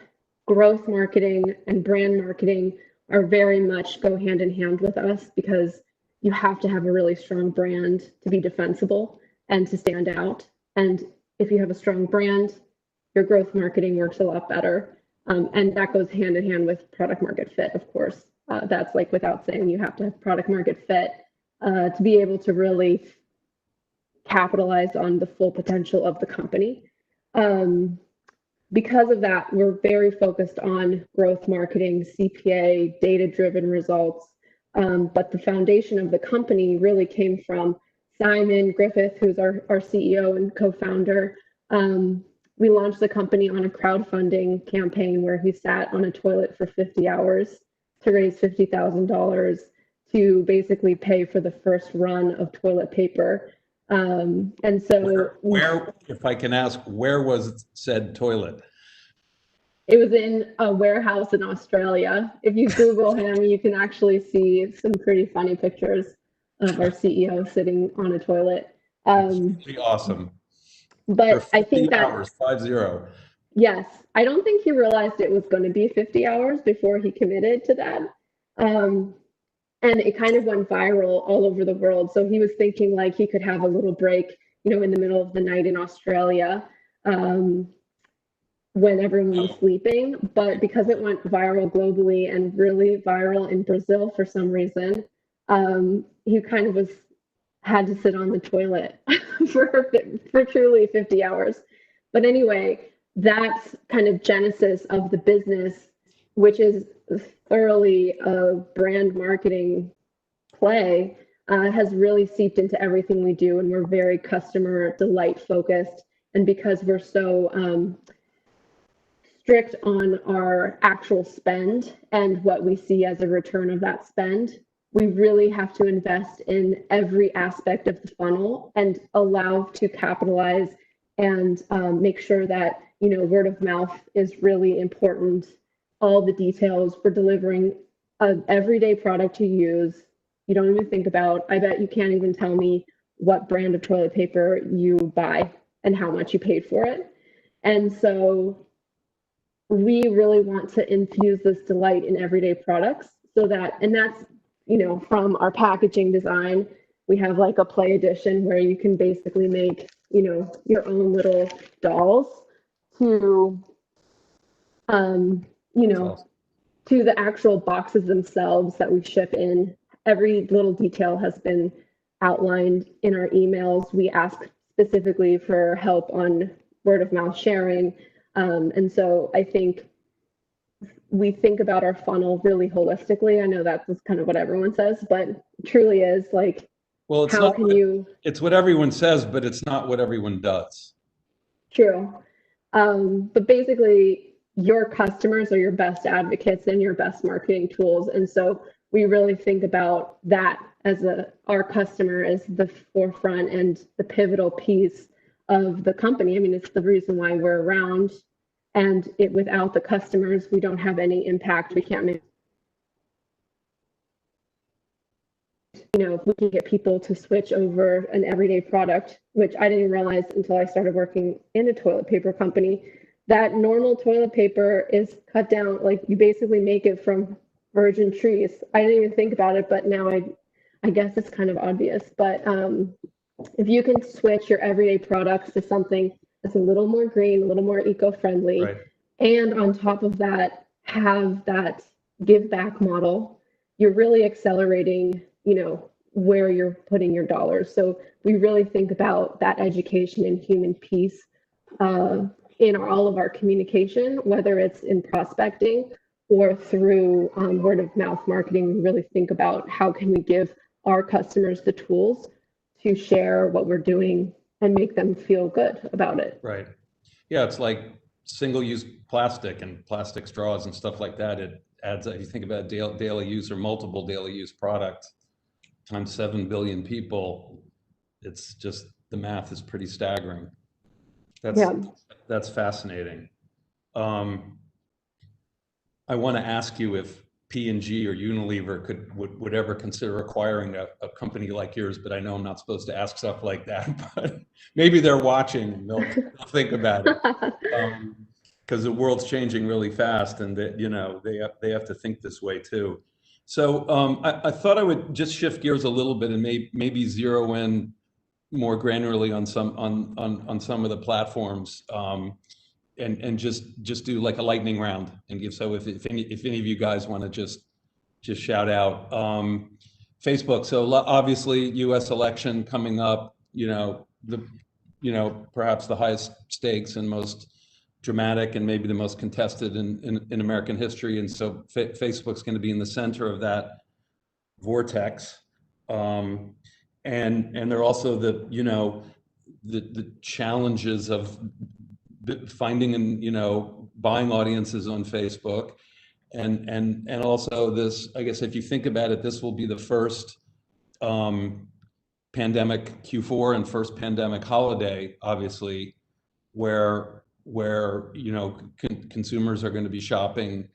growth marketing and brand marketing are very much go hand in hand with us, because you have to have a really strong brand to be defensible and to stand out. And if you have a strong brand, your growth marketing works a lot better. And that goes hand in hand with product market fit, of course. That's like without saying, you have to have product market fit to be able to really capitalize on the full potential of the company. Because of that, we're very focused on growth marketing, CPA, data-driven results. But the foundation of the company really came from Simon Griffith, who's our CEO and co-founder. We launched the company on a crowdfunding campaign where he sat on a toilet for 50 hours to raise $50,000 to basically pay for the first run of toilet paper. And so where, if I can ask, where was said toilet? It was in a warehouse in Australia. If you Google him, you can actually see some pretty funny pictures of our CEO sitting on a toilet. Pretty awesome. But I think that hours, 50. Yes, I don't think he realized it was going to be 50 hours before he committed to that. And it kind of went viral all over the world. So he was thinking like he could have a little break, in the middle of the night in Australia when everyone was sleeping. But because it went viral globally and really viral in Brazil for some reason, he kind of had to sit on the toilet for truly 50 hours. But anyway, that's kind of genesis of the business which is thoroughly a brand marketing play, has really seeped into everything we do, and we're very customer delight focused. And because we're so strict on our actual spend and what we see as a return of that spend, we really have to invest in every aspect of the funnel and allow to capitalize and make sure that, you know, word of mouth is really important. All the details, we're delivering an everyday product you use. You don't even think about, I bet you can't even tell me what brand of toilet paper you buy and how much you paid for it. And so we really want to infuse this delight in everyday products so that, and that's, you know, from our packaging design, we have like a play edition where you can basically make, you know, your own little dolls to, you know, to the actual boxes themselves that we ship in. Every little detail has been outlined in our emails. We ask specifically for help on word of mouth sharing. And so I think we think about our funnel really holistically. I know that's kind of what everyone says, but it truly is like, well, it's how not, can you? It's what everyone says, but it's not what everyone does. True. But basically, your customers are your best advocates and your best marketing tools. And so we really think about that as our customer is the forefront and the pivotal piece of the company. I mean, it's the reason why we're around. And without the customers, we don't have any impact. We can't make, you know, if we can get people to switch over an everyday product, which I didn't realize until I started working in a toilet paper company, that normal toilet paper is cut down, like you basically make it from virgin trees. I didn't even think about it, but now I guess it's kind of obvious. But if you can switch your everyday products to something that's a little more green, a little more eco-friendly, Right. and on top of that, have that give back model, you're really accelerating, you know, where you're putting your dollars. So we really think about that education and human piece in all of our communication, whether it's in prospecting or through word of mouth marketing. We really think about how can we give our customers the tools to share what we're doing and make them feel good about it. Right. Yeah, it's like single-use plastic and plastic straws and stuff like that. It adds, if you think about daily use or multiple daily use products times 7 billion people, it's just, the math is pretty staggering. That's fascinating. I want to ask you if P&G or Unilever would ever consider acquiring a company like yours, but I know I'm not supposed to ask stuff like that, but maybe they're watching and they'll think about it. Because the world's changing really fast, and that, you know, they have to think this way too. So I thought I would just shift gears a little bit and maybe zero in more granularly on some of the platforms, and just do like a lightning round and give. So if any of you guys want to just shout out Facebook. So obviously U.S. election coming up. Perhaps the highest stakes and most dramatic and maybe the most contested in American history. And so Facebook's going to be in the center of that vortex. And there are also the challenges of finding and buying audiences on Facebook, and also this, I guess if you think about it, this will be the first pandemic Q4 and first pandemic holiday, obviously, where consumers are going to be shopping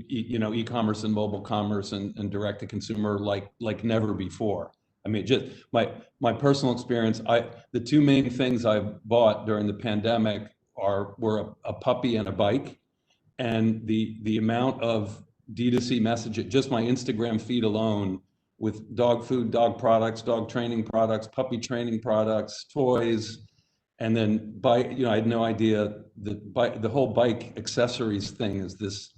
e-commerce and mobile commerce and direct to consumer like never before. I mean, just my personal experience, the two main things I bought during the pandemic were a puppy and a bike. And the amount of D2C messaging, just my Instagram feed alone, with dog food, dog products, dog training products, puppy training products, toys, and then I had no idea the whole bike accessories thing is this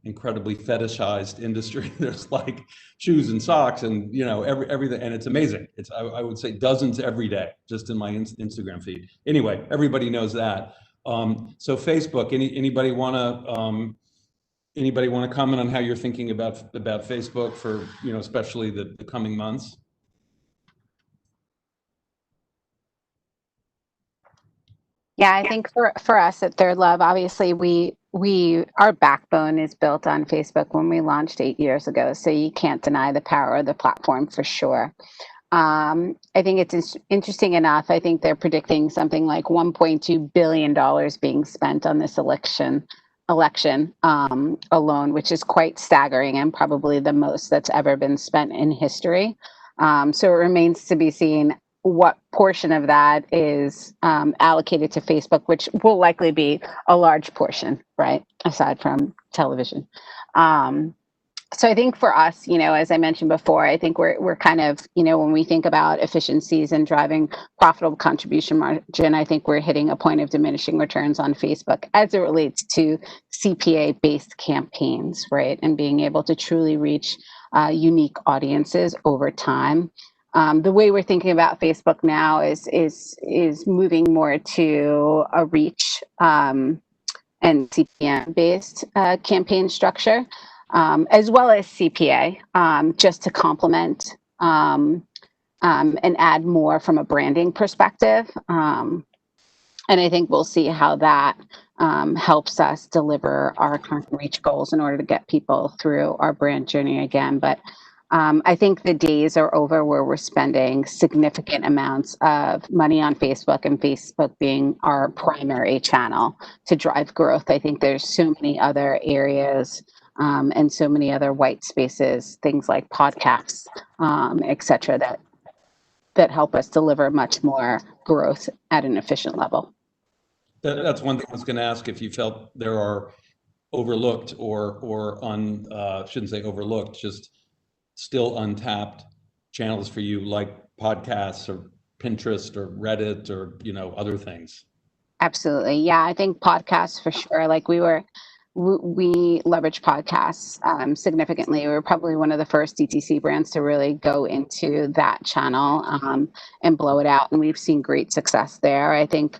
incredibly fetishized industry. There's like shoes and socks and everything, and it's amazing. I would say dozens every day just in my Instagram feed. Anyway, everybody knows that. So Facebook, anybody want to comment on how you're thinking about Facebook for, especially the coming months? Yeah, I think for us at Third Love, obviously our backbone is built on Facebook when we launched 8 years ago. So you can't deny the power of the platform for sure. I think it's interesting enough. I think they're predicting something like $1.2 billion being spent on this election alone, which is quite staggering and probably the most that's ever been spent in history. So it remains to be seen what portion of that is allocated to Facebook, which will likely be a large portion, right? Aside from television. So I think for us, as I mentioned before, I think we're kind of, when we think about efficiencies and driving profitable contribution margin, I think we're hitting a point of diminishing returns on Facebook as it relates to CPA-based campaigns, right? And being able to truly reach unique audiences over time. The way we're thinking about Facebook now is moving more to a reach and CPM-based campaign structure. As well as CPA, just to complement and add more from a branding perspective. And I think we'll see how that helps us deliver our current reach goals in order to get people through our brand journey again. But I think the days are over where we're spending significant amounts of money on Facebook and Facebook being our primary channel to drive growth. I think there's so many other areas and so many other white spaces, things like podcasts, et cetera, that help us deliver much more growth at an efficient level. That's one thing I was going to ask, if you felt there are overlooked or shouldn't say overlooked, just still untapped channels for you, like podcasts or Pinterest or Reddit or, other things. Absolutely. Yeah, I think podcasts for sure. Like we leverage podcasts significantly. We were probably one of the first DTC brands to really go into that channel and blow it out. And we've seen great success there. I think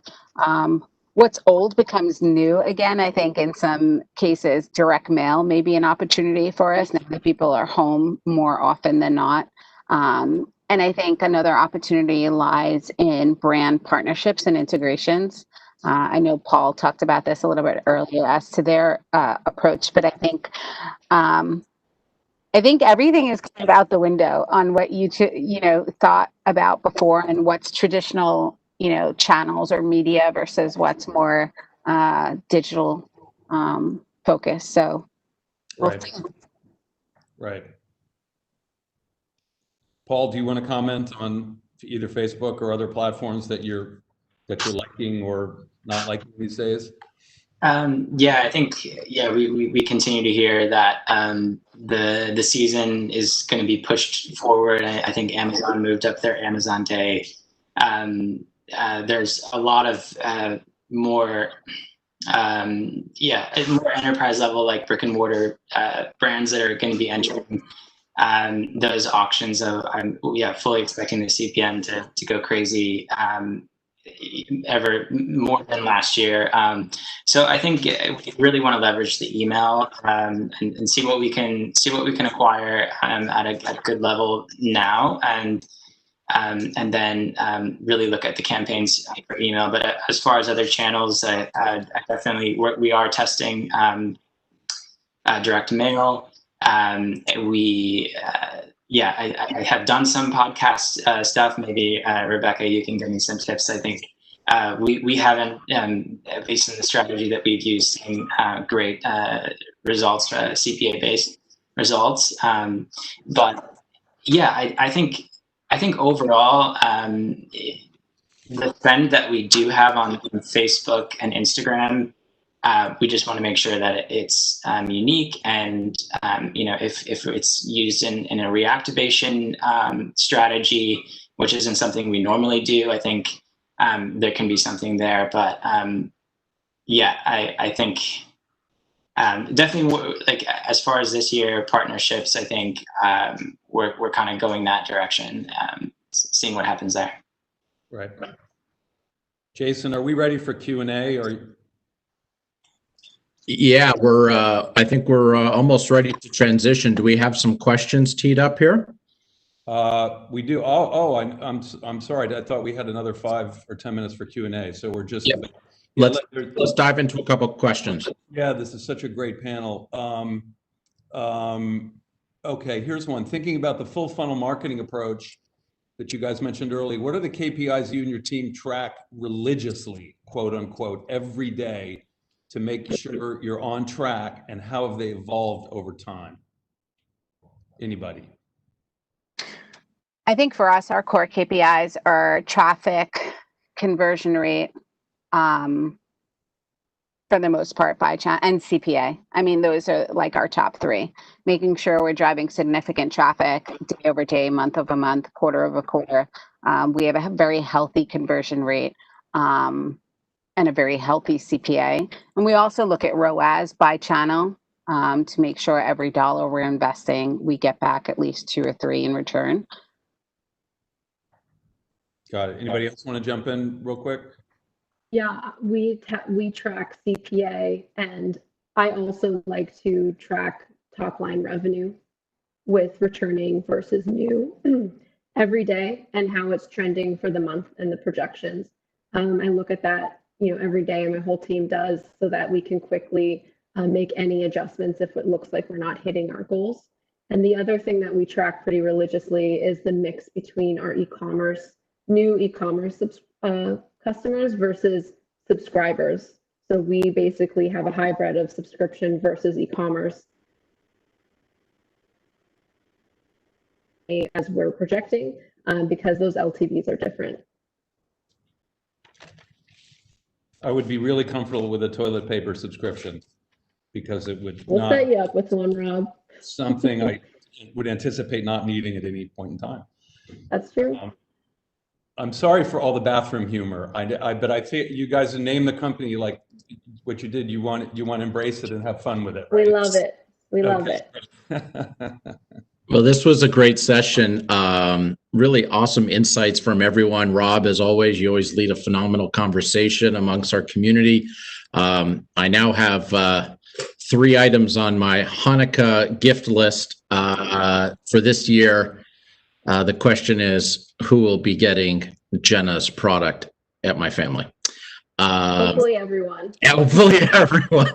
what's old becomes new again. I think in some cases, direct mail may be an opportunity for us now that people are home more often than not. And I think another opportunity lies in brand partnerships and integrations. I know Paul talked about this a little bit earlier as to their approach, but I think everything is kind of out the window on what you thought about before and what's traditional, channels or media versus what's more digital focused. So, Right. Paul, do you want to comment on either Facebook or other platforms that you're liking or not liking these days? I think we continue to hear that the season is going to be pushed forward. I think Amazon moved up their Amazon Day. There's a lot of more enterprise level, like brick and mortar brands that are going to be entering those auctions. Fully expecting the CPM to go crazy. Ever more than last year. So I think we really want to leverage the email and see what we can acquire at a good level now, and then really look at the campaigns for email. But as far as other channels, I definitely we are testing direct mail. I have done some podcast stuff. Maybe Rebecca, you can give me some tips. I think we haven't, based on the strategy that we've used, seen great results, CPA-based results. But yeah, I think overall, the trend that we do have on Facebook and Instagram, we just want to make sure that it's unique, and if it's used in a reactivation strategy, which isn't something we normally do, I think there can be something there. But I think definitely, like, as far as this year partnerships, I think we're kind of going that direction, seeing what happens there. Right. Jason, are we ready for Q&A or? Yeah, I think we're almost ready to transition. Do we have some questions teed up here? We do. I'm sorry. I thought we had another 5 or 10 minutes for Q&A. So we're just. Yep. Let's dive into a couple of questions. Yeah, this is such a great panel. Okay, here's one. Thinking about the full funnel marketing approach that you guys mentioned earlier, what are the KPIs you and your team track religiously, quote unquote, every day to make sure you're on track, and how have they evolved over time? Anybody? I think for us, our core KPIs are traffic, conversion rate, for the most part by channel, and CPA. I mean, those are like our top 3. Making sure we're driving significant traffic day over day, month over month, quarter over quarter. We have a very healthy conversion rate and a very healthy CPA. And we also look at ROAS by channel to make sure every dollar we're investing, we get back at least 2 or 3 in return. Got it. Anybody else want to jump in real quick? Yeah, we track CPA, and I also like to track top line revenue with returning versus new every day, and how it's trending for the month and the projections. I look at that, every day, and my whole team does, so that we can quickly make any adjustments if it looks like we're not hitting our goals. And the other thing that we track pretty religiously is the mix between our new e-commerce customers versus subscribers. So we basically have a hybrid of subscription versus e-commerce as we're projecting, because those LTVs are different. I would be really comfortable with a toilet paper subscription, because it would We'll set you up with one, Rob. Something I would anticipate not needing at any point in time. That's true. I'm sorry for all the bathroom humor. But I think you guys name the company like what you did. You want to embrace it and have fun with it. Right? We love it. We love it. Well, this was a great session. Really awesome insights from everyone. Rob, as always, you always lead a phenomenal conversation amongst our community. I now have 3 items on my Hanukkah gift list for this year. The question is, who will be getting Jenna's product at my family? Hopefully everyone. Hopefully everyone.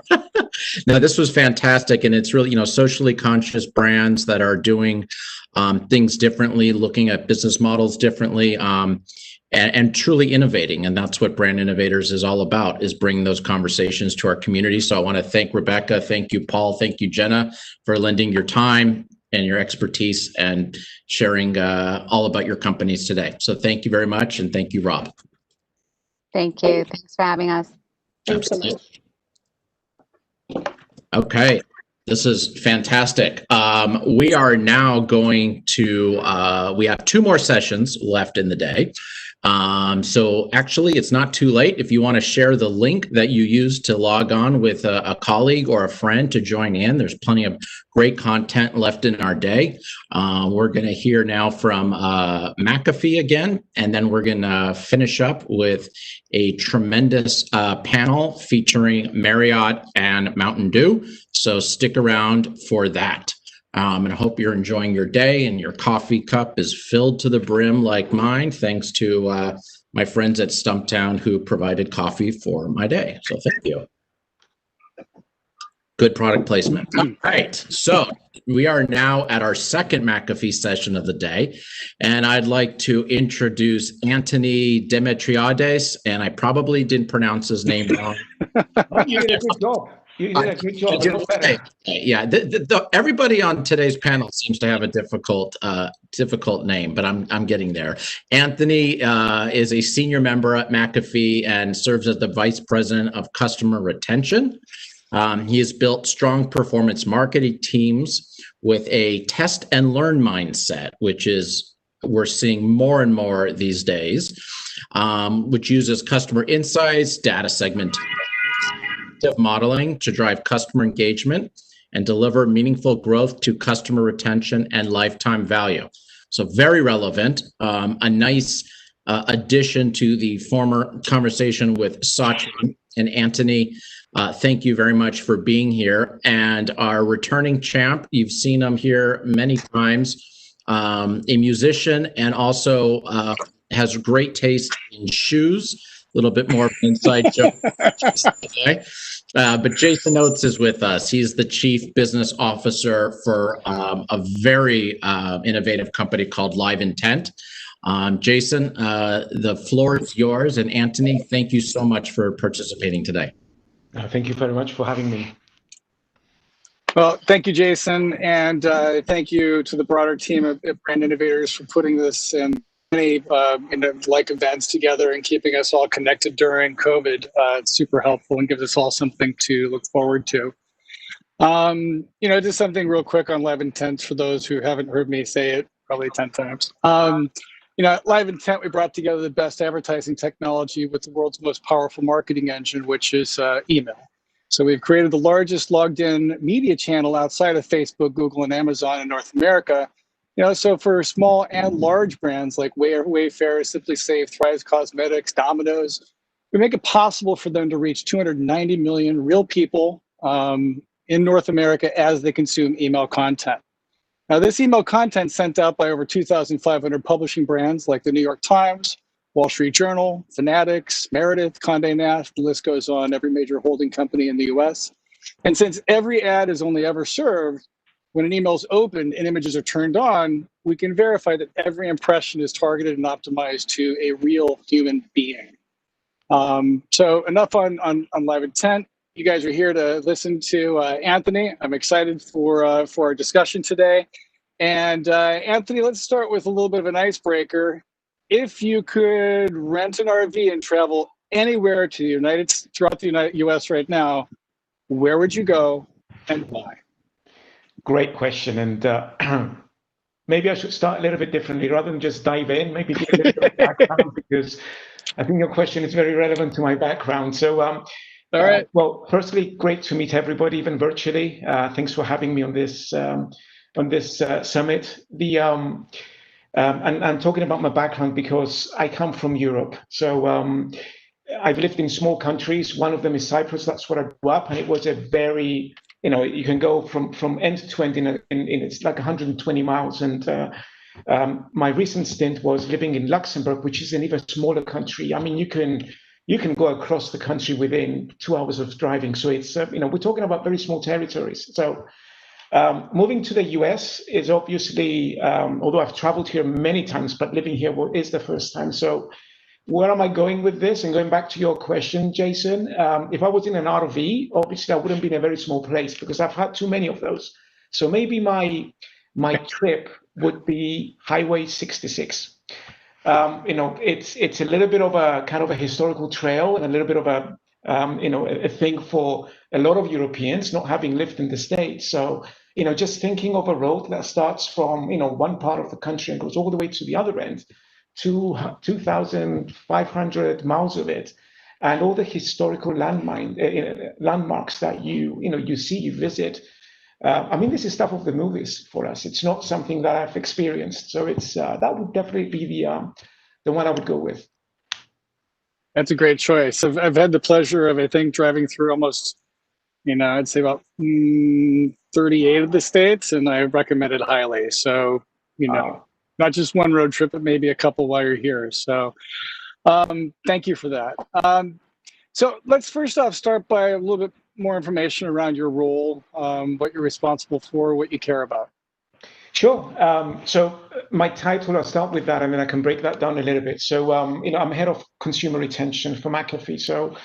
No, this was fantastic. And it's really, socially conscious brands that are doing things differently, looking at business models differently, and truly innovating. And that's what Brand Innovators is all about, is bringing those conversations to our community. So I want to thank Rebecca. Thank you, Paul. Thank you, Jenna, for lending your time and your expertise and sharing all about your companies today. So thank you very much. And thank you, Rob. Thank you. Thanks for having us. Thanks so much. Okay. This is fantastic. We are now going to, we have 2 more sessions left in the day. So actually, it's not too late. If you want to share the link that you used to log on with a colleague or a friend to join in, there's plenty of great content left in our day. We're going to hear now from McAfee again, and then we're going to finish up with a tremendous panel featuring Marriott and Mountain Dew. So stick around for that. And I hope you're enjoying your day and your coffee cup is filled to the brim like mine, thanks to my friends at Stumptown who provided coffee for my day. So thank you. Good product placement. All right. So we are now at our second McAfee session of the day. And I'd like to introduce Anthony Demetriades. And I probably didn't pronounce his name wrong. You did a good job. You did a good job. Yeah, everybody on today's panel seems to have a difficult name, but I'm getting there. Anthony is a senior member at McAfee and serves as the vice president of customer retention. He has built strong performance marketing teams with a test and learn mindset, which is we're seeing more and more these days, which uses customer insights, data segmentation, modeling to drive customer engagement and deliver meaningful growth to customer retention and lifetime value. So very relevant, a nice addition to the former conversation with Sachin and Anthony. Thank you very much for being here. And our returning champ, you've seen him here many times, a musician and also has great taste in shoes. A little bit more of an inside joke today. But Jason Oates is with us. He's the Chief Business Officer for a very innovative company called Live Intent. Jason, the floor is yours. And Anthony, thank you so much for participating today. Thank you very much for having me. Well, thank you, Jason. And thank you to the broader team of Brand Innovators for putting this and many like events together and keeping us all connected during COVID. It's super helpful and gives us all something to look forward to. Just something real quick on Live Intent for those who haven't heard me say it probably 10 times. At Live Intent, we brought together the best advertising technology with the world's most powerful marketing engine, which is email. So we've created the largest logged in media channel outside of Facebook, Google, and Amazon in North America. So for small and large brands like Wayfair, Simply Safe, Thrive Cosmetics, Domino's, we make it possible for them to reach 290 million real people in North America as they consume email content. Now, this email content sent out by over 2,500 publishing brands like the New York Times, Wall Street Journal, Fanatics, Meredith, Condé Nast, the list goes on, every major holding company in the US. And since every ad is only ever served when an email is opened and images are turned on, we can verify that every impression is targeted and optimized to a real human being. So enough on Live Intent. You guys are here to listen to Anthony. I'm excited for our discussion today. And Anthony, let's start with a little bit of an icebreaker. If you could rent an RV and travel anywhere to throughout the US right now, where would you go and why? Great question. And maybe I should start a little bit differently rather than just dive in, maybe give a little bit of background because I think your question is very relevant to my background. So, all right. Well, firstly, great to meet everybody, even virtually. Thanks for having me on this summit. And I'm talking about my background because I come from Europe. So I've lived in small countries. One of them is Cyprus. That's where I grew up. And it was a very, you can go from end to end in it's like 120 miles. And my recent stint was living in Luxembourg, which is an even smaller country. I mean, you can go across the country within 2 hours of driving. So it's, we're talking about very small territories. So moving to the US is obviously, although I've traveled here many times, but living here is the first time. So where am I going with this? And going back to your question, Jason, if I was in an RV, obviously I wouldn't be in a very small place because I've had too many of those. So maybe my trip would be Highway 66. It's a little bit of a kind of a historical trail and a little bit of a thing for a lot of Europeans not having lived in the States. So, just thinking of a road that starts from, one part of the country and goes all the way to the other end, 2,500 miles of it, and all the historical landmarks that you see, you visit. This is stuff of the movies for us. It's not something that I've experienced. So it's that would definitely be the one I would go with. That's a great choice. I've had the pleasure of, I think, driving through almost, I'd say about 38 of the states, and I recommend it highly. So, not just one road trip, but maybe a couple while you're here. So thank you for that. So let's first off start by a little bit more information around your role, what you're responsible for, what you care about. Sure. So my title, I'll start with that, and then I can break that down a little bit. So, I'm head of consumer retention for McAfee. So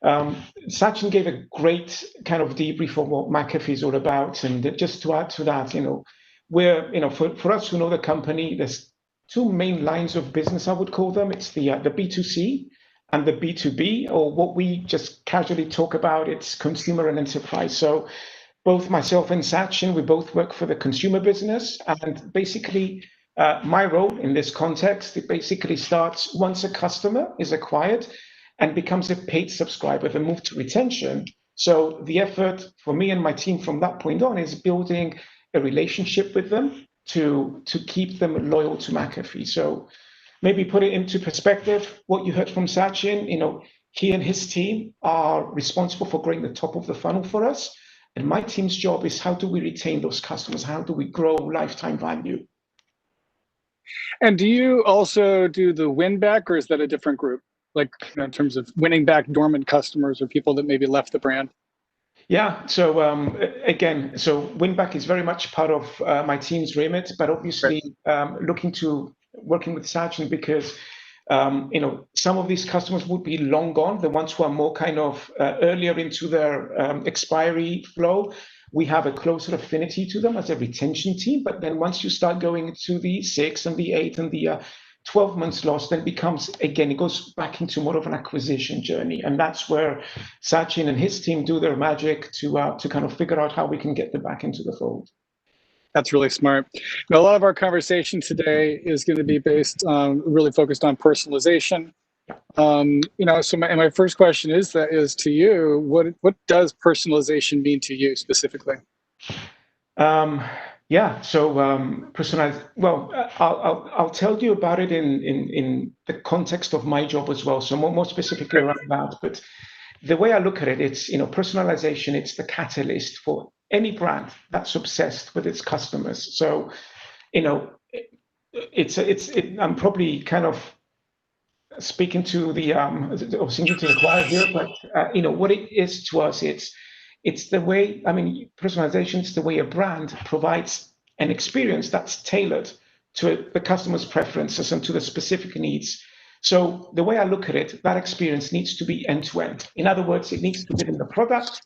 Sachin gave a great kind of debrief of what McAfee is all about. And just to add to that, we're, for us who know the company, there's two main lines of business, I would call them. It's the B2C and the B2B, or what we just casually talk about, it's consumer and enterprise. So both myself and Sachin, we both work for the consumer business. And basically, my role in this context, it basically starts once a customer is acquired and becomes a paid subscriber, the move to retention. So the effort for me and my team from that point on is building a relationship with them to keep them loyal to McAfee. So maybe put it into perspective, what you heard from Sachin, he and his team are responsible for growing the top of the funnel for us. And my team's job is how do we retain those customers? How do we grow lifetime value? And do you also do the win back, or is that a different group? Like in terms of winning back dormant customers or people that maybe left the brand? Yeah, so again, so win back is very much part of my team's remit, but obviously working with Sachin because some of these customers would be long gone, the ones who are more kind of earlier into their expiry flow. We have a closer affinity to them as a retention team, but then once you start going to the 6 and the 8 and the 12 months lost, then it goes back into more of an acquisition journey. And that's where Sachin and his team do their magic to kind of figure out how we can get them back into the fold. That's really smart. Now, a lot of our conversation today is going to be really focused on personalization. So my first question is to you, what does personalization mean to you specifically? Personalized. Well, I'll tell you about it in the context of my job as well. So more specifically around that. But the way I look at it, it's personalization. It's the catalyst for any brand that's obsessed with its customers. So, I'm probably kind of speaking to or singing to the choir here, but what it is to us, it's the way, personalization is the way a brand provides an experience that's tailored to the customer's preferences and to the specific needs. So the way I look at it, that experience needs to be end-to-end. In other words, it needs to live in the product.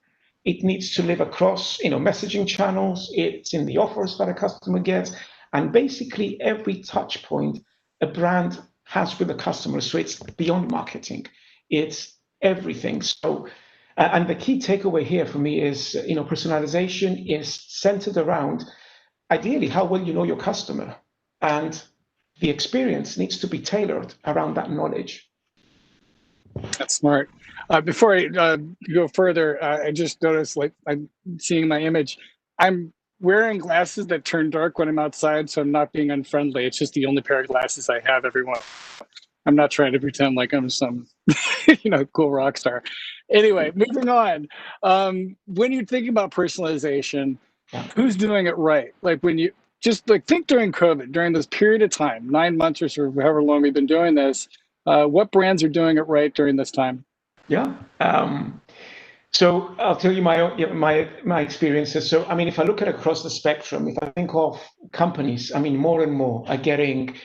It needs to live across, messaging channels. It's in the offers that a customer gets. And basically every touch point a brand has with the customer. So it's beyond marketing. It's everything. So and the key takeaway here for me is, personalization is centered around, ideally, how well you know your customer. And the experience needs to be tailored around that knowledge. That's smart. Before I go further, I just noticed, I'm seeing my image. I'm wearing glasses that turn dark when I'm outside, so I'm not being unfriendly. It's just the only pair of glasses I have everyone. I'm not trying to pretend like I'm some, cool rock star. Anyway, moving on. When you think about personalization, who's doing it right? When you think during COVID, during this period of time, 9 months or so, however long we've been doing this, what brands are doing it right during this time? Yeah. So I'll tell you my experiences. So, if I look at across the spectrum, if I think of companies, more and more are getting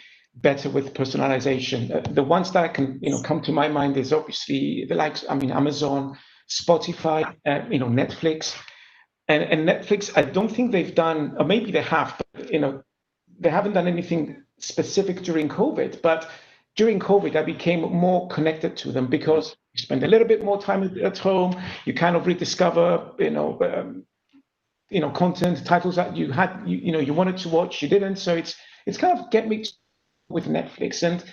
better with personalization. The ones that can, come to my mind is obviously the likes, Amazon, Spotify, Netflix. And Netflix, I don't think they've done, or maybe they have, but, they haven't done anything specific during COVID. But during COVID, I became more connected to them because you spend a little bit more time at home. You kind of rediscover, content, titles that you had, you wanted to watch, you didn't. So it's kind of get me with Netflix. And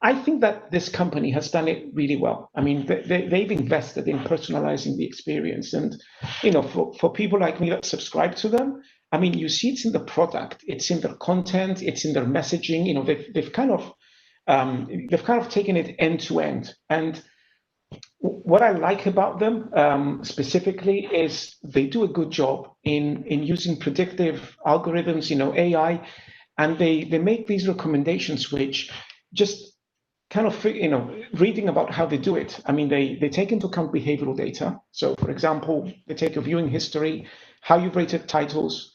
I think that this company has done it really well. They've invested in personalizing the experience. And, for people like me that subscribe to them, you see it's in the product, it's in their content, it's in their messaging. They've kind of taken it end to end. And what I like about them specifically is they do a good job in using predictive algorithms, AI, and they make these recommendations which just kind of, reading about how they do it. They take into account behavioral data. So, for example, they take your viewing history, how you've rated titles.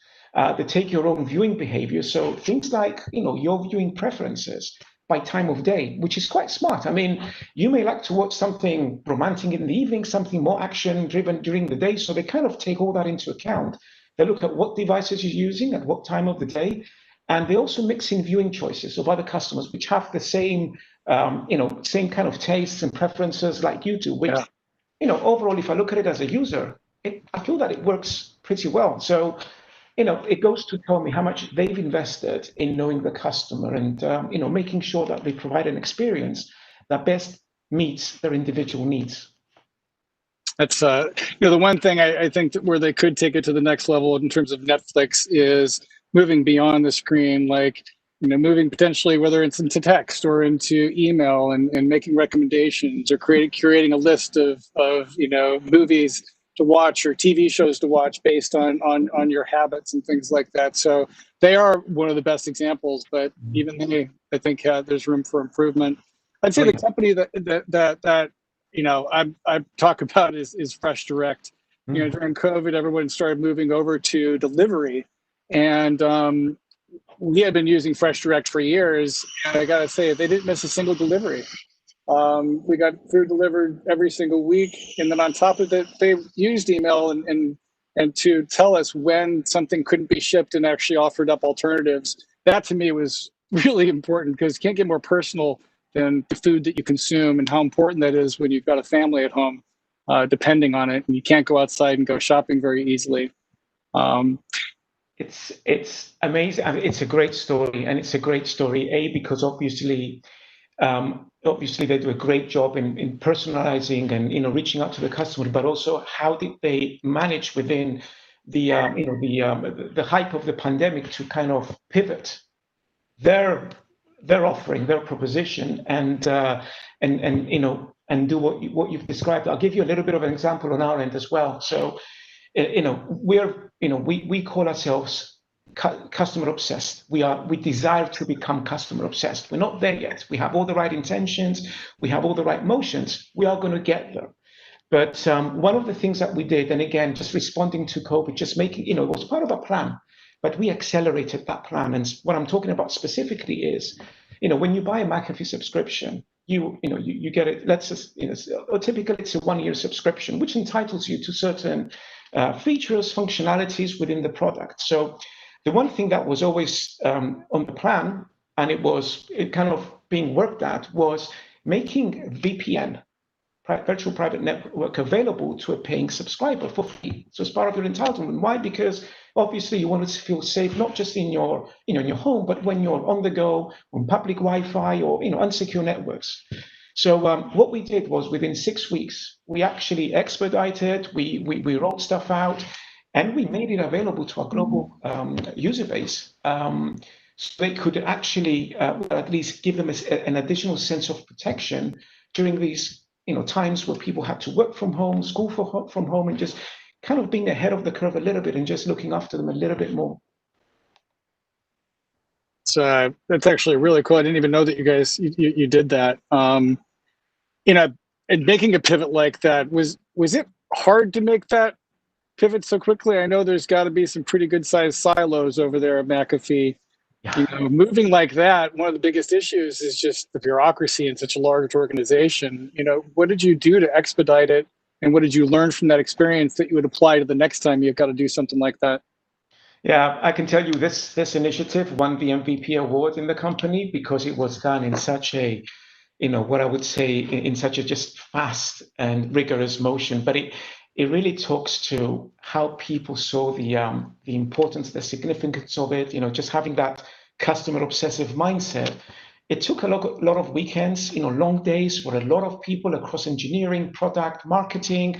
They take your own viewing behavior. So things like, your viewing preferences by time of day, which is quite smart. You may like to watch something romantic in the evening, something more action driven during the day. So they kind of take all that into account. They look at what devices you're using at what time of the day. And they also mix in viewing choices of other customers, which have the same, same kind of tastes and preferences like you do, which, overall, if I look at it as a user, I feel that it works pretty well. So, it goes to tell me how much they've invested in knowing the customer and, making sure that they provide an experience that best meets their individual needs. That's, the one thing I think that where they could take it to the next level in terms of Netflix is moving beyond the screen. moving potentially whether it's into text or into email and making recommendations or curating a list of movies to watch or TV shows to watch based on your habits and things like that. So they are one of the best examples, but even they, I think, there's room for improvement. I'd say the company that I talk about is Fresh Direct. During COVID, everyone started moving over to delivery, and we had been using Fresh Direct for years, and I gotta say, they didn't miss a single delivery. We got food delivered every single week, and then on top of it, they used email and to tell us when something couldn't be shipped and actually offered up alternatives. That to me was really important, because you can't get more personal than the food that you consume and how important that is when you've got a family at home depending on it, and you can't go outside and go shopping very easily. It's amazing. I mean, it's a great story, and it's a great story, because obviously they do a great job in personalizing and reaching out to the customer, but also how did they manage within the the hype of the pandemic to kind of pivot their offering, their proposition, and do what you've described. I'll give you a little bit of an example on our end as well. So we call ourselves customer obsessed. We desire to become customer obsessed. We're not there yet. We have all the right intentions. We have all the right motions. We are going to get there. But one of the things that we did, and again, just responding to COVID, just making, it was part of a plan, but we accelerated that plan. And what I'm talking about specifically is, when you buy a McAfee subscription, you get it. Let's just, typically it's a 1-year subscription, which entitles you to certain features, functionalities within the product. So the one thing that was always on the plan, and it kind of being worked at, was making VPN, virtual private network, available to a paying subscriber for free. So it's part of your entitlement. Why? Because obviously you want to feel safe, not just in your, in your home, but when you're on the go, on public Wi-Fi or, unsecure networks. So what we did was, within 6 weeks, we actually expedited, we rolled stuff out, and we made it available to our global user base. So they could actually at least give them an additional sense of protection during these times where people had to work from home, school from home, and just kind of being ahead of the curve a little bit and just looking after them a little bit more. So that's actually really cool. I didn't even know that you guys you did that. And making a pivot like that, was it hard to make that pivot so quickly? I know there's got to be some pretty good sized silos over there at McAfee. Moving like that, one of the biggest issues is just the bureaucracy in such a large organization. What did you do to expedite it, and what did you learn from that experience that you would apply to the next time you've got to do something like that? Yeah, I can tell you this initiative won the MVP award in the company because it was done in such a, what I would say, in such a just fast and rigorous motion. But it really talks to how people saw the importance, the significance of it, just having that customer obsessive mindset. It took a lot of weekends, long days for a lot of people across engineering, product, marketing,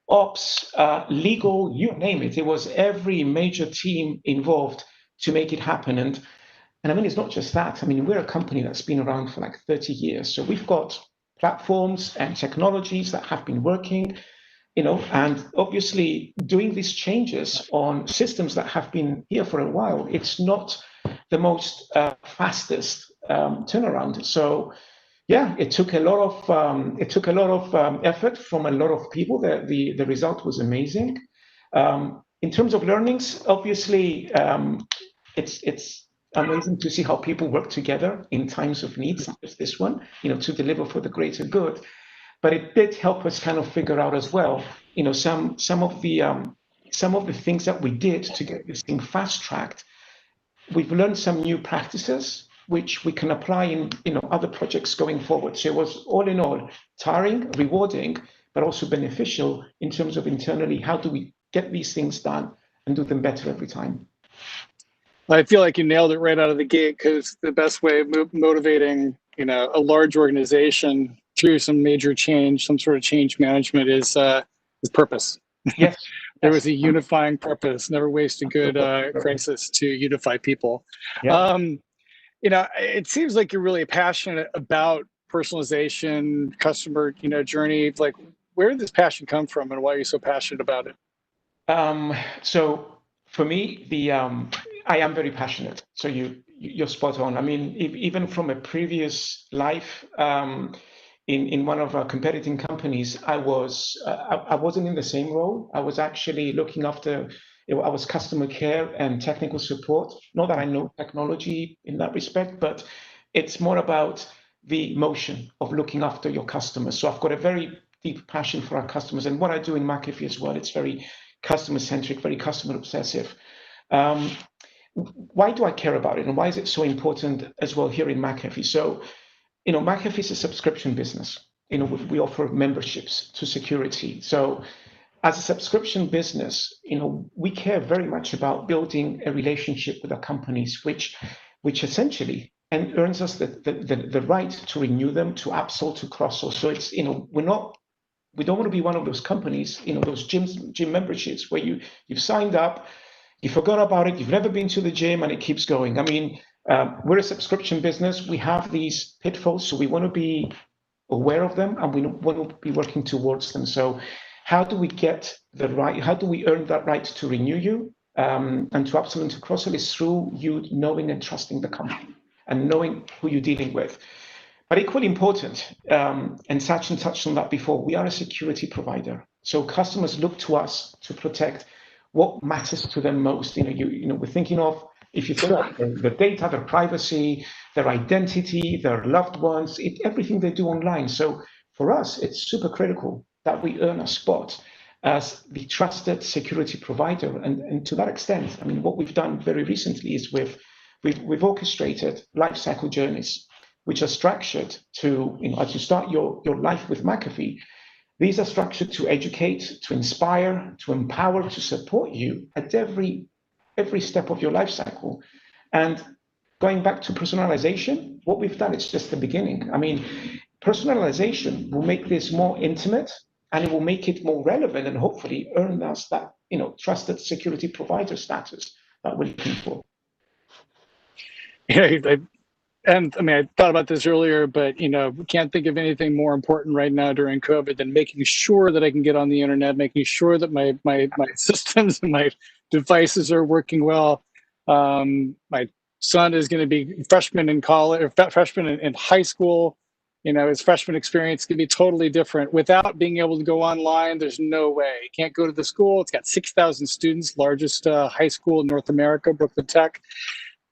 ops, legal, you name it. It was every major team involved to make it happen. And I mean, it's not just that. I mean, we're a company that's been around for like 30 years. So we've got platforms and technologies that have been working, and obviously doing these changes on systems that have been here for a while, it's not the most fastest turnaround. So yeah, it took a lot of effort from a lot of people. The result was amazing. In terms of learnings, obviously, it's amazing to see how people work together in times of need, such as this one, to deliver for the greater good. But it did help us kind of figure out as well, some of the things that we did to get this thing fast tracked. We've learned some new practices which we can apply in other projects going forward. So it was all in all tiring, rewarding, but also beneficial in terms of internally, how do we get these things done and do them better every time? I feel like you nailed it right out of the gate, because the best way of motivating a large organization through some major change, some sort of change management, is purpose. Yes. There was a unifying purpose. Never waste a good crisis to unify people. Yeah. it seems like you're really passionate about personalization, customer, journey. Like, where did this passion come from, and why are you so passionate about it? So for me, I am very passionate. So you're spot on. I mean, even from a previous life, in one of our competing companies, I wasn't in the same role. I was actually looking after. I was customer care and technical support. Not that I know technology in that respect, but it's more about the emotion of looking after your customers. So I've got a very deep passion for our customers, and what I do in McAfee as well, it's very customer centric, very customer obsessive. Why do I care about it, and why is it so important as well here in McAfee? So, McAfee is a subscription business. We offer memberships to security. So, as a subscription business, we care very much about building a relationship with our companies, which essentially and earns us the right to renew them, to upsell, to cross-sell. So it's we don't want to be one of those companies, those gym memberships where you've signed up, you forgot about it, you've never been to the gym, and it keeps going. I mean, we're a subscription business. We have these pitfalls, so we want to be aware of them, and we want to be working towards them. So how do we how do we earn that right to renew you and to upsell and to cross-sell is through you knowing and trusting the company and knowing who you're dealing with. But equally important, and Sachin touched on that before, we are a security provider. So customers look to us to protect what matters to them most. We're thinking of, if you think of the data, their privacy, their identity, their loved ones, everything they do online. So for us, it's super critical that we earn a spot as the trusted security provider. And to that extent, I mean, what we've done very recently is we've orchestrated lifecycle journeys, which are structured to, as you start your life with McAfee, these are structured to educate, to inspire, to empower, to support you at every step of your life cycle. And going back to personalization, what we've done, it's just the beginning. I mean, personalization will make this more intimate, and it will make it more relevant, and hopefully earn us that, trusted security provider status that we're looking for. And I mean, I thought about this earlier, but we can't think of anything more important right now during COVID than making sure that I can get on the internet, making sure that my systems and my devices are working well. My son is going to be freshman in college, or freshman in high school. His freshman experience can be totally different. Without being able to go online, there's no way. He can't go to the school. It's got 6,000 students, largest high school in North America, Brooklyn Tech.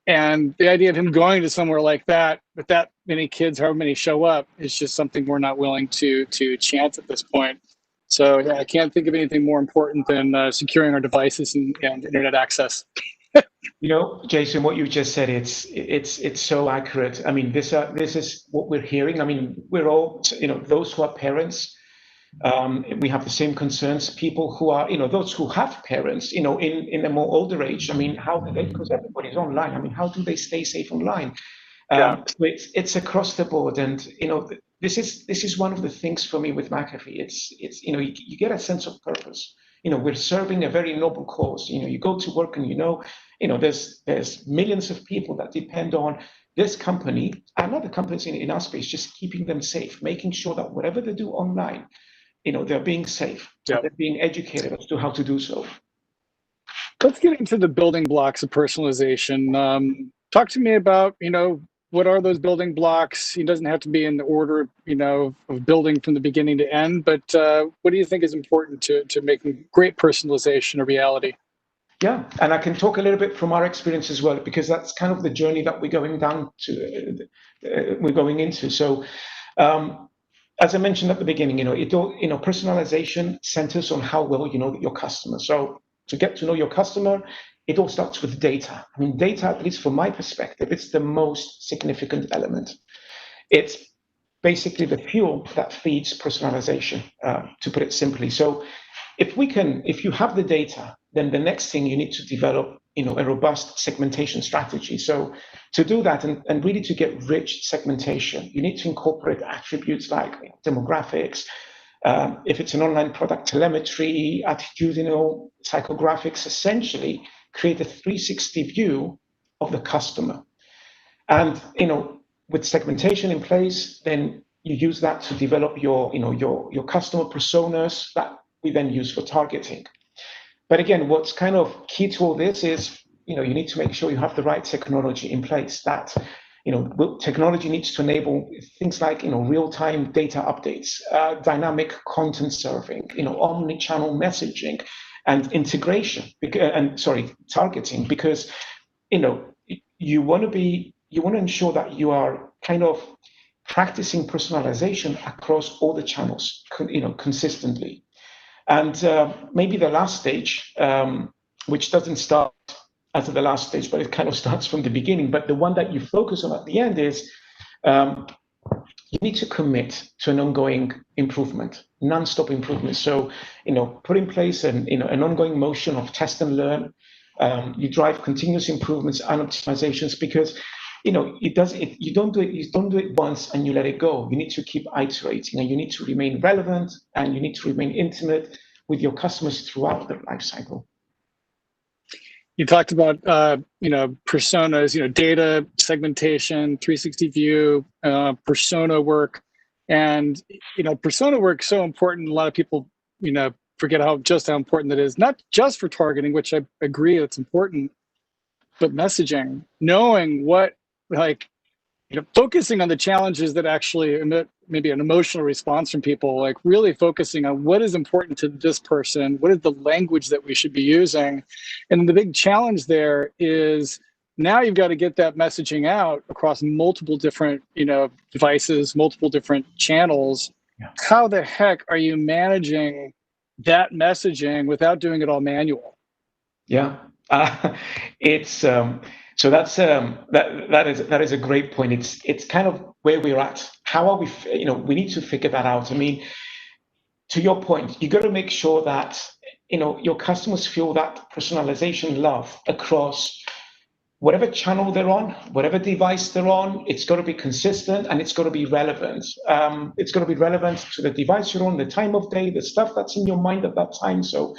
And the idea of him going to somewhere like that, with that many kids, however many show up, is just something we're not willing to chance at this point. So yeah, I can't think of anything more important than securing our devices and internet access. Jason, what you just said, it's so accurate. I mean, this is what we're hearing. I mean, we're all, those who are parents, we have the same concerns. People who are, those who have parents, in a more older age. I mean, how do they? Because everybody's online. I mean, how do they stay safe online? So it's across the board, and this is one of the things for me with McAfee. It's you get a sense of purpose. We're serving a very noble cause. You go to work and there's millions of people that depend on this company and other companies in our space, just keeping them safe, making sure that whatever they do online, they're being safe. They're being educated as to how to do so. Let's get into the building blocks of personalization. Talk to me about, what are those building blocks? It doesn't have to be in the order, of building from the beginning to end, but what do you think is important to making great personalization a reality? Yeah, and I can talk a little bit from our experience as well, because that's kind of the journey that we're going into. So, as I mentioned at the beginning, personalization centers on how well you know your customer. So to get to know your customer, it all starts with data. I mean, data, at least from my perspective, it's the most significant element. It's basically the fuel that feeds personalization, to put it simply. So if you have the data, then the next thing you need to develop, a robust segmentation strategy. So to do that and really to get rich segmentation, you need to incorporate attributes like demographics, if it's an online product, telemetry, attitudinal, psychographics, essentially create a 360 view of the customer. And with segmentation in place, then you use that to develop your customer personas that we then use for targeting. But again, what's kind of key to all this is you need to make sure you have the right technology in place. That technology needs to enable things like real-time data updates, dynamic content serving, omni-channel messaging, and integration, targeting, because you want to ensure that you are kind of practicing personalization across all the channels, consistently. And maybe the last stage, which doesn't start at the last stage, but it kind of starts from the beginning. But the one that you focus on at the end is you need to commit to an ongoing improvement, non-stop improvement. So, put in place an ongoing motion of test and learn. You drive continuous improvements and optimizations, because you don't do it once and you let it go. You need to keep iterating, and you need to remain relevant, and you need to remain intimate with your customers throughout their life cycle. You talked about personas, data segmentation, 360 view, persona work, and persona work is so important. A lot of people forget how important that is, not just for targeting, which I agree it's important, but messaging, knowing what, focusing on the challenges that actually emit maybe an emotional response from people, really focusing on what is important to this person, what is the language that we should be using. And the big challenge there is now you've got to get that messaging out across multiple different, devices, multiple different channels. Yeah. How the heck are you managing that messaging without doing it all manual? Yeah, so that's that is a great point. It's kind of where we're at. How are we? We need to figure that out. I mean, to your point, you got to make sure that your customers feel that personalization love across whatever channel they're on, whatever device they're on. It's got to be consistent, and it's got to be relevant. It's got to be relevant to the device you're on, the time of day, the stuff that's in your mind at that time. So,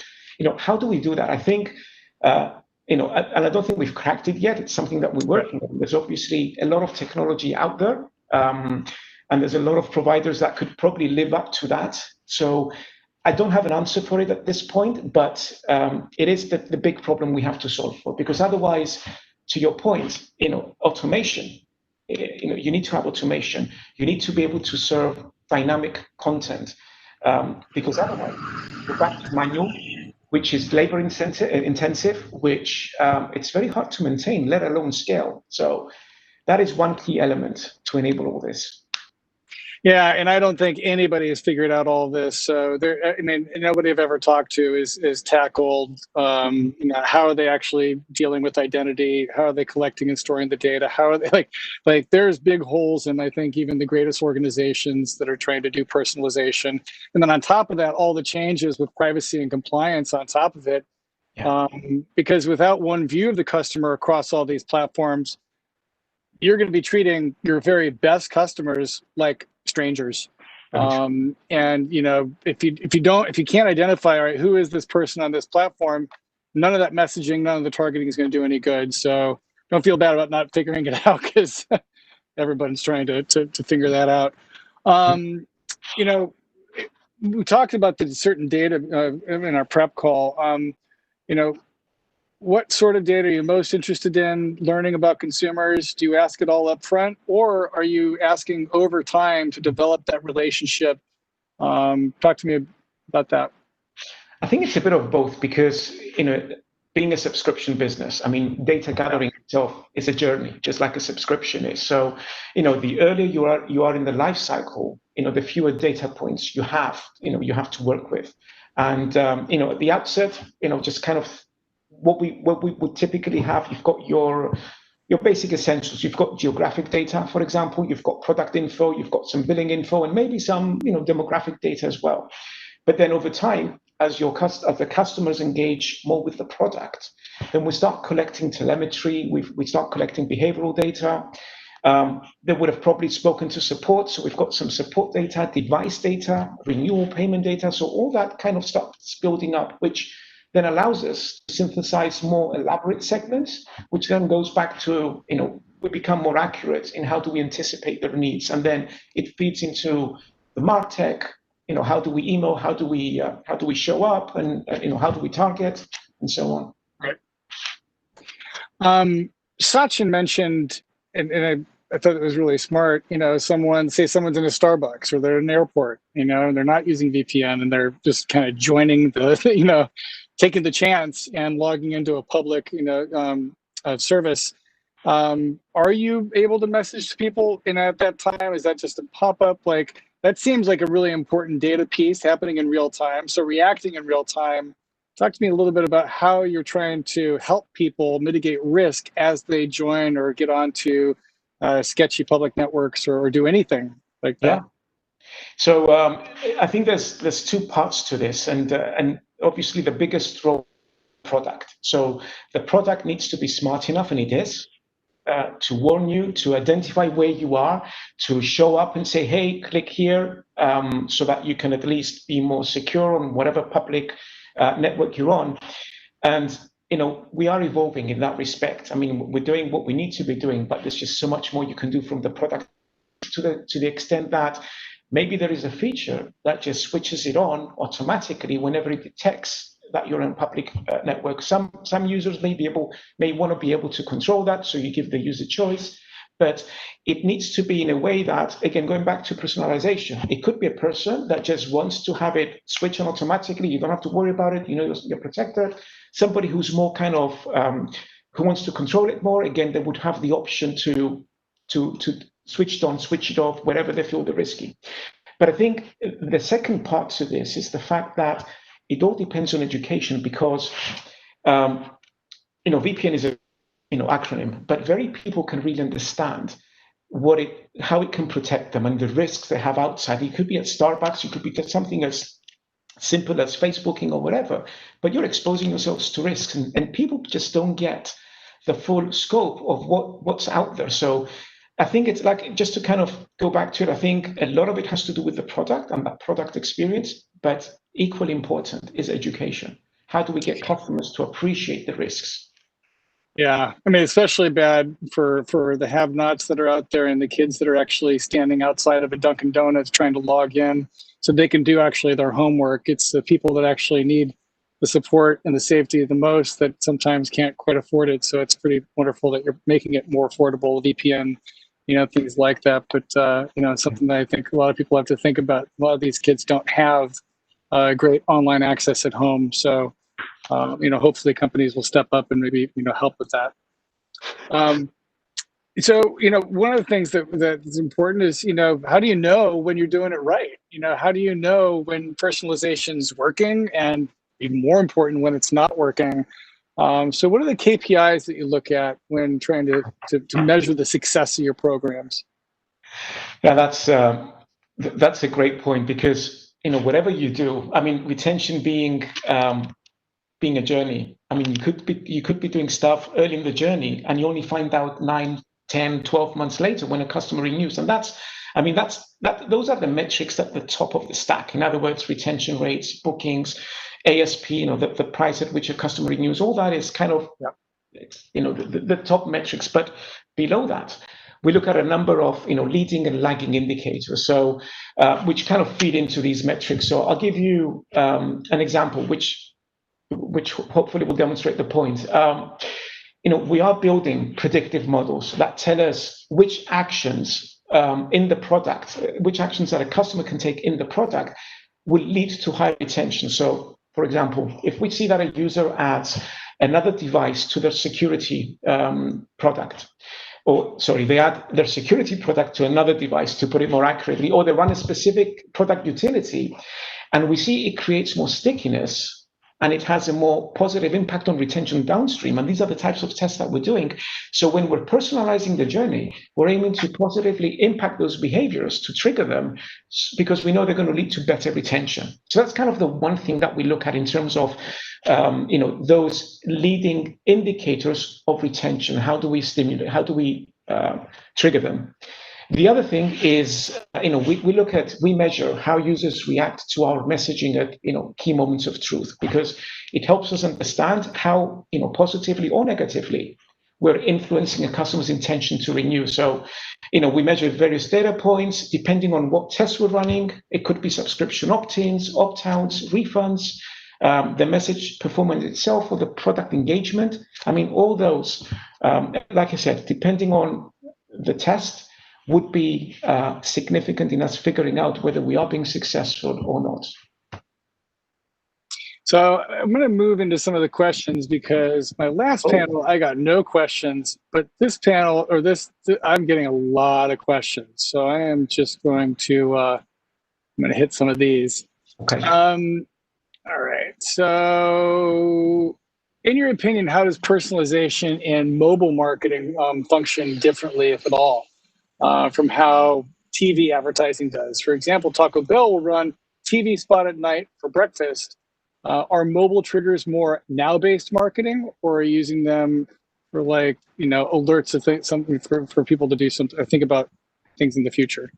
how do we do that? I think. And I don't think we've cracked it yet. It's something that we're working on. There's obviously a lot of technology out there, and there's a lot of providers that could probably live up to that. So I don't have an answer for it at this point, but it is the big problem we have to solve for, because otherwise, to your point, automation, you need to have automation. You need to be able to serve dynamic content, because otherwise you're back to manual, which is labor intensive, which it's very hard to maintain, let alone scale. So that is one key element to enable all this. Yeah, and I don't think anybody has figured out all this. So nobody I've ever talked to is tackled. How are they actually dealing with identity? How are they collecting and storing the data? How are they like? There's big holes in, I think, even the greatest organizations that are trying to do personalization. And then on top of that, all the changes with privacy and compliance on top of it. Yeah. Because without one view of the customer across all these platforms, you're going to be treating your very best customers like strangers. And if you can't identify, all right, who is this person on this platform, none of that messaging, none of the targeting is going to do any good. So don't feel bad about not figuring it out, because everybody's trying to figure that out. We talked about the certain data in our prep call. What sort of data are you most interested in learning about consumers? Do you ask it all up front, or are you asking over time to develop that relationship? Talk to me about that. I think it's a bit of both, because, being a subscription business, I mean, data gathering itself is a journey, just like a subscription is. So, the earlier you are in the life cycle, the fewer data points you have to work with. And, at the outset, just kind of what we would typically have, you've got your basic essentials. You've got geographic data, for example. You've got product info. You've got some billing info, and maybe some demographic data as well. But then over time, as the customers engage more with the product, then we start collecting telemetry. We start collecting behavioral data. They would have probably spoken to support, so we've got some support data, device data, renewal payment data. So all that kind of starts building up, which then allows us to synthesize more elaborate segments, which then goes back to we become more accurate in how do we anticipate their needs, and then it feeds into the MarTech. How do we email? How do we show up? And how do we target, and so on. Right. Sachin mentioned, and I thought it was really smart. Someone's in a Starbucks or they're in an airport. And they're not using VPN, and they're just kind of joining the, taking the chance and logging into a public, service. Are you able to message people at that time? Is that just a pop-up? That seems like a really important data piece happening in real time. So reacting in real time. Talk to me a little bit about how you're trying to help people mitigate risk as they join or get onto sketchy public networks or do anything like that. Yeah. So I think there's two parts to this, and obviously the biggest role product. So the product needs to be smart enough, and it is, to warn you, to identify where you are, to show up and say, hey, click here, so that you can at least be more secure on whatever public network you're on. And we are evolving in that respect. I mean, we're doing what we need to be doing, but there's just so much more you can do from the product, to the extent that maybe there is a feature that just switches it on automatically whenever it detects that you're in public network. Some users may want to be able to control that, so you give the user choice. But it needs to be in a way that, again, going back to personalization, it could be a person that just wants to have it switch on automatically. You don't have to worry about it. You're protected. Somebody who's more kind of who wants to control it more, again, they would have the option to switch it on, switch it off, wherever they feel they're risky. But I think the second part to this is the fact that it all depends on education, because VPN is a acronym, but very people can really understand how it can protect them and the risks they have outside. It could be at Starbucks, it could be something as simple as Facebooking or whatever, but you're exposing yourselves to risks, and people just don't get the full scope of what's out there. So I think it's like, just to kind of go back to it, I think a lot of it has to do with the product and that product experience, but equally important is education. How do we get customers to appreciate the risks? Yeah, I mean, especially bad for the have-nots that are out there and the kids that are actually standing outside of a Dunkin' Donuts trying to log in so they can do actually their homework. It's the people that actually need the support and the safety the most that sometimes can't quite afford it. So it's pretty wonderful that you're making it more affordable, VPN, things like that. But, something that I think a lot of people have to think about. A lot of these kids don't have great online access at home. So, hopefully companies will step up and maybe, help with that. So, one of the things that is important is, how do you know when you're doing it right? How do you know when personalization's working, and even more important, when it's not working? So what are the KPIs that you look at when trying to measure the success of your programs? Yeah, that's a great point, because, whatever you do, I mean, retention being a journey. I mean, you could be doing stuff early in the journey and you only find out 9, 10, 12 months later when a customer renews. And those are the metrics at the top of the stack. In other words, retention rates, bookings, ASP, the price at which a customer renews, all that is kind of, the top metrics. But below that, we look at a number of, leading and lagging indicators, so which kind of feed into these metrics. So I'll give you an example, which hopefully will demonstrate the point. We are building predictive models that tell us which actions in the product, which actions that a customer can take in the product will lead to high retention. So, for example, if we see that a user adds another device to their security product, they add their security product to another device, to put it more accurately, or they run a specific product utility, and we see it creates more stickiness, and it has a more positive impact on retention downstream. And these are the types of tests that we're doing. So when we're personalizing the journey, we're aiming to positively impact those behaviors, to trigger them, because we know they're going to lead to better retention. So that's kind of the one thing that we look at in terms of, those leading indicators of retention. How do we stimulate? How do we trigger them? The other thing is, we measure how users react to our messaging at, key moments of truth, because it helps us understand how, positively or negatively, we're influencing a customer's intention to renew. So, we measure various data points depending on what tests we're running. It could be subscription opt-ins, opt-outs, refunds, the message performance itself, or the product engagement. I mean, all those, like I said, depending on the test, would be significant in us figuring out whether we are being successful or not. So I'm going to move into some of the questions, because my last panel, I got no questions, but this panel, or I'm getting a lot of questions. So I am just going to, I'm going to hit some of these. Okay. All right. So in your opinion, how does personalization in mobile marketing function differently, if at all, from how TV advertising does? For example, Taco Bell will run TV spot at night for breakfast. Are mobile triggers more now-based marketing, or are you using them for, like, alerts to think something for people to do something or think about things in the future?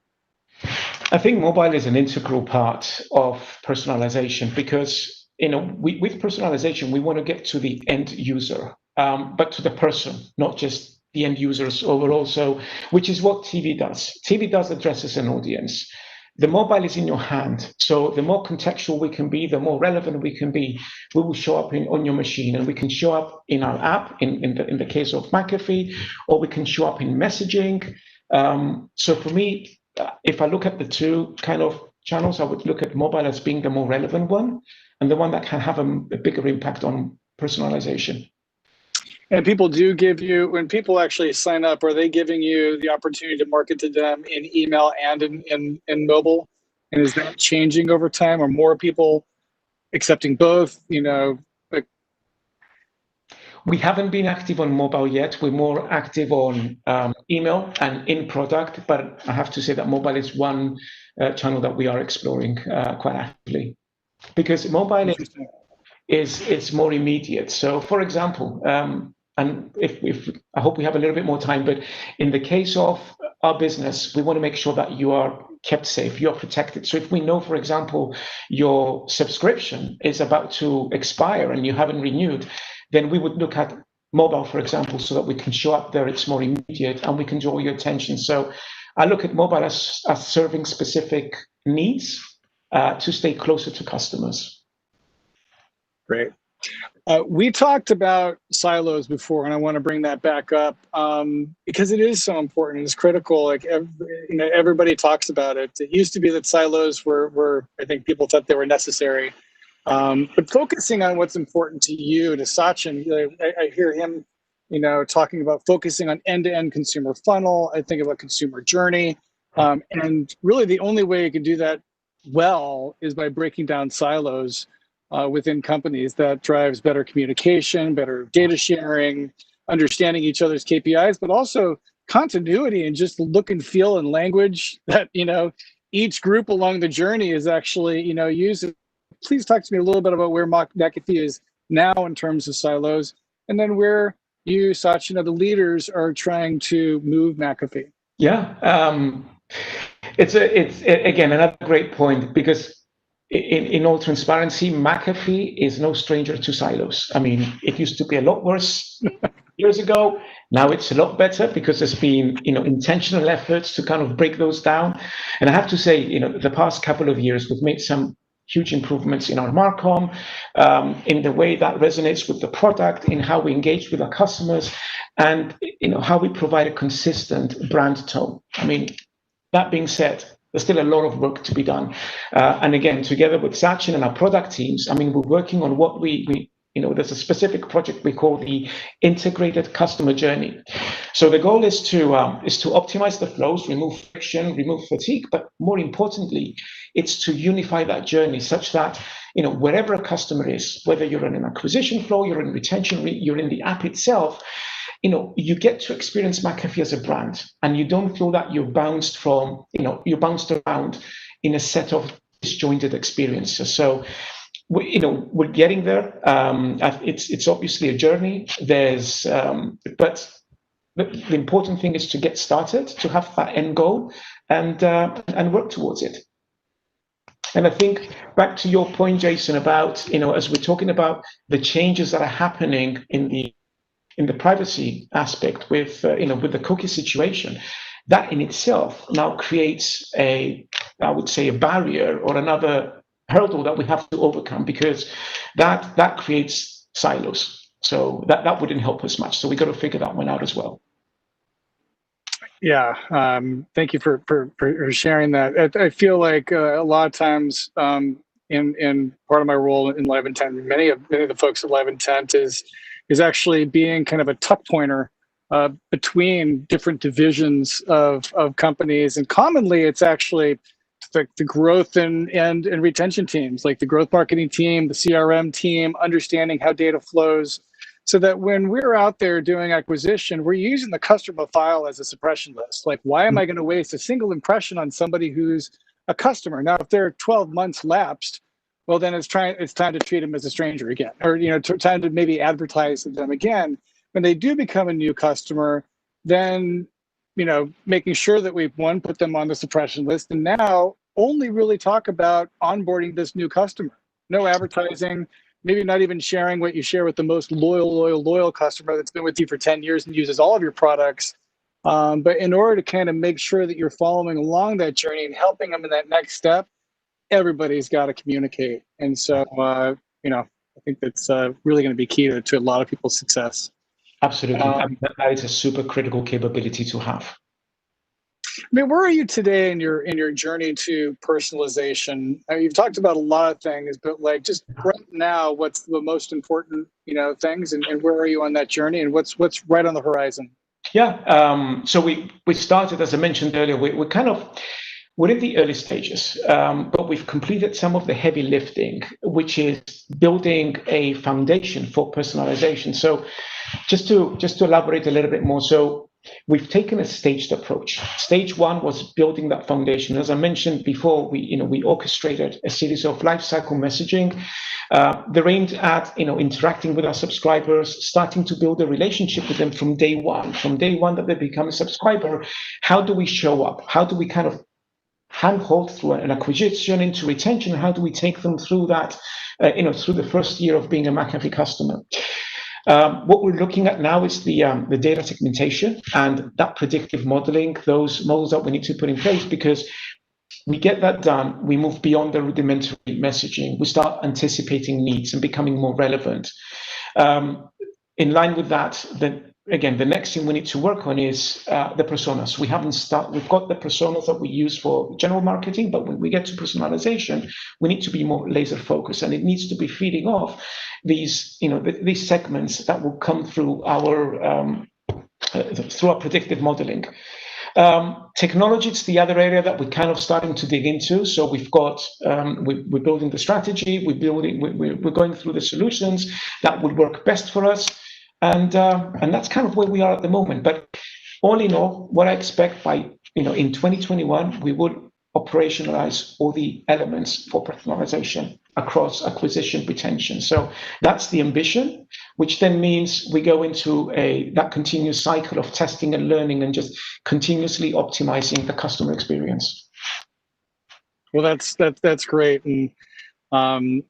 I think mobile is an integral part of personalization, because with personalization we want to get to the end user, but to the person, not just the end users overall. So, which is what TV does. TV does addresses an audience. The mobile is in your hand. So the more contextual we can be, the more relevant we can be. We will show up on your machine, and we can show up in our app, in the case of McAfee, or we can show up in messaging. So for me, if I look at the two kind of channels, I would look at mobile as being the more relevant one, and the one that can have a bigger impact on personalization. And people do give you, when people actually sign up, are they giving you the opportunity to market to them in email and in mobile? And is that changing over time? Are more people accepting both? We haven't been active on mobile yet. We're more active on email and in product, but I have to say that mobile is one channel that we are exploring quite actively, because mobile is more immediate. So, for example, and if I hope we have a little bit more time, but in the case of our business, we want to make sure that you are kept safe, you're protected. So if we know, for example, your subscription is about to expire and you haven't renewed, then we would look at mobile, for example, so that we can show up there, it's more immediate, and we can draw your attention. So I look at mobile as serving specific needs to stay closer to customers. Great. We talked about silos before, and I want to bring that back up because it is so important. It's critical. Like everybody talks about it. It used to be that silos were I think people thought they were necessary. But focusing on what's important to you, to Sachin, I hear him, talking about focusing on end-to-end consumer funnel. I think about consumer journey, and really the only way you can do that well is by breaking down silos within companies. That drives better communication, better data sharing, understanding each other's KPIs, but also continuity and just look and feel and language that, each group along the journey is actually, using. Please talk to me a little bit about where McAfee is now in terms of silos, and then where you, Sachin, the leaders are trying to move McAfee. Yeah, it's again another great point, because in all transparency, McAfee is no stranger to silos. I mean, it used to be a lot worse years ago. Now it's a lot better, because there's been intentional efforts to kind of break those down. And I have to say, the past couple of years we've made some huge improvements in our Marcom, in the way that resonates with the product, in how we engage with our customers, and how we provide a consistent brand tone. I mean, that being said, there's still a lot of work to be done. And again, together with Sachin and our product teams, I mean, we're working on what we there's a specific project we call the integrated customer journey. So the goal is to optimize the flows, remove friction, remove fatigue, but more importantly, it's to unify that journey such that wherever a customer is, whether you're in an acquisition flow, you're in retention, you're in the app itself, you get to experience McAfee as a brand, and you don't feel that you're bounced around in a set of disjointed experiences. So we're getting there. It's obviously a journey. But the important thing is to get started, to have that end goal, and work towards it. And I think back to your point, Jason, about as we're talking about the changes that are happening in in the privacy aspect with with the cookie situation, that in itself now creates I would say, a barrier or another hurdle that we have to overcome, because that creates silos. So that wouldn't help us much. So we got to figure that one out as well. Yeah, thank you for sharing that. I feel like a lot of times in part of my role in Live Intent, many of the folks at Live Intent is actually being kind of a tuck pointer between different divisions of companies, and commonly it's actually the growth and retention teams, like the growth marketing team, the CRM team, understanding how data flows, so that when we're out there doing acquisition, we're using the customer file as a suppression list. Like, why am I going to waste a single impression on somebody who's a customer? Now, if they're 12 months lapsed, well, then it's time to treat them as a stranger again, or time to maybe advertise to them again. When they do become a new customer, then making sure that we've put them on the suppression list, and now only really talk about onboarding this new customer. No advertising. Maybe not even sharing what you share with the most loyal customer that's been with you for 10 years and uses all of your products. But in order to kind of make sure that you're following along that journey and helping them in that next step, everybody's got to communicate. And so, I think that's really going to be key to a lot of people's success. Absolutely. That is a super critical capability to have. I mean, where are you today in your journey to personalization? You've talked about a lot of things, but like just right now, what's the most important, things, and where are you on that journey, and what's right on the horizon? Yeah. So we started, as I mentioned earlier, we're in the early stages, but we've completed some of the heavy lifting, which is building a foundation for personalization. So just to elaborate a little bit more, so we've taken a staged approach. Stage one was building that foundation. As I mentioned before, we orchestrated a series of lifecycle messaging. They're aimed at interacting with our subscribers, starting to build a relationship with them from day one. From day one that they become a subscriber, how do we show up? How do we kind of handhold through an acquisition into retention? How do we take them through that, through the first year of being a McAfee customer? What we're looking at now is the data segmentation and that predictive modeling, those models that we need to put in place, because we get that done, we move beyond the rudimentary messaging, we start anticipating needs and becoming more relevant. In line with that, again, the next thing we need to work on is the personas. We've got the personas that we use for general marketing, but when we get to personalization, we need to be more laser focused, and it needs to be feeding off these segments that will come through our predictive modeling. Technology is the other area that we're kind of starting to dig into. So we've got we're building the strategy, we're going through the solutions that would work best for us. And that's kind of where we are at the moment. But all in all, what I expect by in 2021, we would operationalize all the elements for personalization across acquisition, retention. So that's the ambition, which then means we go into that continuous cycle of testing and learning and just continuously optimizing the customer experience. Well, that's great. And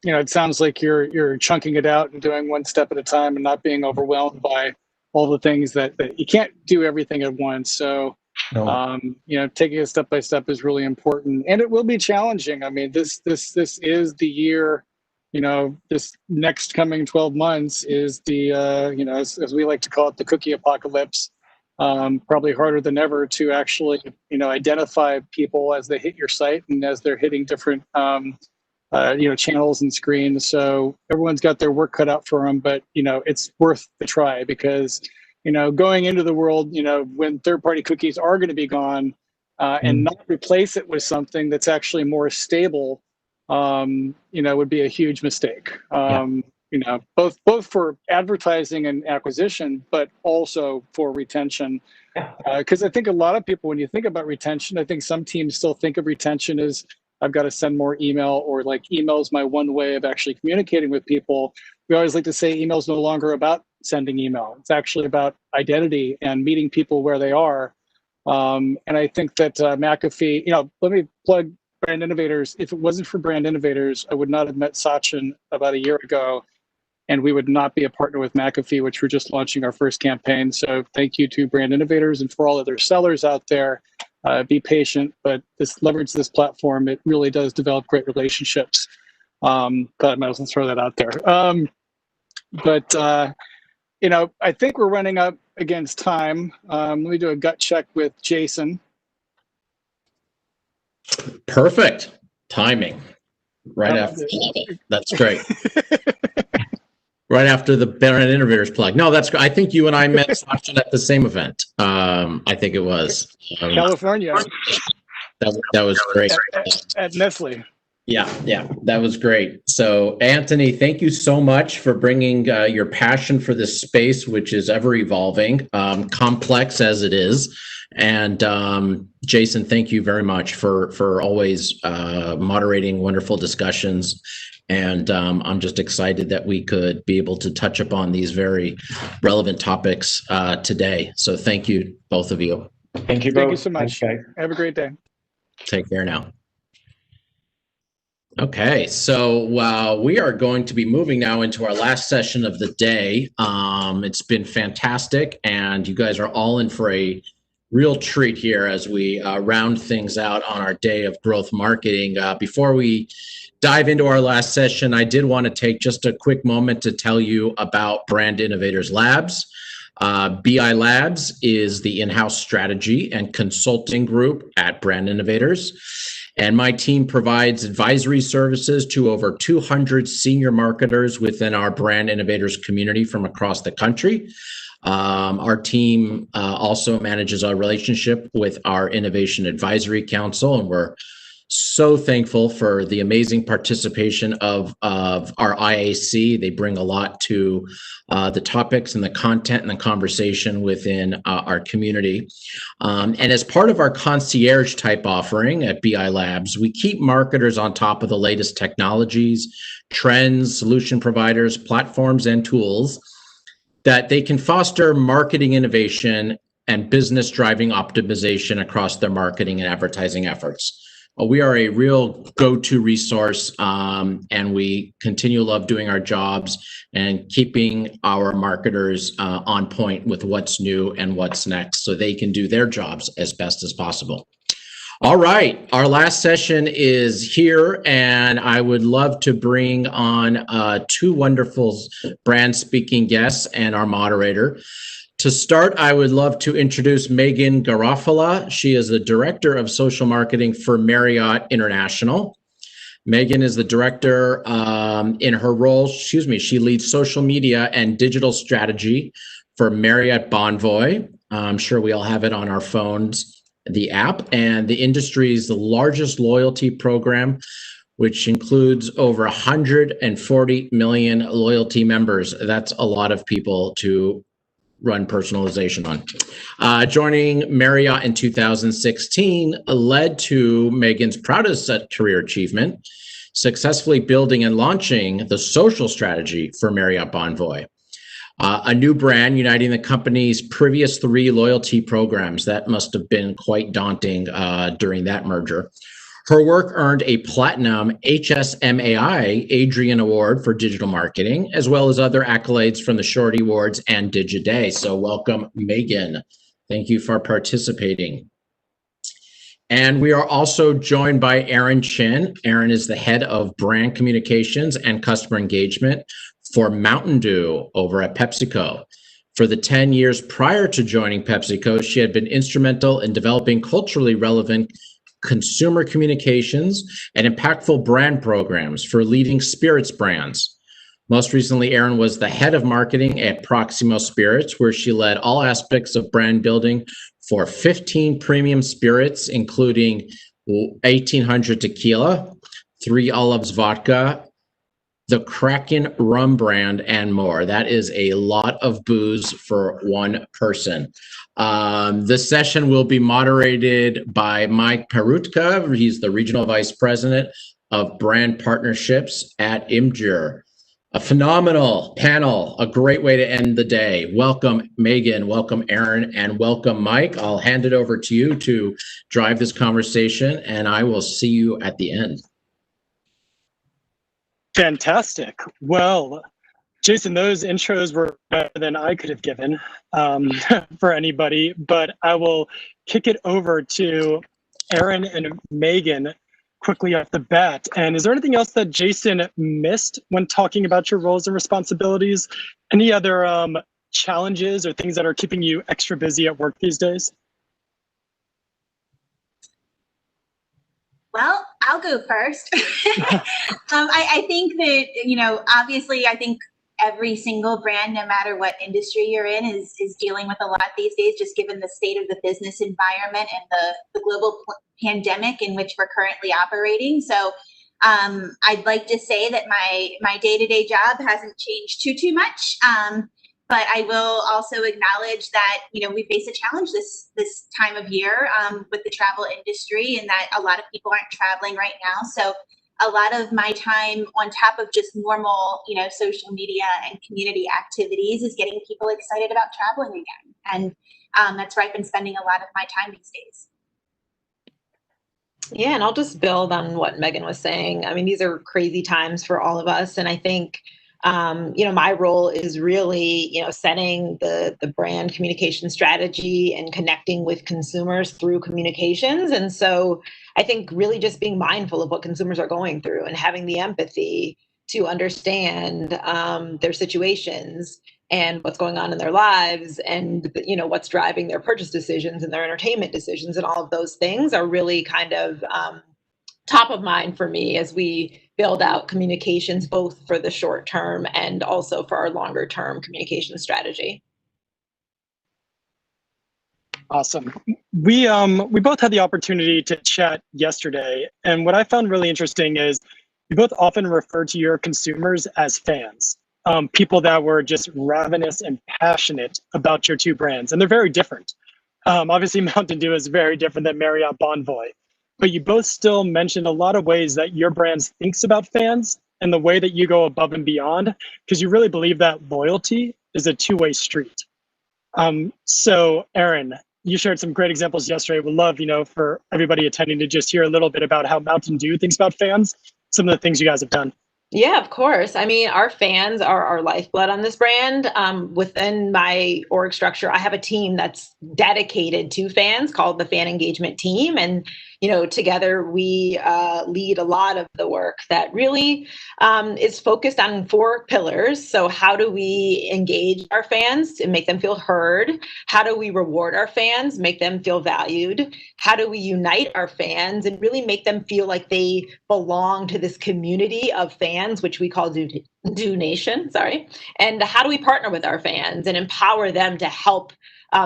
it sounds like you're chunking it out and doing one step at a time and not being overwhelmed by all the things that you can't do everything at once. So, no. Taking it step by step is really important, and it will be challenging. I mean, this is the year. This next coming 12 months is the as we like to call it, the cookie apocalypse. Probably harder than ever to actually identify people as they hit your site and as they're hitting different channels and screens. So everyone's got their work cut out for them, but it's worth the try, because going into the world, when third-party cookies are going to be gone, and not replace it with something that's actually more stable, would be a huge mistake. Both for advertising and acquisition, but also for retention. Because I think a lot of people, when you think about retention, I think some teams still think of retention as, I've got to send more email, or like email is my one way of actually communicating with people. We always like to say email is no longer about sending email. It's actually about identity and meeting people where they are. And I think that McAfee, let me plug Brand Innovators. If it wasn't for Brand Innovators, I would not have met Sachin about a year ago. and we would not be a partner with McAfee, which we're just launching our first campaign. So thank you to Brand Innovators, and for all other sellers out there. Be patient, but leverage this platform. It really does develop great relationships. But I might as well throw that out there. I think we're running up against time. Let me do a gut check with Jason. Perfect timing. Right after. That's great. Right after the Brand Innovators plug. No, that's great. I think you and I met Sasha at the same event. I think it was California. That was great. At Nestle. Yeah, that was great. So, Anthony, thank you so much for bringing your passion for this space, which is ever evolving, complex as it is. And Jason, thank you very much for always moderating wonderful discussions. And I'm just excited that we could be able to touch upon these very relevant topics today. So, thank you, both of you. Thank you. Thank you so much. Okay. Have a great day. Take care now. Okay, so we are going to be moving now into our last session of the day. It's been fantastic, and you guys are all in for a real treat here as we round things out on our day of growth marketing. Before we dive into our last session, I did want to take just a quick moment to tell you about Brand Innovators Labs. BI Labs is the in-house strategy and consulting group at Brand Innovators. And my team provides advisory services to over 200 senior marketers within our Brand Innovators community from across the country. Our team also manages our relationship with our Innovation Advisory Council, and we're so thankful for the amazing participation of our IAC. They bring a lot to the topics and the content and the conversation within our community. And as part of our concierge type offering at BI Labs, we keep marketers on top of the latest technologies, trends, solution providers, platforms, and tools that they can foster marketing innovation and business driving optimization across their marketing and advertising efforts. We are a real go-to resource, and we continue to love doing our jobs and keeping our marketers on point with what's new and what's next so they can do their jobs as best as possible. All right, our last session is here, and I would love to bring on two wonderful brand speaking guests and our moderator. To start, I would love to introduce Megan Garofalo. She is the Director of Social Marketing for Marriott International. Megan is the director in her role, she leads social media and digital strategy for Marriott Bonvoy. I'm sure we all have it on our phones, the app, and the industry's largest loyalty program, which includes over 140 million loyalty members. That's a lot of people to run personalization on. Joining Marriott in 2016 led to Megan's proudest career achievement, successfully building and launching the social strategy for Marriott Bonvoy, a new brand uniting the company's previous three loyalty programs. That must have been quite daunting during that merger. Her work earned a platinum HSMAI Adrian Award for digital marketing, as well as other accolades from the Shorty Awards and Digiday. So welcome, Megan. Thank you for participating. And we are also joined by Aaron Chin. Aaron is the head of brand communications and customer engagement for Mountain Dew over at PepsiCo. For the 10 years prior to joining PepsiCo, she had been instrumental in developing culturally relevant consumer communications and impactful brand programs for leading spirits brands. Most recently, Aaron was the head of marketing at Proximo Spirits, where she led all aspects of brand building for 15 premium spirits, including 1800 Tequila, 3 Olives Vodka, the Kraken rum brand, and more. That is a lot of booze for one person. This session will be moderated by Mike Perutka. He's the Regional Vice President of Brand Partnerships at Imgur. A phenomenal panel, a great way to end the day. Welcome, Megan, welcome, Aaron, and welcome, Mike. I'll hand it over to you to drive this conversation, and I will see you at the end. Fantastic. Well, Jason, those intros were better than I could have given for anybody, but I will kick it over to Aaron and Megan quickly off the bat. And is there anything else that Jason missed when talking about your roles and responsibilities? Any other challenges or things that are keeping you extra busy at work these days? Well, I'll go first. I think that, obviously, I think every single brand, no matter what industry you're in, is dealing with a lot these days, just given the state of the business environment and the global pandemic in which we're currently operating. So I'd like to say that my day-to-day job hasn't changed too much. But I will also acknowledge that, we face a challenge this time of year with the travel industry, and that a lot of people aren't traveling right now. So a lot of my time, on top of just normal, social media and community activities, is getting people excited about traveling again. And that's where I've been spending a lot of my time these days. Yeah, and I'll just build on what Megan was saying. I mean, these are crazy times for all of us. And I think, my role is really, setting the brand communication strategy and connecting with consumers through communications. And so I think really just being mindful of what consumers are going through and having the empathy to understand their situations and what's going on in their lives, and what's driving their purchase decisions and their entertainment decisions, and all of those things are really kind of top of mind for me as we build out communications, both for the short term and also for our longer term communication strategy. Awesome. We both had the opportunity to chat yesterday, and what I found really interesting is you both often refer to your consumers as fans, people that were just ravenous and passionate about your two brands, and they're very different. Obviously, Mountain Dew is very different than Marriott Bonvoy, but you both still mentioned a lot of ways that your brand thinks about fans and the way that you go above and beyond, because you really believe that loyalty is a two-way street. So Aaron, you shared some great examples yesterday. Would love, for everybody attending to just hear a little bit about how Mountain Dew thinks about fans, some of the things you guys have done. Yeah, of course. I mean, our fans are our lifeblood on this brand. Within my org structure, I have a team that's dedicated to fans called the Fan Engagement Team. And, together we lead a lot of the work that really is focused on 4 pillars. So how do we engage our fans and make them feel heard? How do we reward our fans, make them feel valued? How do we unite our fans and really make them feel like they belong to this community of fans, which we call Dew Nation, and how do we partner with our fans and empower them to help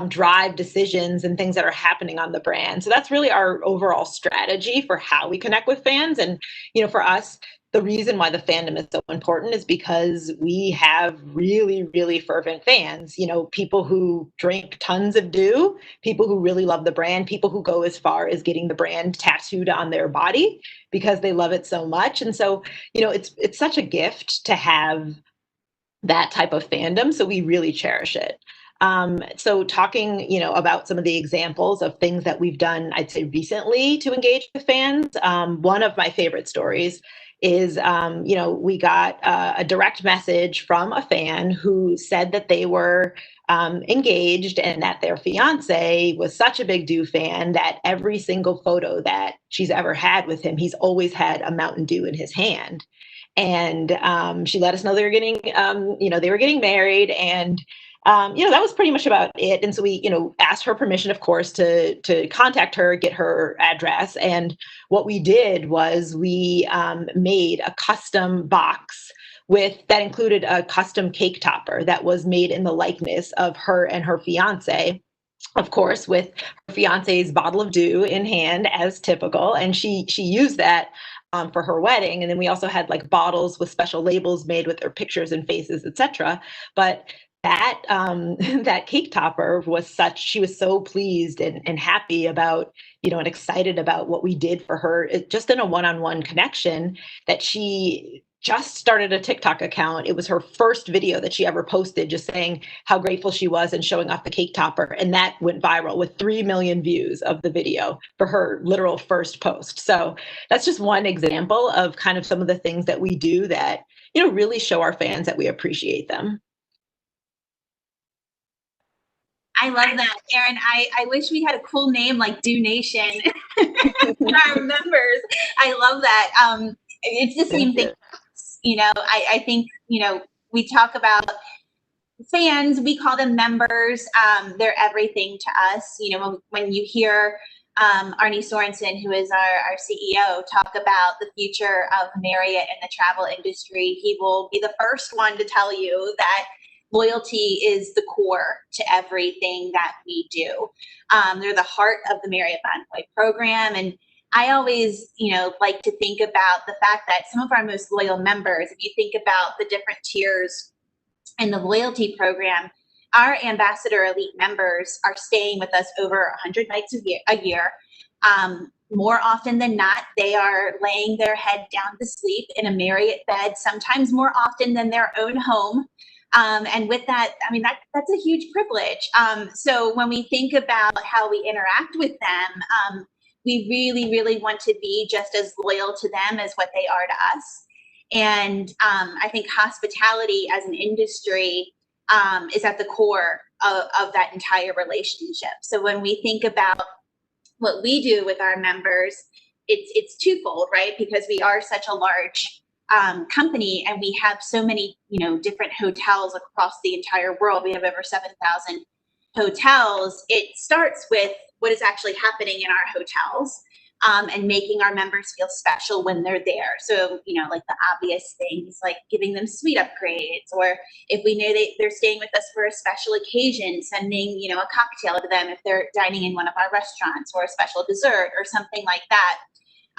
drive decisions and things that are happening on the brand? So that's really our overall strategy for how we connect with fans. And, for us, the reason why the fandom is so important is because we have really, really fervent fans, people who drink tons of Dew, people who really love the brand, people who go as far as getting the brand tattooed on their body because they love it so much. And so, it's such a gift to have that type of fandom. So we really cherish it. So talking, about some of the examples of things that we've done, I'd say recently to engage with fans. One of my favorite stories is, we got a direct message from a fan who said that they were engaged and that their fiance was such a big Dew fan that every single photo that she's ever had with him, he's always had a Mountain Dew in his hand. And she let us know they were getting married, and that was pretty much about it. And so we, asked her permission, of course, to contact her, get her address. And what we did was we made a custom box that included a custom cake topper that was made in the likeness of her and her fiance, of course, with her fiance's bottle of Dew in hand as typical. And she used that for her wedding. And then we also had like bottles with special labels made with their pictures and faces, etc. But that that cake topper she was so pleased and happy about, and excited about what we did for her, just in a one-on-one connection, that she just started a TikTok account. It was her first video that she ever posted, just saying how grateful she was and showing off the cake topper. And that went viral with 3 million views of the video for her literal first post. So that's just one example of kind of some of the things that we do that, really show our fans that we appreciate them. I love that, Erin. I wish we had a cool name like Do Nation for our members. I love that. It's the same thing. I think, we talk about fans, we call them members. They're everything to us. When you hear Arne Sorensen, who is our CEO, talk about the future of Marriott and the travel industry, he will be the first one to tell you that loyalty is the core to everything that we do. They're the heart of the Marriott Bonvoy program. And I always, like to think about the fact that some of our most loyal members, if you think about the different tiers in the loyalty program, our Ambassador Elite members are staying with us over 100 nights a year. More often than not, they are laying their head down to sleep in a Marriott bed, sometimes more often than their own home. And with that, that's a huge privilege. So when we think about how we interact with them, we really, really want to be just as loyal to them as what they are to us. And I think hospitality as an industry is at the core of that entire relationship. So when we think about what we do with our members, it's twofold, right? Because we are such a large company and we have so many, different hotels across the entire world. We have over 7,000 hotels. It starts with what is actually happening in our hotels and making our members feel special when they're there. So, like the obvious things like giving them suite upgrades, or if we know they're staying with us for a special occasion, sending, a cocktail to them if they're dining in one of our restaurants, or a special dessert or something like that.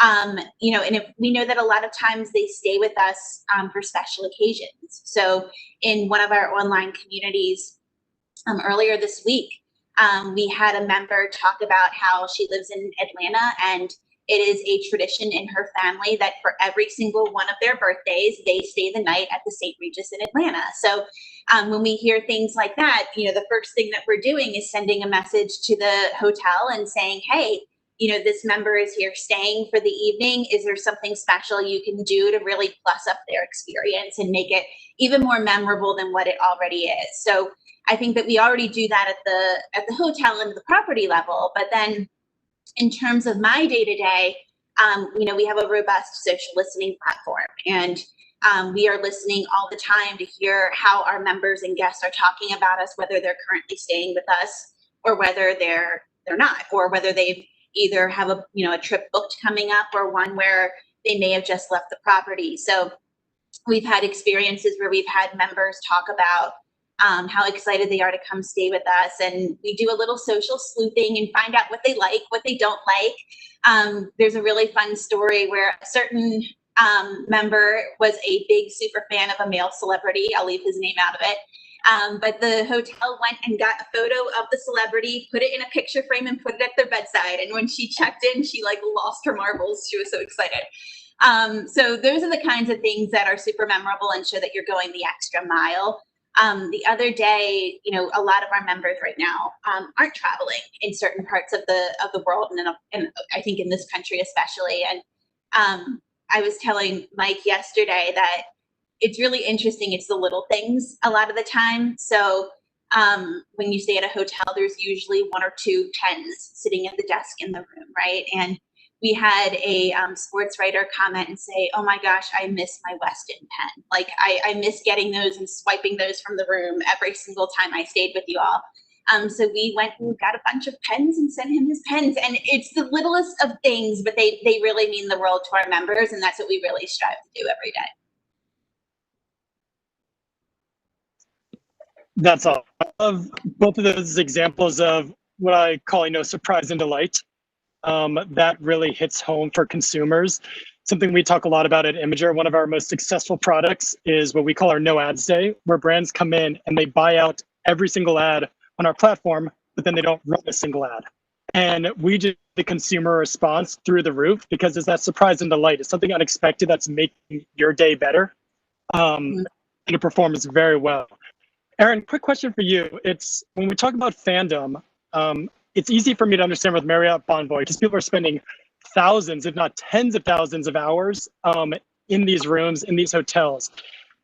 And if we know that a lot of times they stay with us for special occasions. So in one of our online communities earlier this week, we had a member talk about how she lives in Atlanta, and it is a tradition in her family that for every single one of their birthdays, they stay the night at the St. Regis in Atlanta. So when we hear things like that, the first thing that we're doing is sending a message to the hotel and saying, hey, this member is here staying for the evening. Is there something special you can do to really plus up their experience and make it even more memorable than what it already is? So I think that we already do that at the hotel and the property level. But then in terms of my day-to-day, we have a robust social listening platform, and we are listening all the time to hear how our members and guests are talking about us, whether they're currently staying with us or whether they're not, or whether they've either have a trip booked coming up or one where they may have just left the property. So we've had experiences where we've had members talk about how excited they are to come stay with us. And we do a little social sleuthing and find out what they like, what they don't like. There's a really fun story where a certain member was a big super fan of a male celebrity. I'll leave his name out of it. But the hotel went and got a photo of the celebrity, put it in a picture frame and put it at their bedside. And when she checked in, she lost her marbles. She was so excited. So those are the kinds of things that are super memorable and show that you're going the extra mile. The other day, a lot of our members right now aren't traveling in certain parts of the world, and I think in this country especially. And I was telling Mike yesterday that it's really interesting. It's the little things a lot of the time. So when you stay at a hotel, there's usually one or two pens sitting at the desk in the room, right? And we had a sports writer comment and say, oh my gosh, I miss my Weston pen. I miss getting those and swiping those from the room every single time I stayed with you all. So we went and got a bunch of pens and sent him his pens. And it's the littlest of things, but they really mean the world to our members. And that's what we really strive to do every day. That's all. I love both of those examples of what I call, surprise and delight. That really hits home for consumers. Something we talk a lot about at Imager. One of our most successful products is what we call our no ads day, where brands come in and they buy out every single ad on our platform, but then they don't run a single ad. And we do the consumer response through the roof because it's that surprise and delight. It's something unexpected that's making your day better. And it performs very well. Erin, quick question for you. It's when we talk about fandom, it's easy for me to understand with Marriott Bonvoy because people are spending thousands, if not tens of thousands of hours in these rooms, in these hotels.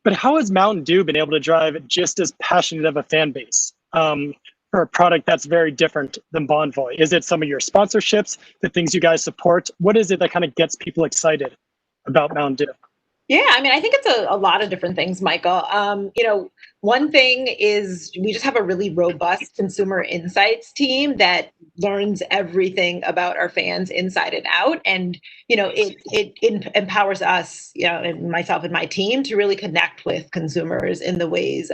but how has Mountain Dew been able to drive just as passionate of a fan base for a product that's very different than Bonvoy? Is it some of your sponsorships, the things you guys support? What is it that kind of gets people excited about Mountain Dew? Yeah, I mean, I think it's a lot of different things, Michael. One thing is we just have a really robust consumer insights team that learns everything about our fans inside and out. And, it empowers us, and myself and my team to really connect with consumers in the ways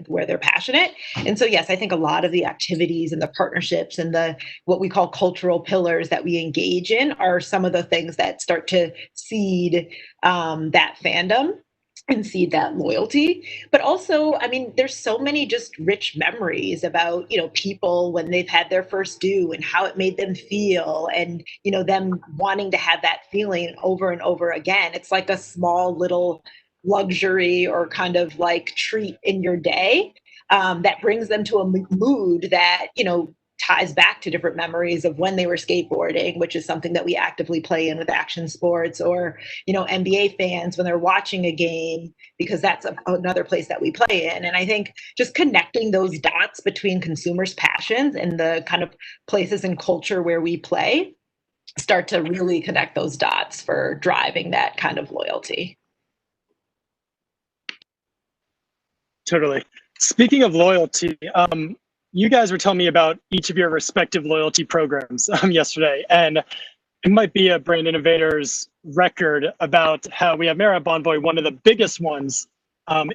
where they're passionate. And so, yes, I think a lot of the activities and the partnerships and what we call cultural pillars that we engage in are some of the things that start to seed that fandom and seed that loyalty. But also, I mean, there's so many just rich memories about, people when they've had their first Dew and how it made them feel, and, them wanting to have that feeling over and over again. It's like a small little luxury or kind of like treat in your day that brings them to a mood that, ties back to different memories of when they were skateboarding, which is something that we actively play in with action sports, or, NBA fans when they're watching a game, because that's another place that we play in. And I think just connecting those dots between consumers' passions and the kind of places and culture where we play start to really connect those dots for driving that kind of loyalty. Totally. Speaking of loyalty, you guys were telling me about each of your respective loyalty programs yesterday, and it might be a brand innovator's record about how we have Marriott Bonvoy, one of the biggest ones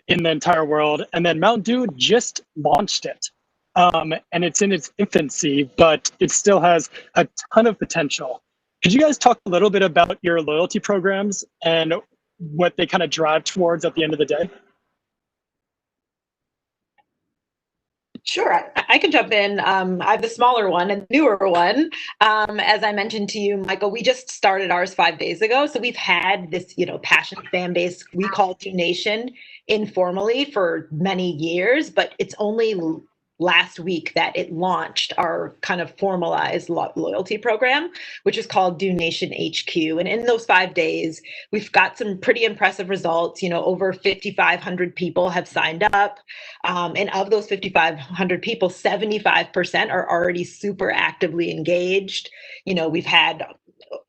in the entire world, and then Mountain Dew just launched it. And it's in its infancy, but it still has a ton of potential. Could you guys talk a little bit about your loyalty programs and what they kind of drive towards at the end of the day? Sure, I can jump in. I have the smaller one and newer one. As I mentioned to you, Michael, we just started ours 5 days ago. So we've had this, passionate fan base we call Dew Nation informally for many years, but it's only last week that it launched our kind of formalized loyalty program, which is called Dew Nation HQ. And in those 5 days, we've got some pretty impressive results. Over 5,500 people have signed up. And of those 5,500 people, 75% are already super actively engaged. We've had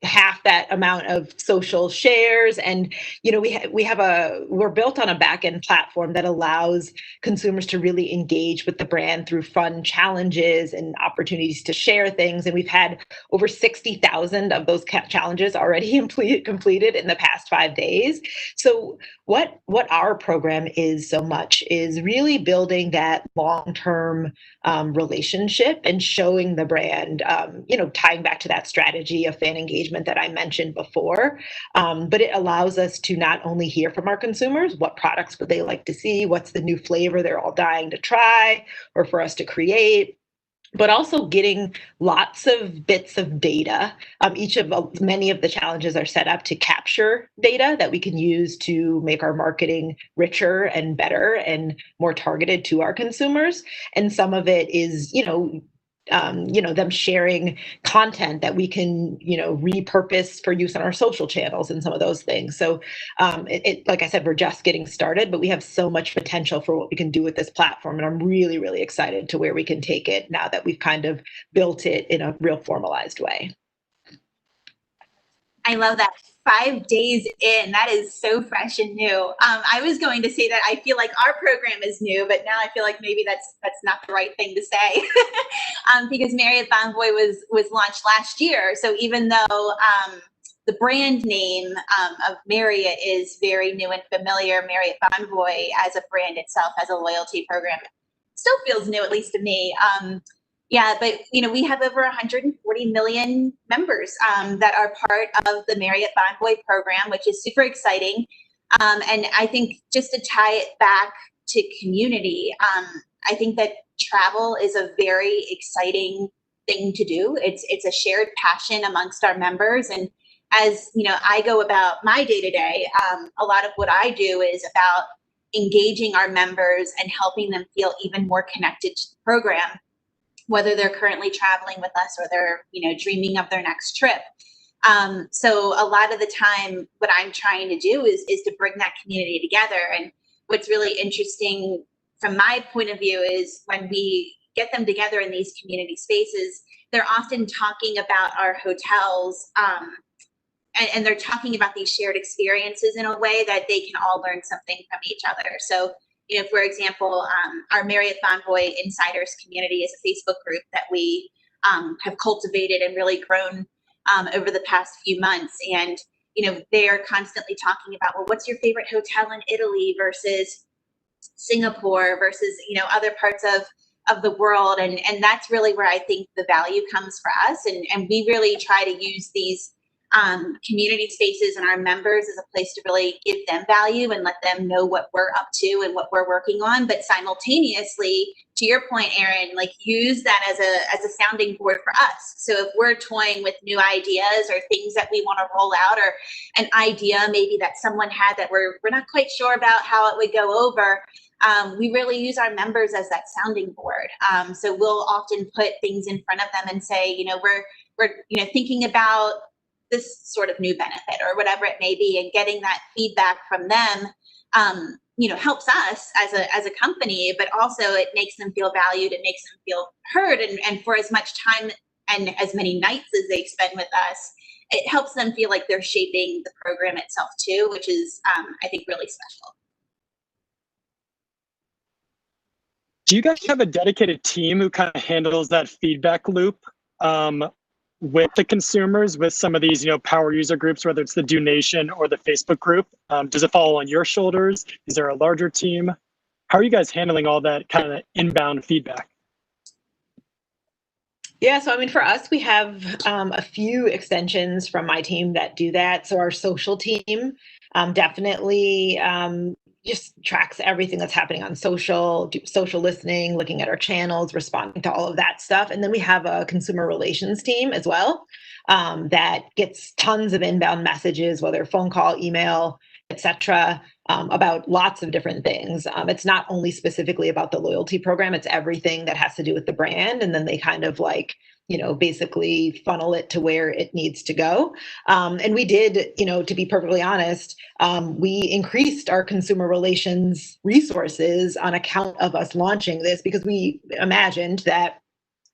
half that amount of social shares, and we're built on a back-end platform that allows consumers to really engage with the brand through fun challenges and opportunities to share things. And we've had over 60,000 of those challenges already completed in the past 5 days. So what our program is so much is really building that long-term relationship and showing the brand, tying back to that strategy of fan engagement that I mentioned before. But it allows us to not only hear from our consumers, what products would they like to see, what's the new flavor they're all dying to try, or for us to create, but also getting lots of bits of data. Many of the challenges are set up to capture data that we can use to make our marketing richer and better and more targeted to our consumers. And some of it is, them sharing content that we can, repurpose for use on our social channels and some of those things. So like I said, we're just getting started, but we have so much potential for what we can do with this platform. And I'm really, really excited to where we can take it now that we've kind of built it in a real formalized way. I love that. 5 days in, that is so fresh and new. I was going to say that I feel like our program is new, but now I feel like maybe that's not the right thing to say, because Marriott Bonvoy was launched last year. So even though the brand name of Marriott is very new and familiar, Marriott Bonvoy as a brand itself, as a loyalty program, still feels new, at least to me. Yeah, but we have over 140 million members that are part of the Marriott Bonvoy program, which is super exciting. And I think just to tie it back to community, I think that travel is a very exciting thing to do. It's a shared passion amongst our members. And as I go about my day-to-day, a lot of what I do is about engaging our members and helping them feel even more connected to the program, whether they're currently traveling with us or they're dreaming of their next trip. So a lot of the time, what I'm trying to do is to bring that community together. And what's really interesting from my point of view is when we get them together in these community spaces, they're often talking about our hotels, and they're talking about these shared experiences in a way that they can all learn something from each other. So, you know, for example, our Marriott Bonvoy Insiders community is a Facebook group that we have cultivated and really grown over the past few months. And, you know, they're constantly talking about, well, what's your favorite hotel in Italy versus Singapore versus, you know, other parts of the world. And that's really where I think the value comes for us. And we really try to use these community spaces and our members as a place to really give them value and let them know what we're up to and what we're working on. But simultaneously, to your point, Aaron, like use that as a sounding board for us. So if we're toying with new ideas or things that we want to roll out, or an idea maybe that someone had that we're not quite sure about how it would go over, we really use our members as that sounding board. So we'll often put things in front of them and say, you know, we're you know, thinking about this sort of new benefit or whatever it may be, and getting that feedback from them, you know, helps us as a company, but also it makes them feel valued. It makes them feel heard. And for as much time and as many nights as they spend with us, it helps them feel like they're shaping the program itself too, which is, I think, really special. Do you guys have a dedicated team who kind of handles that feedback loop with the consumers, with some of these, you know, power user groups, whether it's the Do Nation or the Facebook group? Does it fall on your shoulders? Is there a larger team? How are you guys handling all that kind of inbound feedback? Yeah, so I mean, for us, we have a few extensions from my team that do that. So our social team definitely just tracks everything that's happening on social listening, looking at our channels, responding to all of that stuff. And then we have a consumer relations team as well that gets tons of inbound messages, whether phone call, email, etc., about lots of different things. It's not only specifically about the loyalty program, it's everything that has to do with the brand. And then they kind of like, you know, basically funnel it to where it needs to go. And we did, you know, to be perfectly honest, we increased our consumer relations resources on account of us launching this, because we imagined that,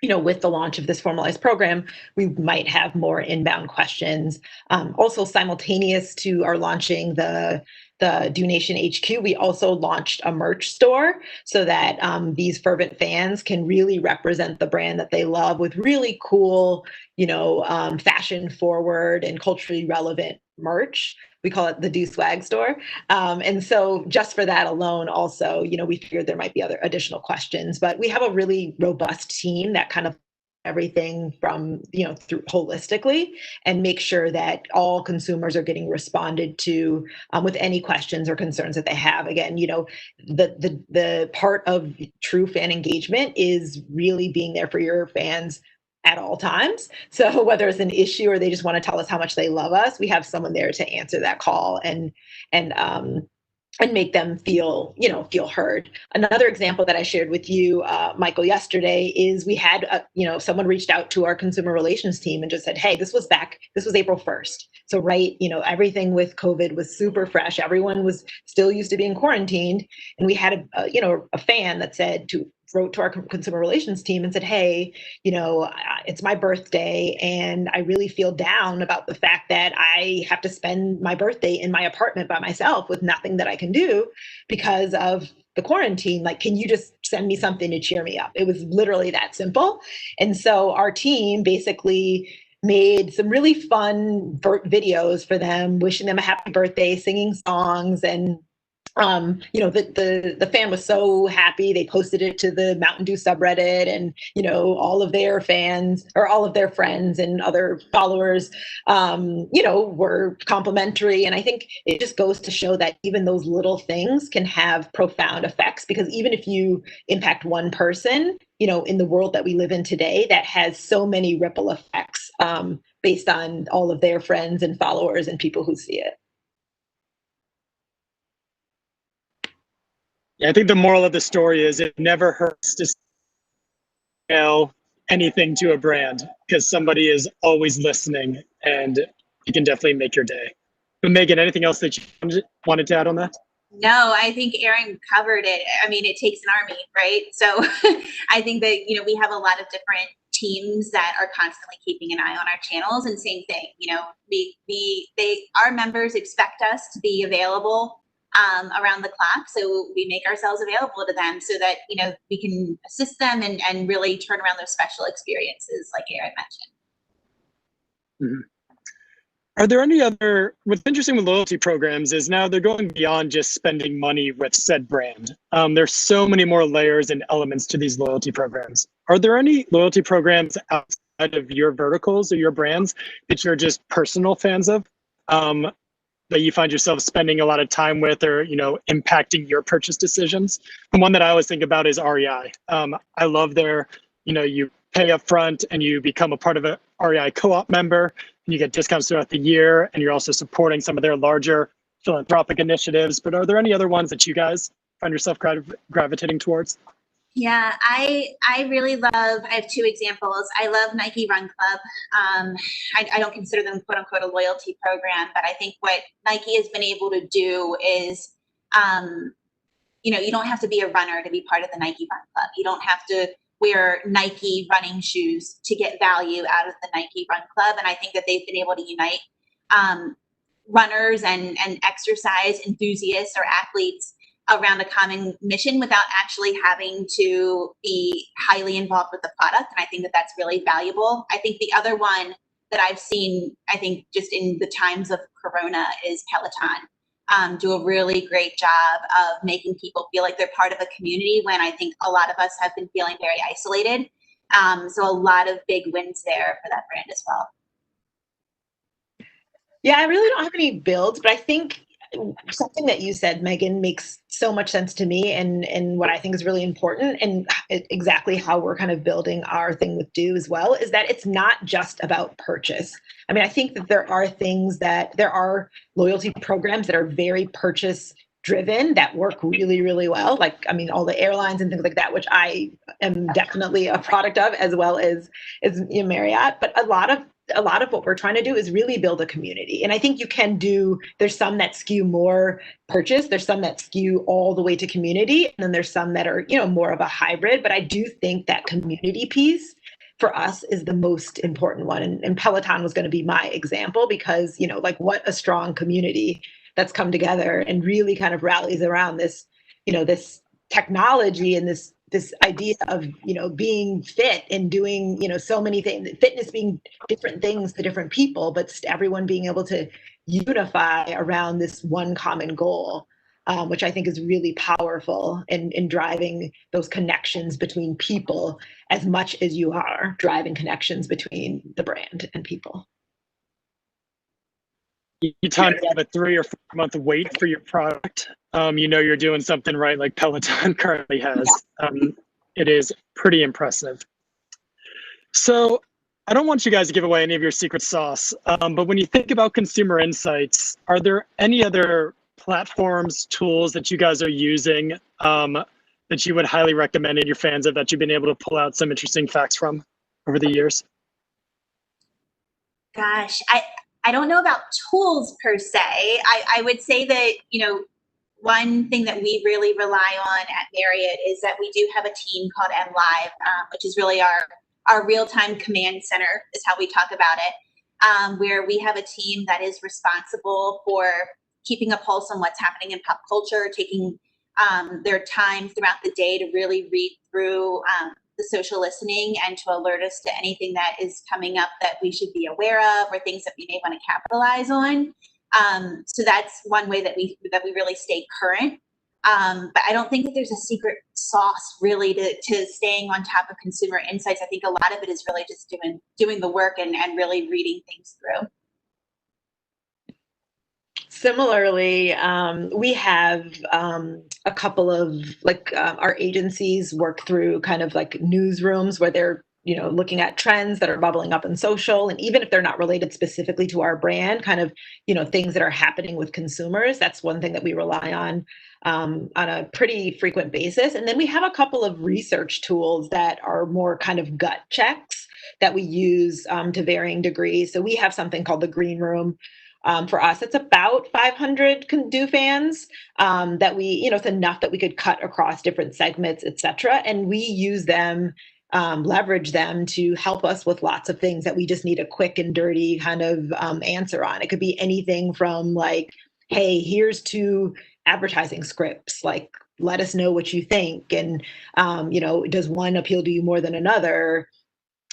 you know, with the launch of this formalized program, we might have more inbound questions. Also, simultaneous to our launching the Do Nation HQ, we also launched a merch store so that these fervent fans can really represent the brand that they love with really cool, you know, fashion forward and culturally relevant merch. We call it the Do Swag store. And so just for that alone, also, you know, we figured there might be other additional questions, but we have a really robust team that kind of everything from, you know, through holistically, and make sure that all consumers are getting responded to with any questions or concerns that they have. Again, you know, the part of true fan engagement is really being there for your fans at all times. So whether it's an issue or they just want to tell us how much they love us, we have someone there to answer that call and make them feel, you know, feel heard. Another example that I shared with you, Michael, yesterday is we had, you know, someone reached out to our consumer relations team and just said, hey, this was April 1st. So, right, you know, everything with COVID was super fresh. Everyone was still used to being quarantined. And we had a fan that wrote to our consumer relations team and said, hey, you know, it's my birthday and I really feel down about the fact that I have to spend my birthday in my apartment by myself with nothing that I can do because of the quarantine. Like, can you just send me something to cheer me up? It was literally that simple. And so our team basically made some really fun videos for them, wishing them a happy birthday, singing songs, and you know, the fan was so happy. They posted it to the Mountain Dew subreddit, and, you know, all of their fans or all of their friends and other followers, you know, were complimentary. And I think it just goes to show that even those little things can have profound effects, because even if you impact one person, you know, in the world that we live in today, that has so many ripple effects based on all of their friends and followers and people who see it. Yeah, I think the moral of the story is it never hurts to sell anything to a brand, because somebody is always listening. And he can definitely make your day. But Megan, anything else that you wanted to add on that? No, I think Aaron covered it. I mean, it takes an army, right? So I think that, we have a lot of different teams that are constantly keeping an eye on our channels, and same thing, our members expect us to be available around the clock. So we make ourselves available to them so that, we can assist them and really turn around those special experiences like Aaron mentioned. Mm-hmm. Are there any other, what's interesting with loyalty programs is now they're going beyond just spending money with said brand. There's so many more layers and elements to these loyalty programs. Are there any loyalty programs outside of your verticals or your brands that you're just personal fans of, that you find yourself spending a lot of time with, or, impacting your purchase decisions? The one that I always think about is REI. I love their, you pay up front and you become a part of a REI co-op member, and you get discounts throughout the year, and you're also supporting some of their larger philanthropic initiatives. But are there any other ones that you guys find yourself gravitating towards? Yeah, I really love, I have two examples. I love Nike Run Club. I don't consider them quote unquote a loyalty program, but I think what Nike has been able to do is, you don't have to be a runner to be part of the Nike Run Club. You don't have to wear Nike running shoes to get value out of the Nike Run Club. And I think that they've been able to unite runners and exercise enthusiasts or athletes around a common mission without actually having to be highly involved with the product. And I think that that's really valuable. I think the other one that I've seen, I think just in the times of Corona, is Peloton. Do a really great job of making people feel like they're part of a community when I think a lot of us have been feeling very isolated. So a lot of big wins there for that brand as well. Yeah, I really don't have any builds, but I think something that you said, Megan, makes so much sense to me, and what I think is really important, and exactly how we're kind of building our thing with Do as well, is that it's not just about purchase. I mean, I think that there are loyalty programs that are very purchase driven that work really, really well. Like, I mean, all the airlines and things like that, which I am definitely a product of, as well as Marriott. But a lot of what we're trying to do is really build a community. And I think you can do, there's some that skew more purchase, there's some that skew all the way to community, and then there's some that are, more of a hybrid. But I do think that community piece for us is the most important one. And Peloton was going to be my example, because, what a strong community that's come together and really kind of rallies around this, this technology and this idea of, being fit and doing, so many things, fitness being different things to different people, but everyone being able to unify around this one common goal, which I think is really powerful in driving those connections between people as much as you are driving connections between the brand and people. You time to have a 3 or 4 month wait for your product. You're doing something right, like Peloton currently has. It is pretty impressive. So I don't want you guys to give away any of your secret sauce, but when you think about consumer insights, are there any other platforms, tools that you guys are using that you would highly recommend and you're fans of, that you've been able to pull out some interesting facts from over the years? Gosh, I don't know about tools per se. I would say that, one thing that we really rely on at Marriott is that we do have a team called MLive, which is really our real-time command center, is how we talk about it, where we have a team that is responsible for keeping a pulse on what's happening in pop culture, taking their time throughout the day to really read through the social listening and to alert us to anything that is coming up that we should be aware of, or things that we may want to capitalize on. So that's one way that we really stay current. But I don't think that there's a secret sauce really to staying on top of consumer insights. I think a lot of it is really just doing the work and really reading things through. Similarly, we have a couple of our agencies work through kind of like newsrooms where they're looking at trends that are bubbling up in social, and even if they're not related specifically to our brand, kind of things that are happening with consumers. That's one thing that we rely on on a pretty frequent basis. And then we have a couple of research tools that are more kind of gut checks that we use to varying degrees. So we have something called the Green Room. For us, it's about 500 do fans that we, it's enough that we could cut across different segments, et cetera. And we use them, leverage them to help us with lots of things that we just need a quick and dirty kind of answer on. It could be anything from like, hey, here's 2 advertising scripts, like, let us know what you think. And, does one appeal to you more than another?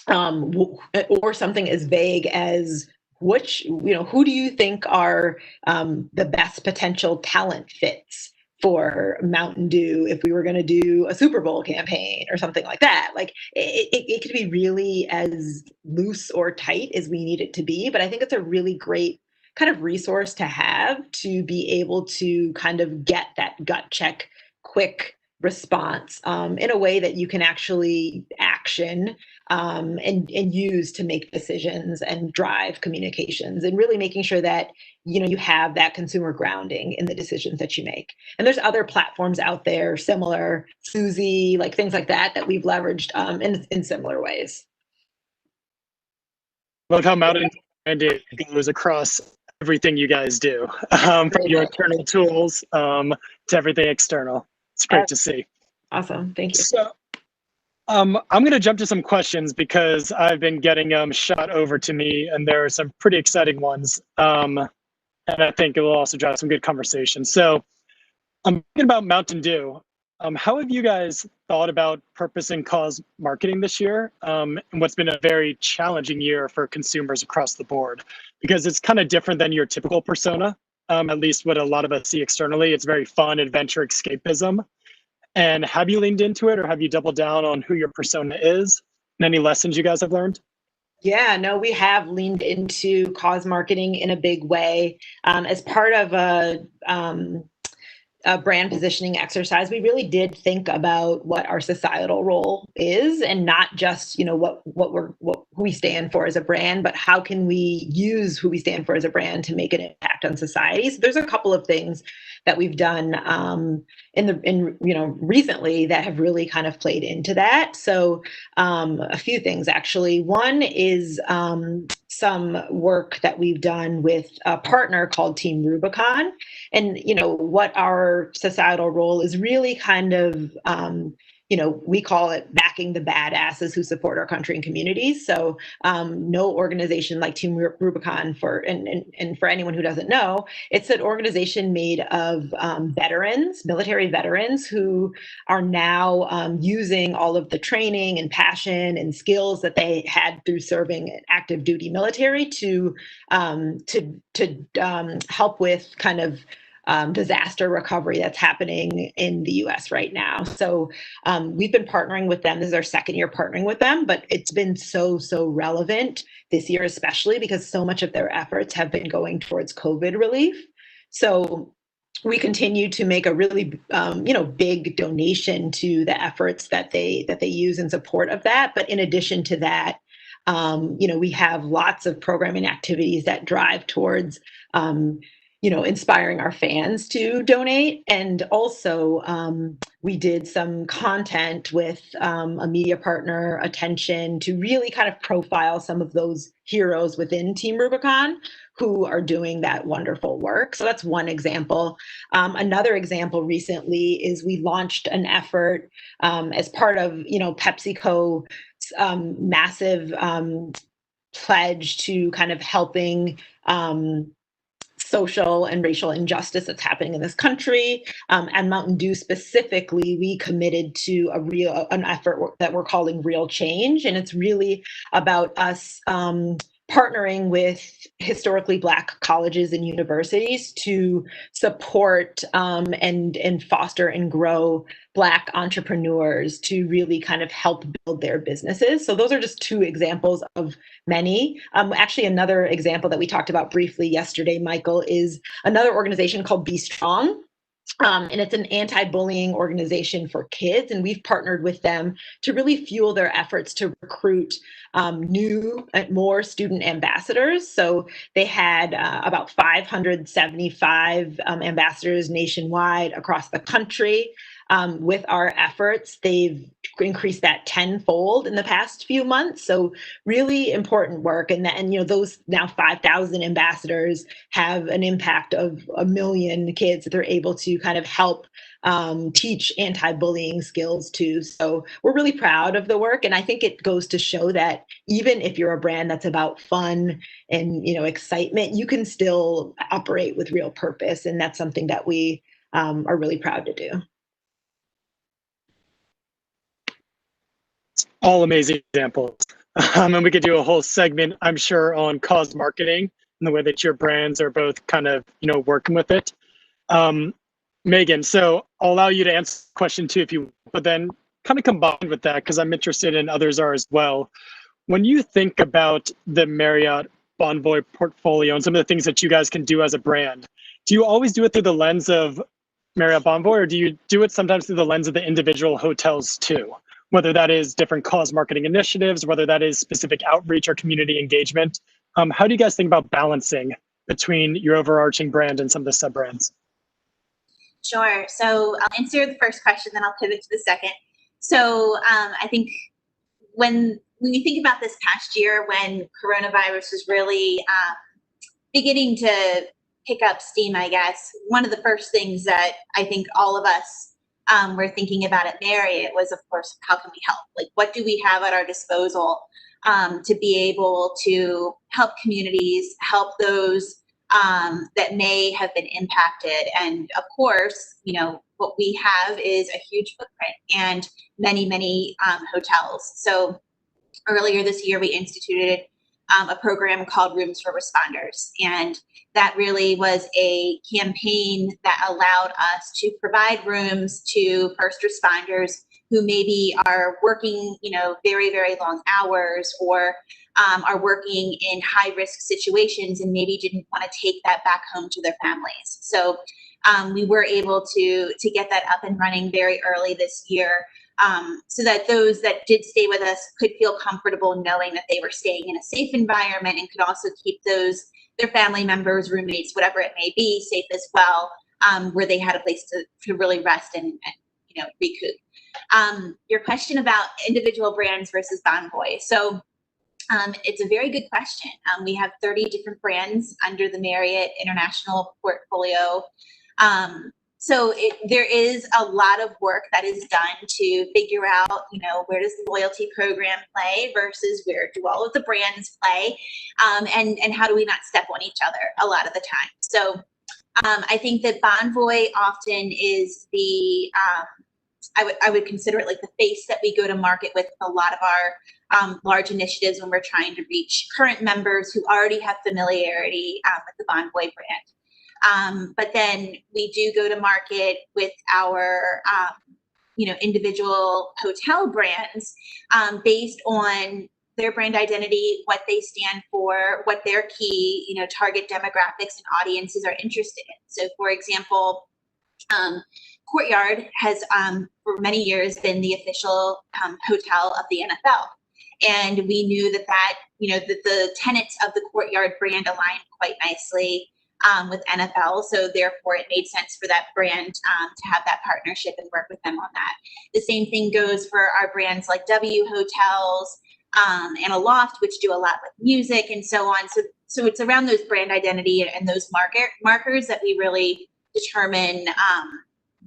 Or something as vague as who do you think are the best potential talent fits for Mountain Dew if we were going to do a Super Bowl campaign or something like that? Like it could be really as loose or tight as we need it to be, but I think it's a really great kind of resource to have to be able to kind of get that gut check, quick response in a way that you can actually action and use to make decisions and drive communications, and really making sure that you have that consumer grounding in the decisions that you make. And there's other platforms out there similar, Suzy, like things like that we've leveraged in similar ways. Love how Mountain Dew goes across everything you guys do, from your internal tools to everything external. It's great to see. Awesome. Thank you. So, I'm going to jump to some questions because I've been getting shot over to me, and there are some pretty exciting ones. And I think it will also drive some good conversation. So, I'm thinking about Mountain Dew. How have you guys thought about purpose and cause marketing this year? And what's been a very challenging year for consumers across the board, because it's kind of different than your typical persona. At least what a lot of us see externally. It's very fun, adventure, escapism. And have you leaned into it, or have you doubled down on who your persona is? And any lessons you guys have learned? Yeah, no, we have leaned into cause marketing in a big way. As part of a brand positioning exercise, we really did think about what our societal role is, and not just who we stand for as a brand, but how can we use who we stand for as a brand to make an impact on society. So there's a couple of things that we've done recently that have really kind of played into that. So a few things actually. One is some work that we've done with a partner called Team Rubicon, and what our societal role is really kind of we call it backing the badasses who support our country and communities. So no organization like Team Rubicon, for anyone who doesn't know, it's an organization made of veterans, military veterans, who are now using all of the training and passion and skills that they had through serving active duty military to help with kind of disaster recovery that's happening in the US right now. So we've been partnering with them. This is our second year partnering with them, but it's been so relevant this year, especially because so much of their efforts have been going towards COVID relief. So we continue to make a really big donation to the efforts that they use in support of that. But in addition to that, we have lots of programming activities that drive towards inspiring our fans to donate. And also we did some content with a media partner, Attention, to really kind of profile some of those heroes within Team Rubicon who are doing that wonderful work. So that's one example. Another example recently is we launched an effort as part of PepsiCo's massive pledge to kind of helping social and racial injustice that's happening in this country. And Mountain Dew specifically, we committed to an effort that we're calling Real Change. And it's really about us partnering with historically Black colleges and universities to support and foster and grow Black entrepreneurs to really kind of help build their businesses. So those are just two examples of many. Actually, another example that we talked about briefly yesterday, Michael, is another organization called Be Strong. And it's an anti-bullying organization for kids, and we've partnered with them to really fuel their efforts to recruit more student ambassadors. So they had about 575 ambassadors nationwide across the country. With our efforts, they've increased that tenfold in the past few months. So really important work. And those now 5,000 ambassadors have an impact of 1 million kids that they're able to kind of help teach anti-bullying skills to. So we're really proud of the work. And I think it goes to show that even if you're a brand that's about fun and, excitement, you can still operate with real purpose. And that's something that we are really proud to do. All amazing examples. And we could do a whole segment, I'm sure, on cause marketing and the way that your brands are both kind of, working with it. Megan, so I'll allow you to answer the question too, if you, but then kind of combined with that, because I'm interested in others are as well. When you think about the Marriott Bonvoy portfolio and some of the things that you guys can do as a brand, do you always do it through the lens of Marriott Bonvoy, or do you do it sometimes through the lens of the individual hotels too? Whether that is different cause marketing initiatives, whether that is specific outreach or community engagement. How do you guys think about balancing between your overarching brand and some of the sub-brands? Sure. So I'll answer the first question, then I'll pivot to the second. So I think when you think about this past year, when coronavirus was really beginning to pick up steam, I guess, one of the first things that I think all of us were thinking about at Marriott was, of course, how can we help? Like, what do we have at our disposal to be able to help communities, help those that may have been impacted? And of course, what we have is a huge footprint and many, many hotels. So earlier this year, we instituted a program called Rooms for Responders. And that really was a campaign that allowed us to provide rooms to first responders who maybe are working, very, very long hours, or are working in high risk situations and maybe didn't want to take that back home to their families. So we were able to get that up and running very early this year, so that those that did stay with us could feel comfortable knowing that they were staying in a safe environment, and could also keep their family members, roommates, whatever it may be, safe as well, where they had a place to really rest and recoup. Your question about individual brands versus Bonvoy. So it's a very good question. We have 30 different brands under the Marriott International portfolio. So there is a lot of work that is done to figure out, where does the loyalty program play versus where do all of the brands play, and how do we not step on each other a lot of the time. So I think that Bonvoy often is the, I would consider it like the face that we go to market with a lot of our large initiatives when we're trying to reach current members who already have familiarity with the Bonvoy brand. But then we do go to market with our, individual hotel brands based on their brand identity, what they stand for, what their key, target demographics and audiences are interested in. So, for example, Courtyard has for many years been the official hotel of the NFL. And we knew that that the tenets of the Courtyard brand aligned quite nicely with NFL. So therefore it made sense for that brand to have that partnership and work with them on that. The same thing goes for our brands like W Hotels and Aloft, which do a lot with music and so on. So it's around those brand identity and those markers that we really determine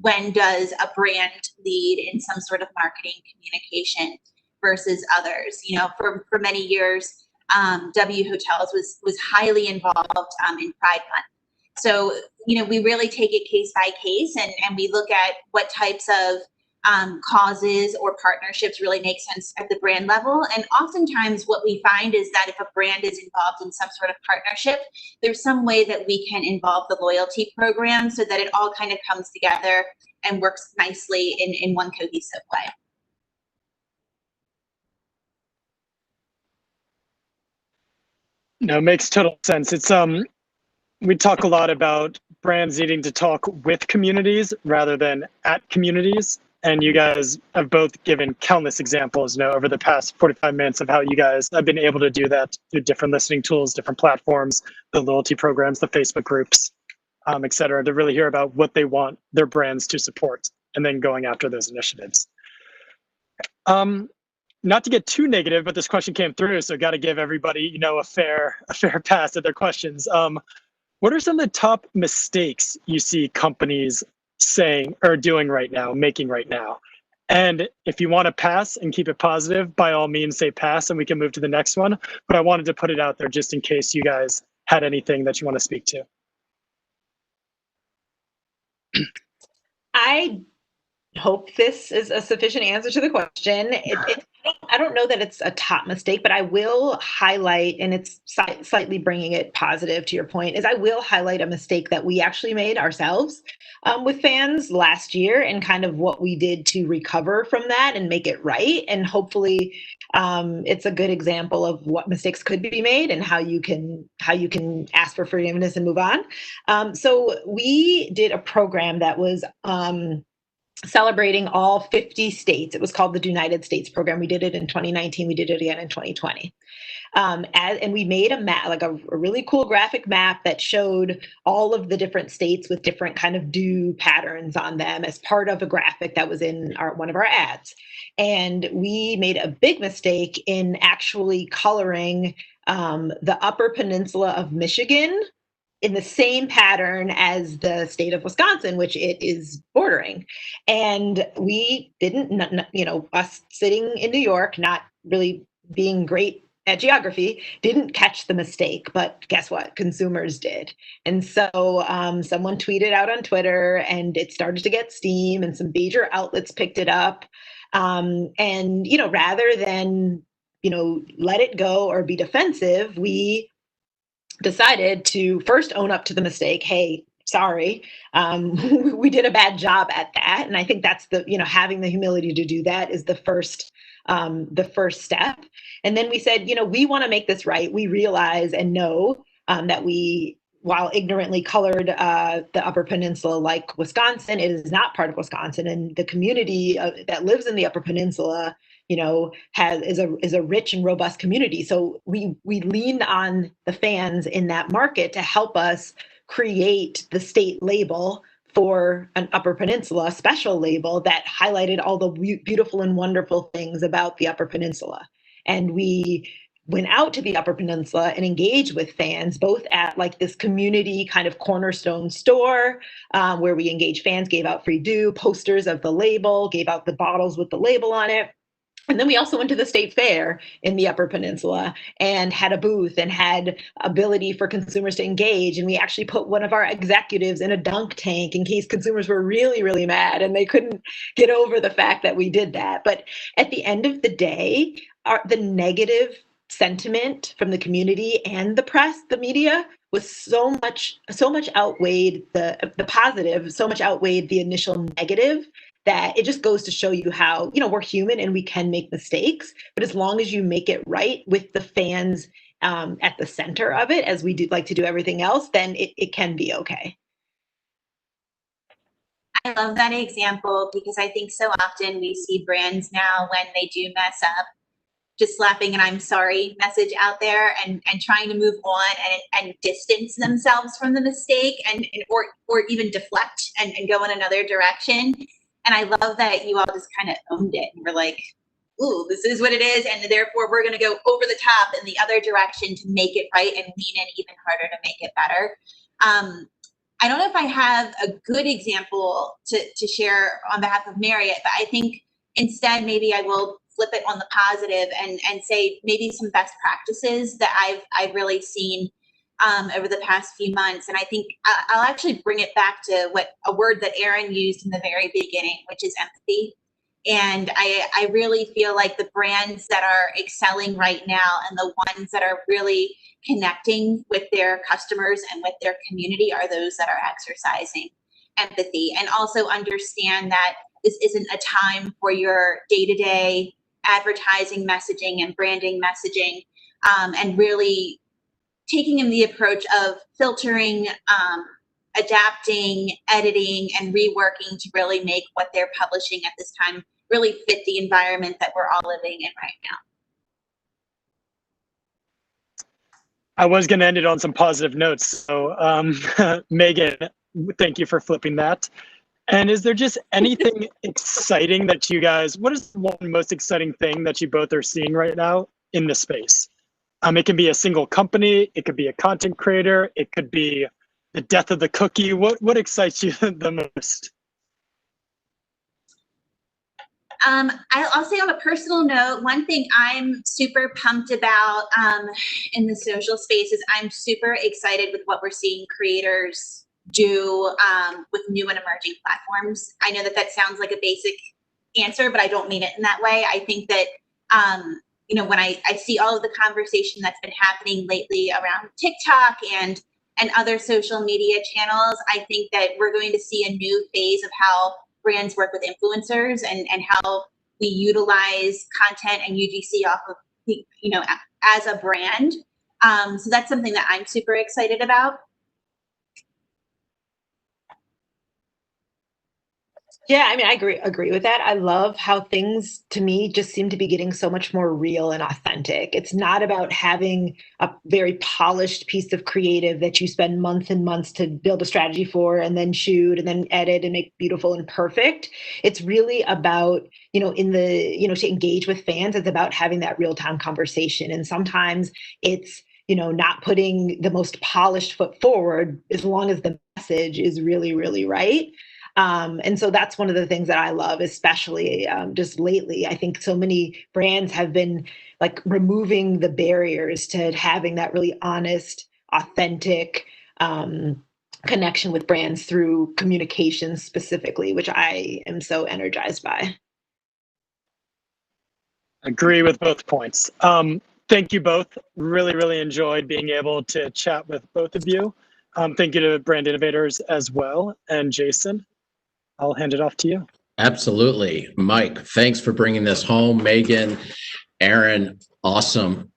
when does a brand lead in some sort of marketing communication versus others. For many years, W Hotels was highly involved in Pride Month. So, we really take it case by case, and we look at what types of causes or partnerships really make sense at the brand level. And oftentimes what we find is that if a brand is involved in some sort of partnership, there's some way that we can involve the loyalty program so that it all kind of comes together and works nicely in one cohesive way. No, it makes total sense. It's we talk a lot about brands needing to talk with communities rather than at communities. And you guys have both given countless examples, over the past 45 minutes of how you guys have been able to do that through different listening tools, different platforms, the loyalty programs, the Facebook groups, et cetera, to really hear about what they want their brands to support and then going after those initiatives. Not to get too negative, but this question came through, so got to give everybody, a fair pass at their questions. What are some of the top mistakes you see companies saying or doing right now, making right now? And if you want to pass and keep it positive, by all means say pass and we can move to the next one. But I wanted to put it out there just in case you guys had anything that you want to speak to. I hope this is a sufficient answer to the question. I don't know that it's a top mistake, but I will highlight, and it's slightly bringing it positive to your point, is I will highlight a mistake that we actually made ourselves with fans last year and kind of what we did to recover from that and make it right. And hopefully it's a good example of what mistakes could be made and how you can ask for forgiveness and move on. So we did a program that was celebrating all 50 states. It was called the United States program. We did it in 2019. We did it again in 2020. And we made a map, like a really cool graphic map that showed all of the different states with different kind of do patterns on them as part of a graphic that was in one of our ads. And we made a big mistake in actually coloring the Upper Peninsula of Michigan in the same pattern as the state of Wisconsin, which it is bordering. And we didn't, us sitting in New York, not really being great at geography, didn't catch the mistake, but guess what? Consumers did. And so someone tweeted out on Twitter and it started to get steam and some major outlets picked it up. And, rather than, let it go or be defensive, we decided to first own up to the mistake. Hey, sorry, we did a bad job at that. And I think that's having the humility to do that is the first step. And then we said, we want to make this right. We realize and know that we, while ignorantly colored the Upper Peninsula like Wisconsin, it is not part of Wisconsin. And the community that lives in the Upper Peninsula is a rich and robust community. So we leaned on the fans in that market to help us create the state label for an Upper Peninsula, special label that highlighted all the beautiful and wonderful things about the Upper Peninsula. And we went out to the Upper Peninsula and engaged with fans, both at like this community kind of cornerstone store where we engaged fans, gave out free do, posters of the label, gave out the bottles with the label on it. And then we also went to the state fair in the Upper Peninsula and had a booth and had ability for consumers to engage. And we actually put one of our executives in a dunk tank in case consumers were really, really mad and they couldn't get over the fact that we did that. But at the end of the day, the negative sentiment from the community and the press, the media, was so much outweighed the positive, so much outweighed the initial negative, that it just goes to show you how, we're human and we can make mistakes, but as long as you make it right with the fans at the center of it, as we do like to do everything else, then it can be okay. I love that example because I think so often we see brands now when they do mess up, just slapping an "I'm sorry" message out there and trying to move on and distance themselves from the mistake or even deflect and go in another direction. And I love that you all just kind of owned it and were like, ooh, this is what it is. And therefore we're going to go over the top in the other direction to make it right and lean in even harder to make it better. I don't know if I have a good example to share on behalf of Marriott, but I think instead maybe I will flip it on the positive and say maybe some best practices that I've really seen over the past few months. And I think I'll actually bring it back to a word that Aaron used in the very beginning, which is empathy. And I really feel like the brands that are excelling right now and the ones that are really connecting with their customers and with their community are those that are exercising empathy and also understand that this isn't a time for your day-to-day advertising messaging and branding messaging, and really taking in the approach of filtering adapting, editing, and reworking to really make what they're publishing at this time really fit the environment that we're all living in right now. I was going to end it on some positive notes. So Megan, thank you for flipping that. And is there just anything exciting that you guys, what is the one most exciting thing that you both are seeing right now in the space? It can be a single company, it could be a content creator, it could be the death of the cookie. What excites you the most? I'll say on a personal note, one thing I'm super pumped about in the social space is I'm super excited with what we're seeing creators do with new and emerging platforms. I know that that sounds like a basic answer, but I don't mean it in that way. I think that, you know, when I see all of the conversation that's been happening lately around TikTok and other social media channels, I think that we're going to see a new phase of how brands work with influencers and how we utilize content and UGC off of, you know, as a brand. So that's something that I'm super excited about. Yeah, I mean, I agree with that. I love how things to me just seem to be getting so much more real and authentic. It's not about having a very polished piece of creative that you spend months and months to build a strategy for and then shoot and then edit and make beautiful and perfect. It's really about, you know, to engage with fans, it's about having that real-time conversation. And sometimes it's, you know, not putting the most polished foot forward as long as the message is really, really right. And so that's one of the things that I love, especially just lately. I think so many brands have been like removing the barriers to having that really honest, authentic connection with brands through communication specifically, which I am so energized by. Agree with both points. Thank you both. Really, really enjoyed being able to chat with both of you. Thank you to Brand Innovators as well. And Jason, I'll hand it off to you. Absolutely. Mike, thanks for bringing this home. Megan, Aaron, awesome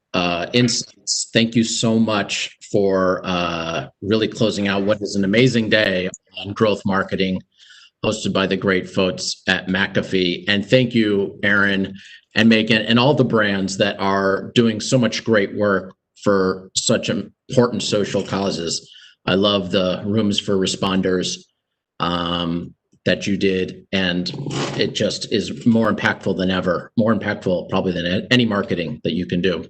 insights. Thank you so much for really closing out what is an amazing day on growth marketing hosted by the great folks at McAfee. And thank you, Aaron and Megan, and all the brands that are doing so much great work for such important social causes. I love the Rooms for Responders that you did, and it just is more impactful than ever, more impactful probably than any marketing that you can do.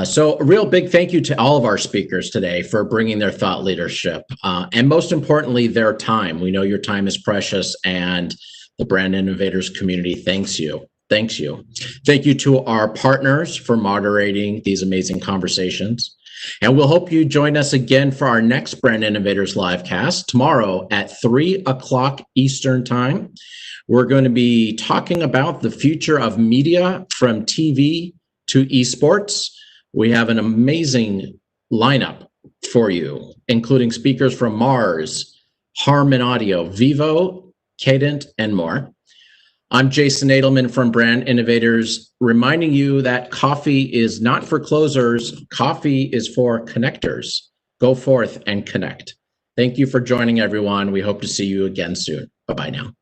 So a real big thank you to all of our speakers today for bringing their thought leadership, and most importantly, their time. We know your time is precious, and the Brand Innovators community thanks you. Thanks you. Thank you to our partners for moderating these amazing conversations. And we'll hope you join us again for our next Brand Innovators livecast tomorrow at 3 o'clock Eastern Time. We're going to be talking about the future of media from TV to esports. We have an amazing lineup for you, including speakers from Mars, Harman Audio, Vivo, Cadent, and more. I'm Jason Nadelman from Brand Innovators, reminding you that coffee is not for closers. Coffee is for connectors. Go forth and connect. Thank you for joining, everyone. We hope to see you again soon. Bye-bye now.